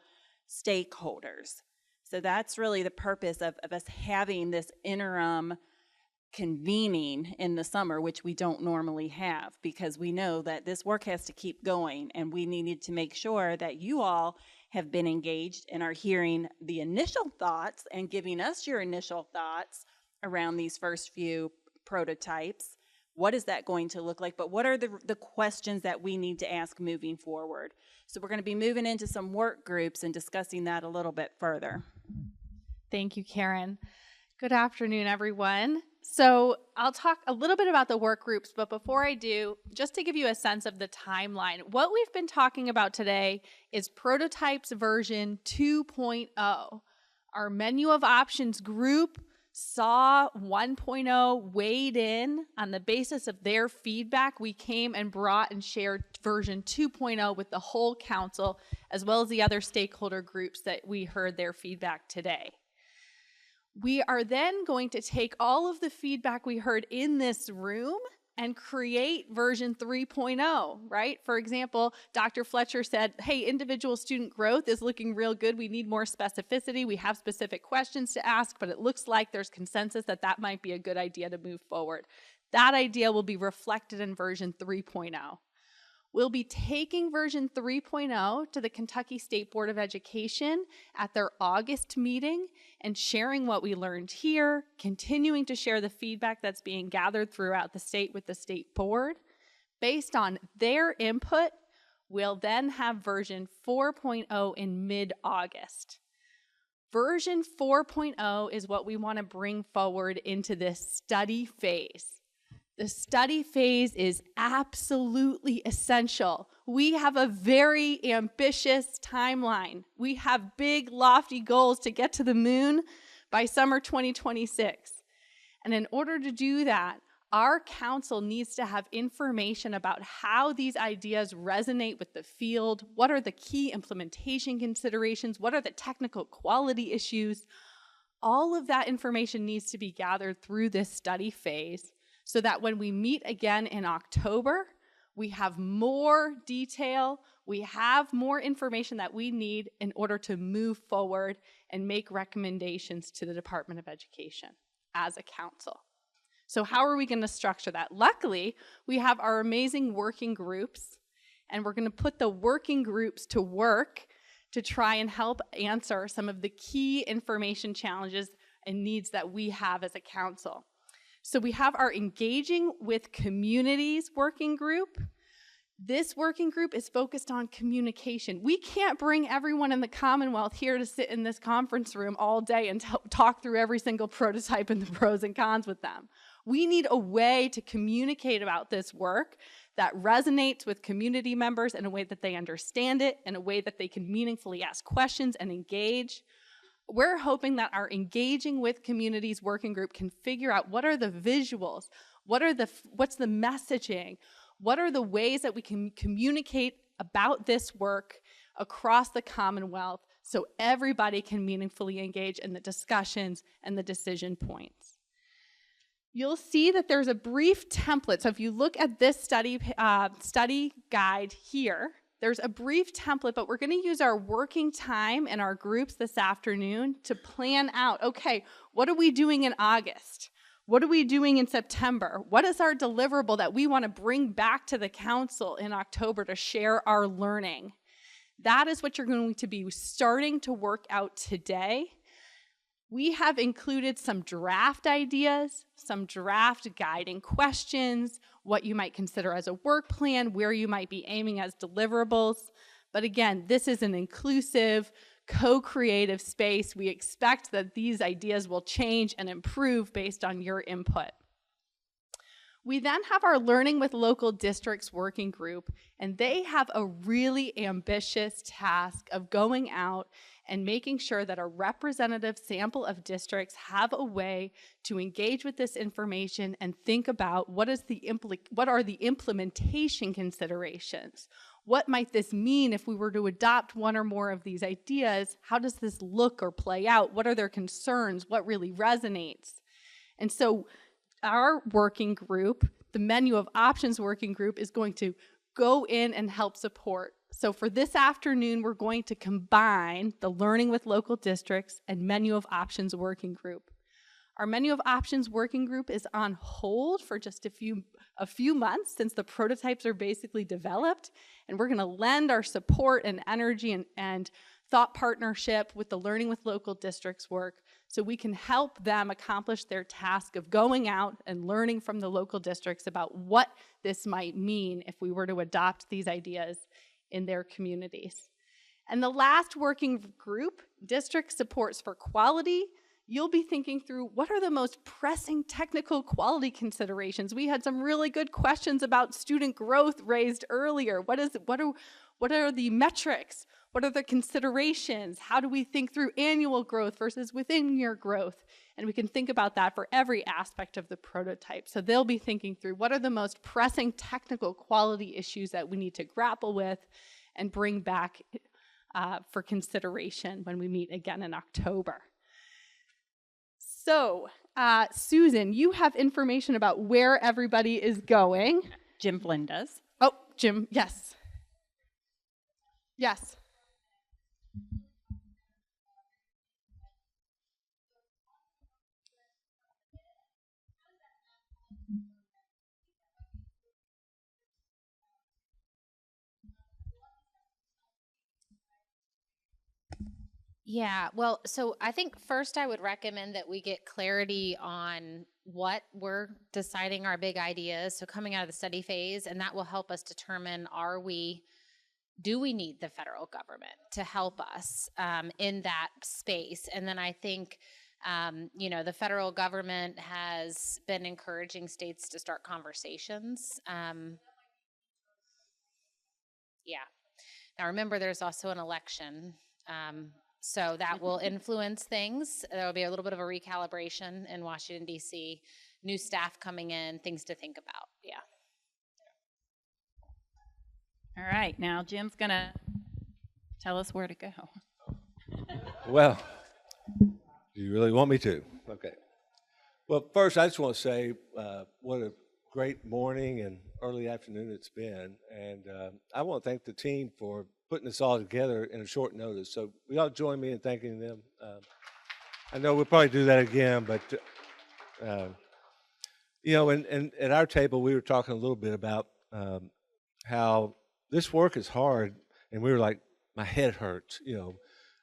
stakeholders. So that's really the purpose of us having this interim convening in the summer, which we don't normally have, because we know that this work has to keep going, and we needed to make sure that you all have been engaged and are hearing the initial thoughts and giving us your initial thoughts around these first few prototypes. What is that going to look like? But what are the questions that we need to ask moving forward? So we're going to be moving into some work groups and discussing that a little bit further. Thank you, Karen. Good afternoon, everyone. So I'll talk a little bit about the work groups, but before I do, just to give you a sense of the timeline, what we've been talking about today is prototypes version 2.0. Our menu of options group saw 1.0, weighed in on the basis of their feedback. We came and brought and shared version 2.0 with the whole council, as well as the other stakeholder groups that we heard their feedback today. We are then going to take all of the feedback we heard in this room and create version 3.0, right? For example, Dr. Fletcher said, hey, individual student growth is looking real good. We need more specificity. We have specific questions to ask, but it looks like there's consensus that that might be a good idea to move forward. That idea will be reflected in version 3.0. We'll be taking version 3.0 to the Kentucky State Board of Education at their August meeting and sharing what we learned here, continuing to share the feedback that's being gathered throughout the state with the state board. Based on their input, we'll then have version 4.0 in mid-August. Version 4.0 is what we want to bring forward into this study phase. The study phase is absolutely essential. We have a very ambitious timeline. We have big, lofty goals to get to the moon by summer 2026. And in order to do that, our council needs to have information about how these ideas resonate with the field, what are the key implementation considerations, what are the technical quality issues. All of that information needs to be gathered through this study phase, so that when we meet again in October, we have more detail, we have more information that we need in order to move forward and make recommendations to the Department of Education as a council. So how are we going to structure that? Luckily, we have our amazing working groups, and we're going to put the working groups to work to try and help answer some of the key information challenges and needs that we have as a council. So we have our Engaging with Communities working group. This working group is focused on communication. We can't bring everyone in the Commonwealth here to sit in this conference room all day and talk through every single prototype and the pros and cons with them. We need a way to communicate about this work that resonates with community members in a way that they understand it, in a way that they can meaningfully ask questions and engage. We're hoping that our Engaging with Communities working group can figure out what are the visuals, what's the messaging, what are the ways that we can communicate about this work across the Commonwealth so everybody can meaningfully engage in the discussions and the decision points. You'll see that there's a brief template. So if you look at this study guide here, there's a brief template, but we're going to use our working time in our groups this afternoon to plan out, okay, what are we doing in August? What are we doing in September? What is our deliverable that we want to bring back to the council in October to share our learning? That is what you're going to be starting to work out today. We have included some draft ideas, some draft guiding questions, what you might consider as a work plan, where you might be aiming as deliverables. But again, this is an inclusive, co-creative space. We expect that these ideas will change and improve based on your input. We then have our Learning with Local Districts working group, and they have a really ambitious task of going out and making sure that a representative sample of districts have a way to engage with this information and think about what are the implementation considerations. What might this mean if we were to adopt one or more of these ideas? How does this look or play out? What are their concerns? What really resonates? And so our working group, the Menu of Options working group, is going to go in and help support. So for this afternoon, we're going to combine the Learning with Local Districts and Menu of Options working group. Our Menu of Options working group is on hold for just a few months since the prototypes are basically developed, and we're going to lend our support and energy and thought partnership with the Learning with Local Districts work so we can help them accomplish their task of going out and learning from the local districts about what this might mean if we were to adopt these ideas in their communities. And the last working group, District Supports for Quality, you'll be thinking through what are the most pressing technical quality considerations. We had some really good questions about student growth raised earlier. What are the metrics? What are the considerations? How do we think through annual growth versus within-year growth? And we can think about that for every aspect of the prototype. So they'll be thinking through what are the most pressing technical quality issues that we need to grapple with and bring back for consideration when we meet again in October. So, Susan, you have information about where everybody is going. Jim Flynn does. Oh, Jim, yes. Yes. Yeah, well, so I think first I would recommend that we get clarity on what we're deciding our big ideas, so coming out of the study phase, and that will help us determine do we need the federal government to help us in that space? And then I think, the federal government has been encouraging states to start conversations. Yeah. Now remember, there's also an election. So that will influence things. There will be a little bit of a recalibration in Washington, D.C., new staff coming in, things to think about. Yeah. All right, now Jim's going to tell us where to go. Well, do you really want me to? Okay. Well, first, I just want to say what a great morning and early afternoon it's been. And I want to thank the team for putting this all together in a short notice. So will y'all join me in thanking them? I know we'll probably do that again, but, and at our table, we were talking a little bit about how this work is hard, and we were like, my head hurts,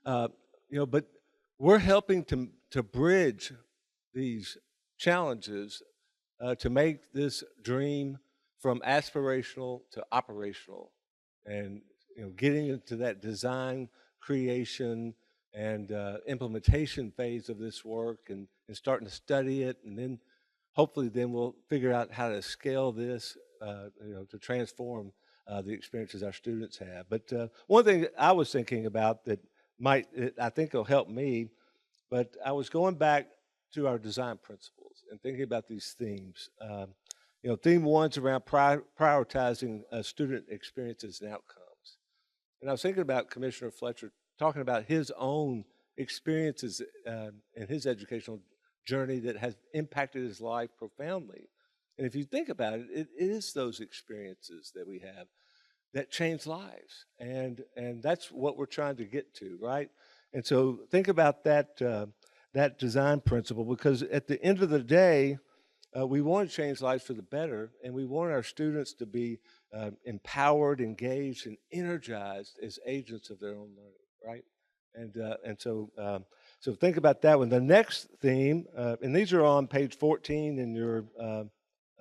but we're helping to bridge these challenges to make this dream from aspirational to operational, and getting into that design, creation, and implementation phase of this work, and starting to study it, and then hopefully then we'll figure out how to scale this, to transform the experiences our students have. But one thing I was thinking about that I think will help me, but I was going back to our design principles and thinking about these themes. Theme one's around prioritizing student experiences and outcomes. And I was thinking about Commissioner Fletcher talking about his own experiences in his educational journey that has impacted his life profoundly. And if you think about it, it is those experiences that we have that change lives. And that's what we're trying to get to, right? And so think about that design principle, because at the end of the day, we want to change lives for the better, and we want our students to be empowered, engaged, and energized as agents of their own learning, right? And so So think about that one. The next theme, and these are on page 14 in your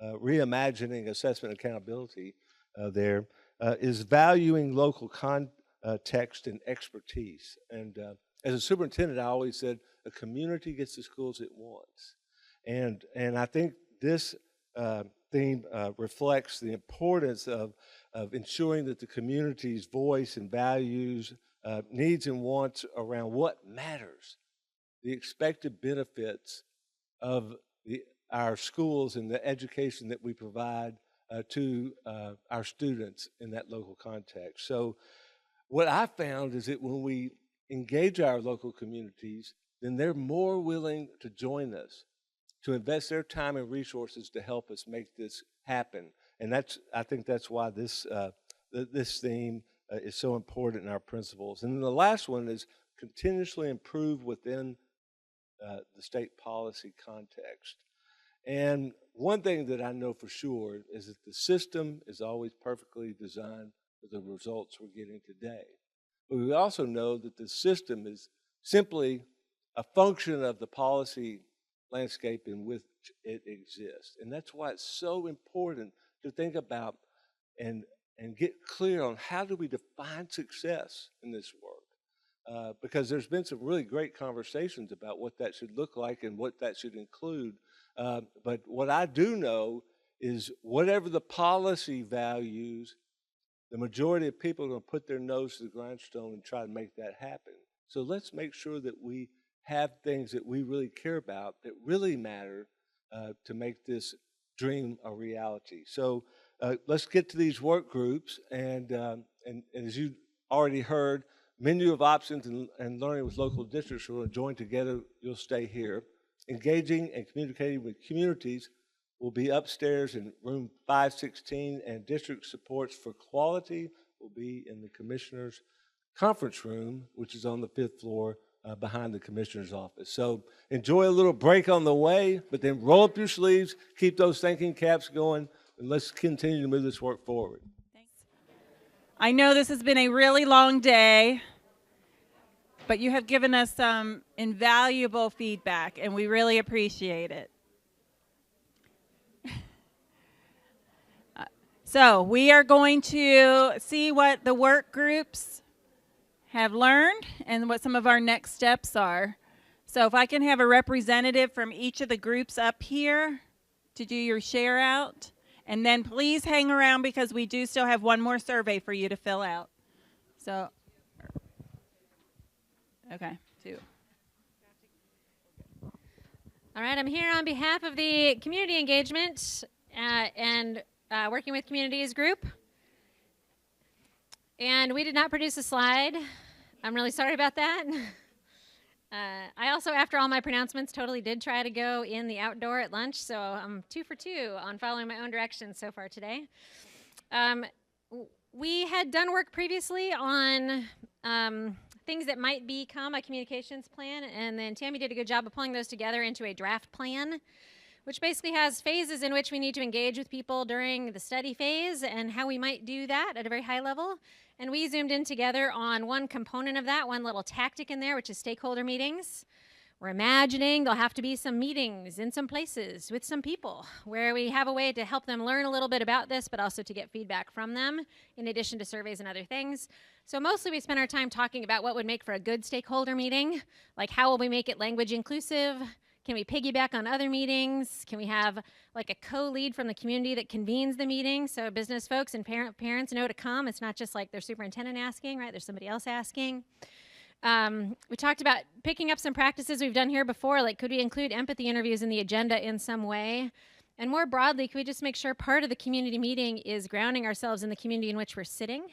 reimagining assessment accountability there, is valuing local context and expertise. And as a superintendent, I always said a community gets the schools it wants. And I think this theme reflects the importance of ensuring that the community's voice and values, needs and wants around what matters, the expected benefits of our schools and the education that we provide to our students in that local context. So what I found is that when we engage our local communities, then they're more willing to join us, to invest their time and resources to help us make this happen. And I think that's why this theme is so important in our principles. And then the last one is continuously improve within the state policy context. And one thing that I know for sure is that the system is always perfectly designed for the results we're getting today. But we also know that the system is simply a function of the policy landscape in which it exists. And that's why it's so important to think about and get clear on how do we define success in this work. Because there's been some really great conversations about what that should look like and what that should include. But what I do know is whatever the policy values, the majority of people are going to put their nose to the grindstone and try to make that happen. So let's make sure that we have things that we really care about that really matter to make this dream a reality. So let's get to these work groups. And as you already heard, menu of options and learning with local districts are going to join together. You'll stay here. Engaging and communicating with communities will be upstairs in room 516, and district supports for quality will be in the commissioner's conference room, which is on the 5th floor behind the commissioner's office. So enjoy a little break on the way, but then roll up your sleeves, keep those thinking caps going, and let's continue to move this work forward. Thanks. I know this has been a really long day, but you have given us some invaluable feedback, and we really appreciate it. So we are going to see what the work groups have learned and what some of our next steps are. So if I can have a representative from each of the groups up here to do your share out, and then please hang around because we do still have one more survey for you to fill out. So, okay, 2. All right, I'm here on behalf of the community engagement and working with communities group. And we did not produce a slide. I'm really sorry about that. I also, after all my pronouncements, totally did try to go in the outdoor at lunch, so I'm 2 for 2 on following my own directions so far today. We had done work previously on things that might become a communications plan, and then Tammy did a good job of pulling those together into a draft plan, which basically has phases in which we need to engage with people during the study phase and how we might do that at a very high level. And we zoomed in together on one component of that, one little tactic in there, which is stakeholder meetings. We're imagining there'll have to be some meetings in some places with some people where we have a way to help them learn a little bit about this, but also to get feedback from them, in addition to surveys and other things. So mostly we spent our time talking about what would make for a good stakeholder meeting, like how will we make it language inclusive? Can we piggyback on other meetings? Can we have like a co-lead from the community that convenes the meeting so business folks and parents know to come? It's not just like their superintendent asking, right? There's somebody else asking. We talked about picking up some practices we've done here before, like could we include empathy interviews in the agenda in some way? And more broadly, could we just make sure part of the community meeting is grounding ourselves in the community in which we're sitting?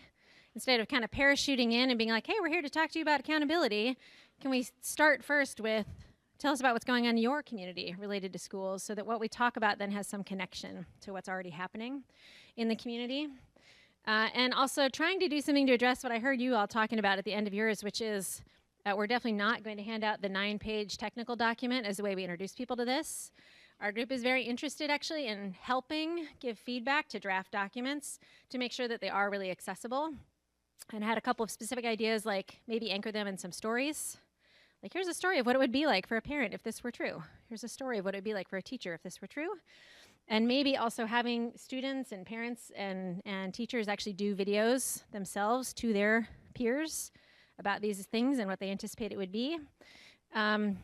Instead of kind of parachuting in and being like, hey, we're here to talk to you about accountability, can we start first with, tell us about what's going on in your community related to schools so that what we talk about then has some connection to what's already happening in the community. And also trying to do something to address what I heard you all talking about at the end of yours, which is we're definitely not going to hand out the 9-page technical document as the way we introduce people to this. Our group is very interested actually in helping give feedback to draft documents to make sure that they are really accessible. And I had a couple of specific ideas, like maybe anchor them in some stories. Like, here's a story of what it would be like for a parent if this were true. Here's a story of what it would be like for a teacher if this were true. And maybe also having students and parents and teachers actually do videos themselves to their peers about these things and what they anticipate it would be. And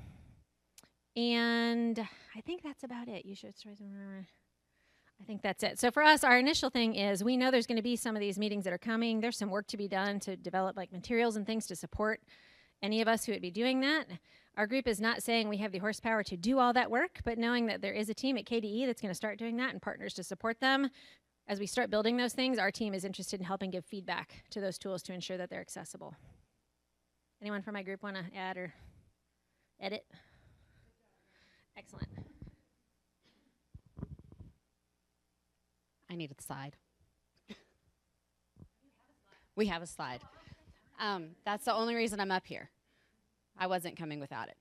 I think that's about it. You should try some. I think that's it. So for us, our initial thing is we know there's going to be some of these meetings that are coming. There's some work to be done to develop like materials and things to support any of us who would be doing that. Our group is not saying we have the horsepower to do all that work, but knowing that there is a team at KDE that's going to start doing that and partners to support them. As we start building those things, our team is interested in helping give feedback to those tools to ensure that they're accessible. Anyone from my group want to add or edit? Excellent. I need a slide. We have a slide. That's the only reason I'm up here. I wasn't coming without it.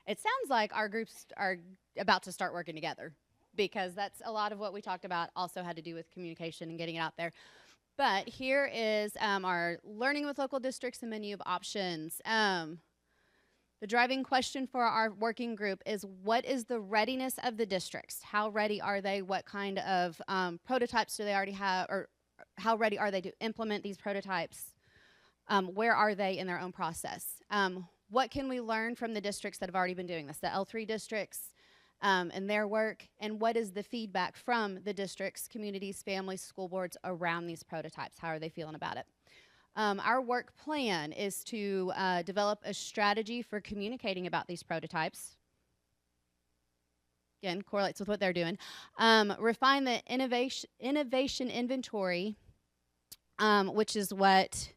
It sounds like our groups are about to start working together, because that's a lot of what we talked about also had to do with communication and getting it out there. But here is our learning with local districts and menu of options. The driving question for our working group is, what is the readiness of the districts? How ready are they? What kind of prototypes do they already have? Or how ready are they to implement these prototypes? Where are they in their own process? What can we learn from the districts that have already been doing this, the L3 districts and their work? And what is the feedback from the districts, communities, families, school boards around these prototypes? How are they feeling about it? Our work plan is to develop a strategy for communicating about these prototypes. Again, correlates with what they're doing. Refine the innovation inventory, which is what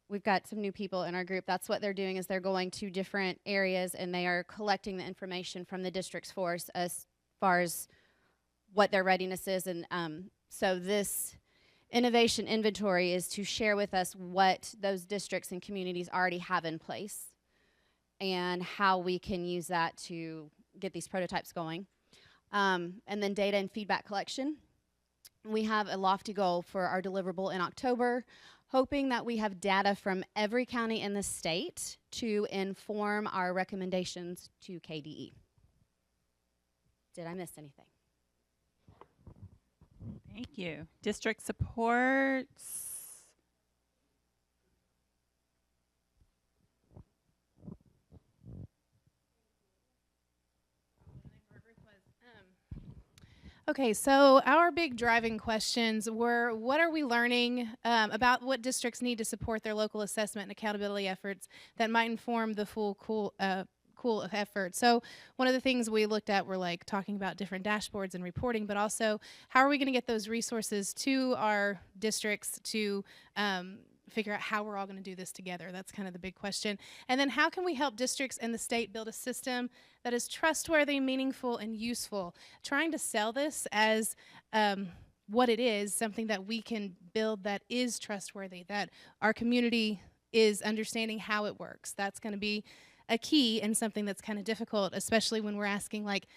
we've got some new people in our group. That's what they're doing, is they're going to different areas and they are collecting the information from the district's force as far as what their readiness is. And so this innovation inventory is to share with us what those districts and communities already have in place and how we can use that to get these prototypes going. And then data and feedback collection. We have a lofty goal for our deliverable in October, hoping that we have data from every county in the state to inform our recommendations to KDE. Did I miss anything? Thank you. District supports. Okay, so our big driving questions were, what are we learning about what districts need to support their local assessment and accountability efforts that might inform the full KUWL effort? So one of the things we looked at were like talking about different dashboards and reporting, but also how are we going to get those resources to our districts to figure out how we're all going to do this together. That's kind of the big question. And then how can we help districts and the state build a system that is trustworthy, meaningful, and useful? Trying to sell this as what it is, something that we can build that is trustworthy, that our community is understanding how it works. That's going to be a key and something that's kind of difficult, especially when we're asking, like,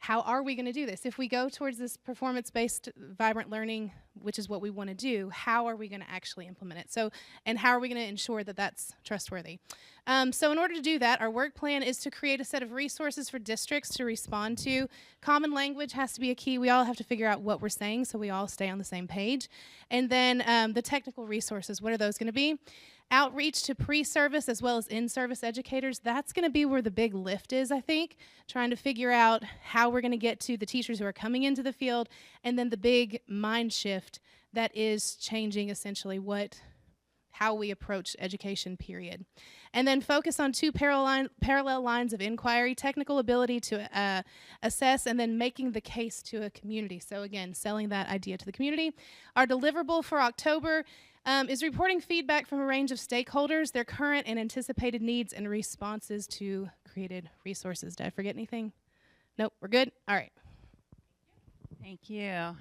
how are we going to do this? If we go towards this performance-based vibrant learning, which is what we want to do, how are we going to actually implement it? So, and how are we going to ensure that that's trustworthy? So in order to do that, our work plan is to create a set of resources for districts to respond to. Common language has to be a key. We all have to figure out what we're saying so we all stay on the same page. And then the technical resources, what are those going to be? Outreach to pre-service as well as in-service educators. That's going to be where the big lift is, I think, trying to figure out how we're going to get to the teachers who are coming into the field, and then the big mind shift that is changing essentially how we approach education, period. And then focus on two parallel lines of inquiry: technical ability to assess, and then making the case to a community. So again, selling that idea to the community. Our deliverable for October is reporting feedback from a range of stakeholders, their current and anticipated needs and responses to created resources. Did I forget anything? Nope, we're good? All right. Thank you.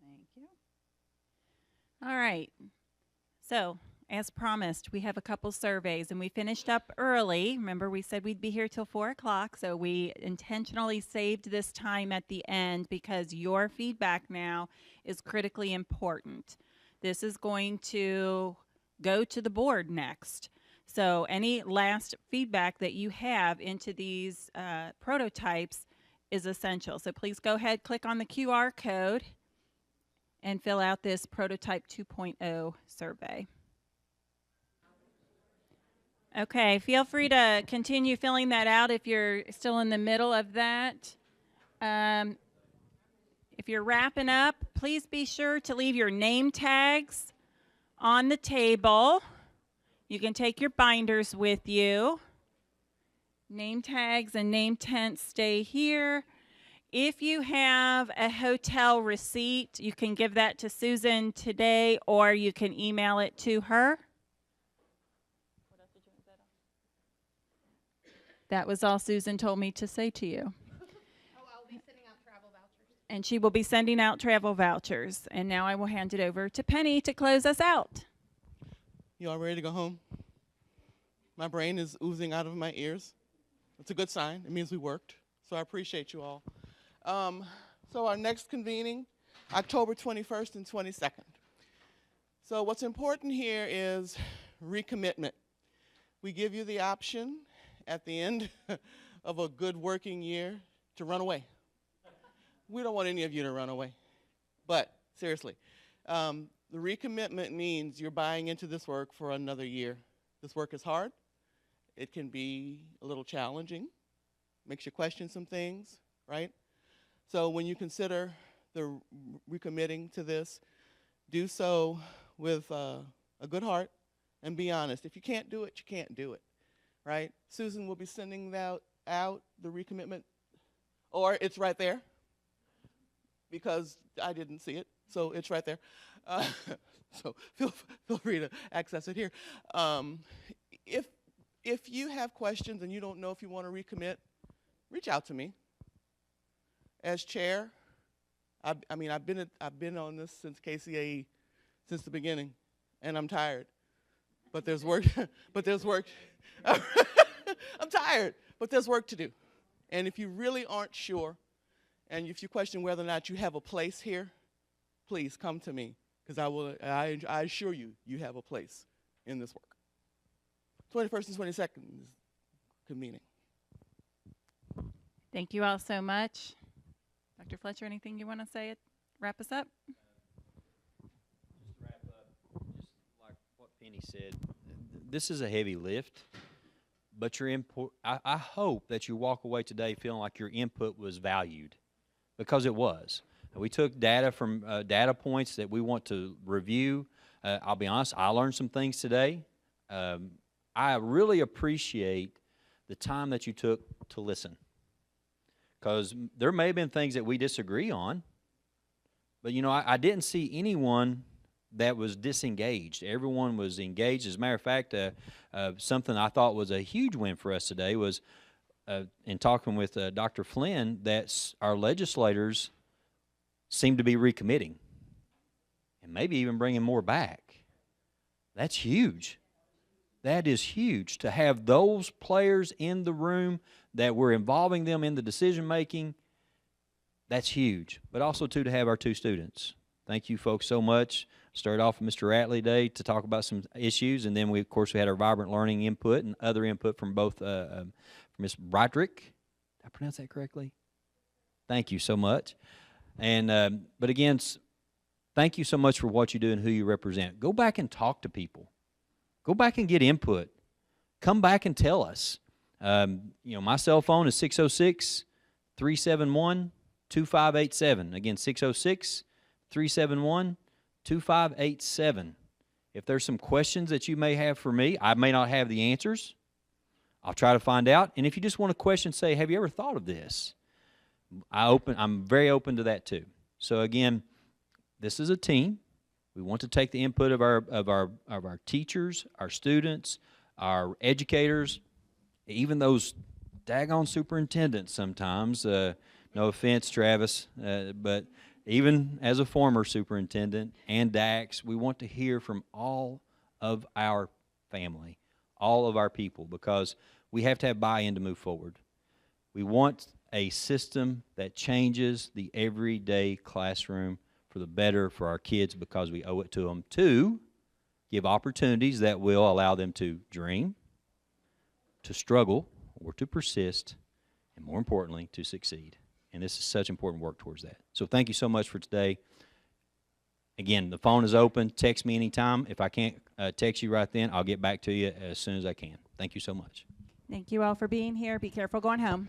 Thank you. All right. So as promised, we have a couple surveys, and we finished up early. Remember, we said we'd be here till 4 o'clock, so we intentionally saved this time at the end because your feedback now is critically important. This is going to go to the board next. So any last feedback that you have into these prototypes is essential. So please go ahead, click on the QR code, and fill out this Prototype 2.0 survey. Okay, feel free to continue filling that out if you're still in the middle of that. If you're wrapping up, please be sure to leave your name tags on the table. You can take your binders with you. Name tags and name tents stay here. If you have a hotel receipt, you can give that to Susan today, or you can email it to her. That was all Susan told me to say to you. I'll be sending out travel vouchers. And she will be sending out travel vouchers. And now I will hand it over to Penny to close us out. You all ready to go home? My brain is oozing out of my ears. It's a good sign. It means we worked. So I appreciate you all. So our next convening, October 21st and 22nd. So what's important here is recommitment. We give you the option at the end of a good working year to run away. We don't want any of you to run away. But seriously, the recommitment means you're buying into this work for another year. This work is hard. It can be a little challenging, makes you question some things, right? So when you consider the recommitting to this, do so with a good heart and be honest. If you can't do it, you can't do it, right? Susan will be sending out the recommitment, or it's right there because I didn't see it, so it's right there. So feel free to access it here. If you have questions and you don't know if you want to recommit, reach out to me. As chair, I've been on this since KCAE, since the beginning, and I'm tired. But there's work. But there's work. I'm tired, but there's work to do. And if you really aren't sure, and if you question whether or not you have a place here, please come to me, because I assure you, you have a place in this work. 21st and 22nd is convening. Thank you all so much. Dr. Fletcher, anything you want to say? Wrap us up? Just to wrap up, just like what Penny said, this is a heavy lift, but your input, I hope that you walk away today feeling like your input was valued, because it was. We took data from data points that we want to review. I'll be honest, I learned some things today. I really appreciate the time that you took to listen, because there may have been things that we disagree on, but you know, I didn't see anyone that was disengaged. Everyone was engaged. As a matter of fact, something I thought was a huge win for us today was in talking with Dr. Flynn, that our legislators seem to be recommitting and maybe even bringing more back. That's huge. That is huge, to have those players in the room, that we're involving them in the decision-making. That's huge. But also, too, to have our two students. Thank you, folks, so much. Started off with Mr. Ratley today to talk about some issues, and then, of course, we had our vibrant learning input and other input from both from Ms. Broderick. Did I pronounce that correctly? Thank you so much. And but again, thank you so much for what you do and who you represent. Go back and talk to people. Go back and get input. Come back and tell us. You know, my cell phone is 606-371-2587. Again, 606-371-2587. If there's some questions that you may have for me, I may not have the answers. I'll try to find out. And if you just want a question, say, have you ever thought of this? I'm very open to that too. So again, this is a team. We want to take the input of our teachers, our students, our educators, even those daggone superintendents sometimes. No offense, Travis, but even as a former superintendent and Dax, we want to hear from all of our family, all of our people, because we have to have buy-in to move forward. We want a system that changes the everyday classroom for the better for our kids because we owe it to them to give opportunities that will allow them to dream, to struggle, or to persist, and more importantly, to succeed. And this is such important work towards that. So thank you so much for today. Again, the phone is open. Text me anytime. If I can't text you right then, I'll get back to you as soon as I can. Thank you so much. Thank you all for being here. Be careful going home.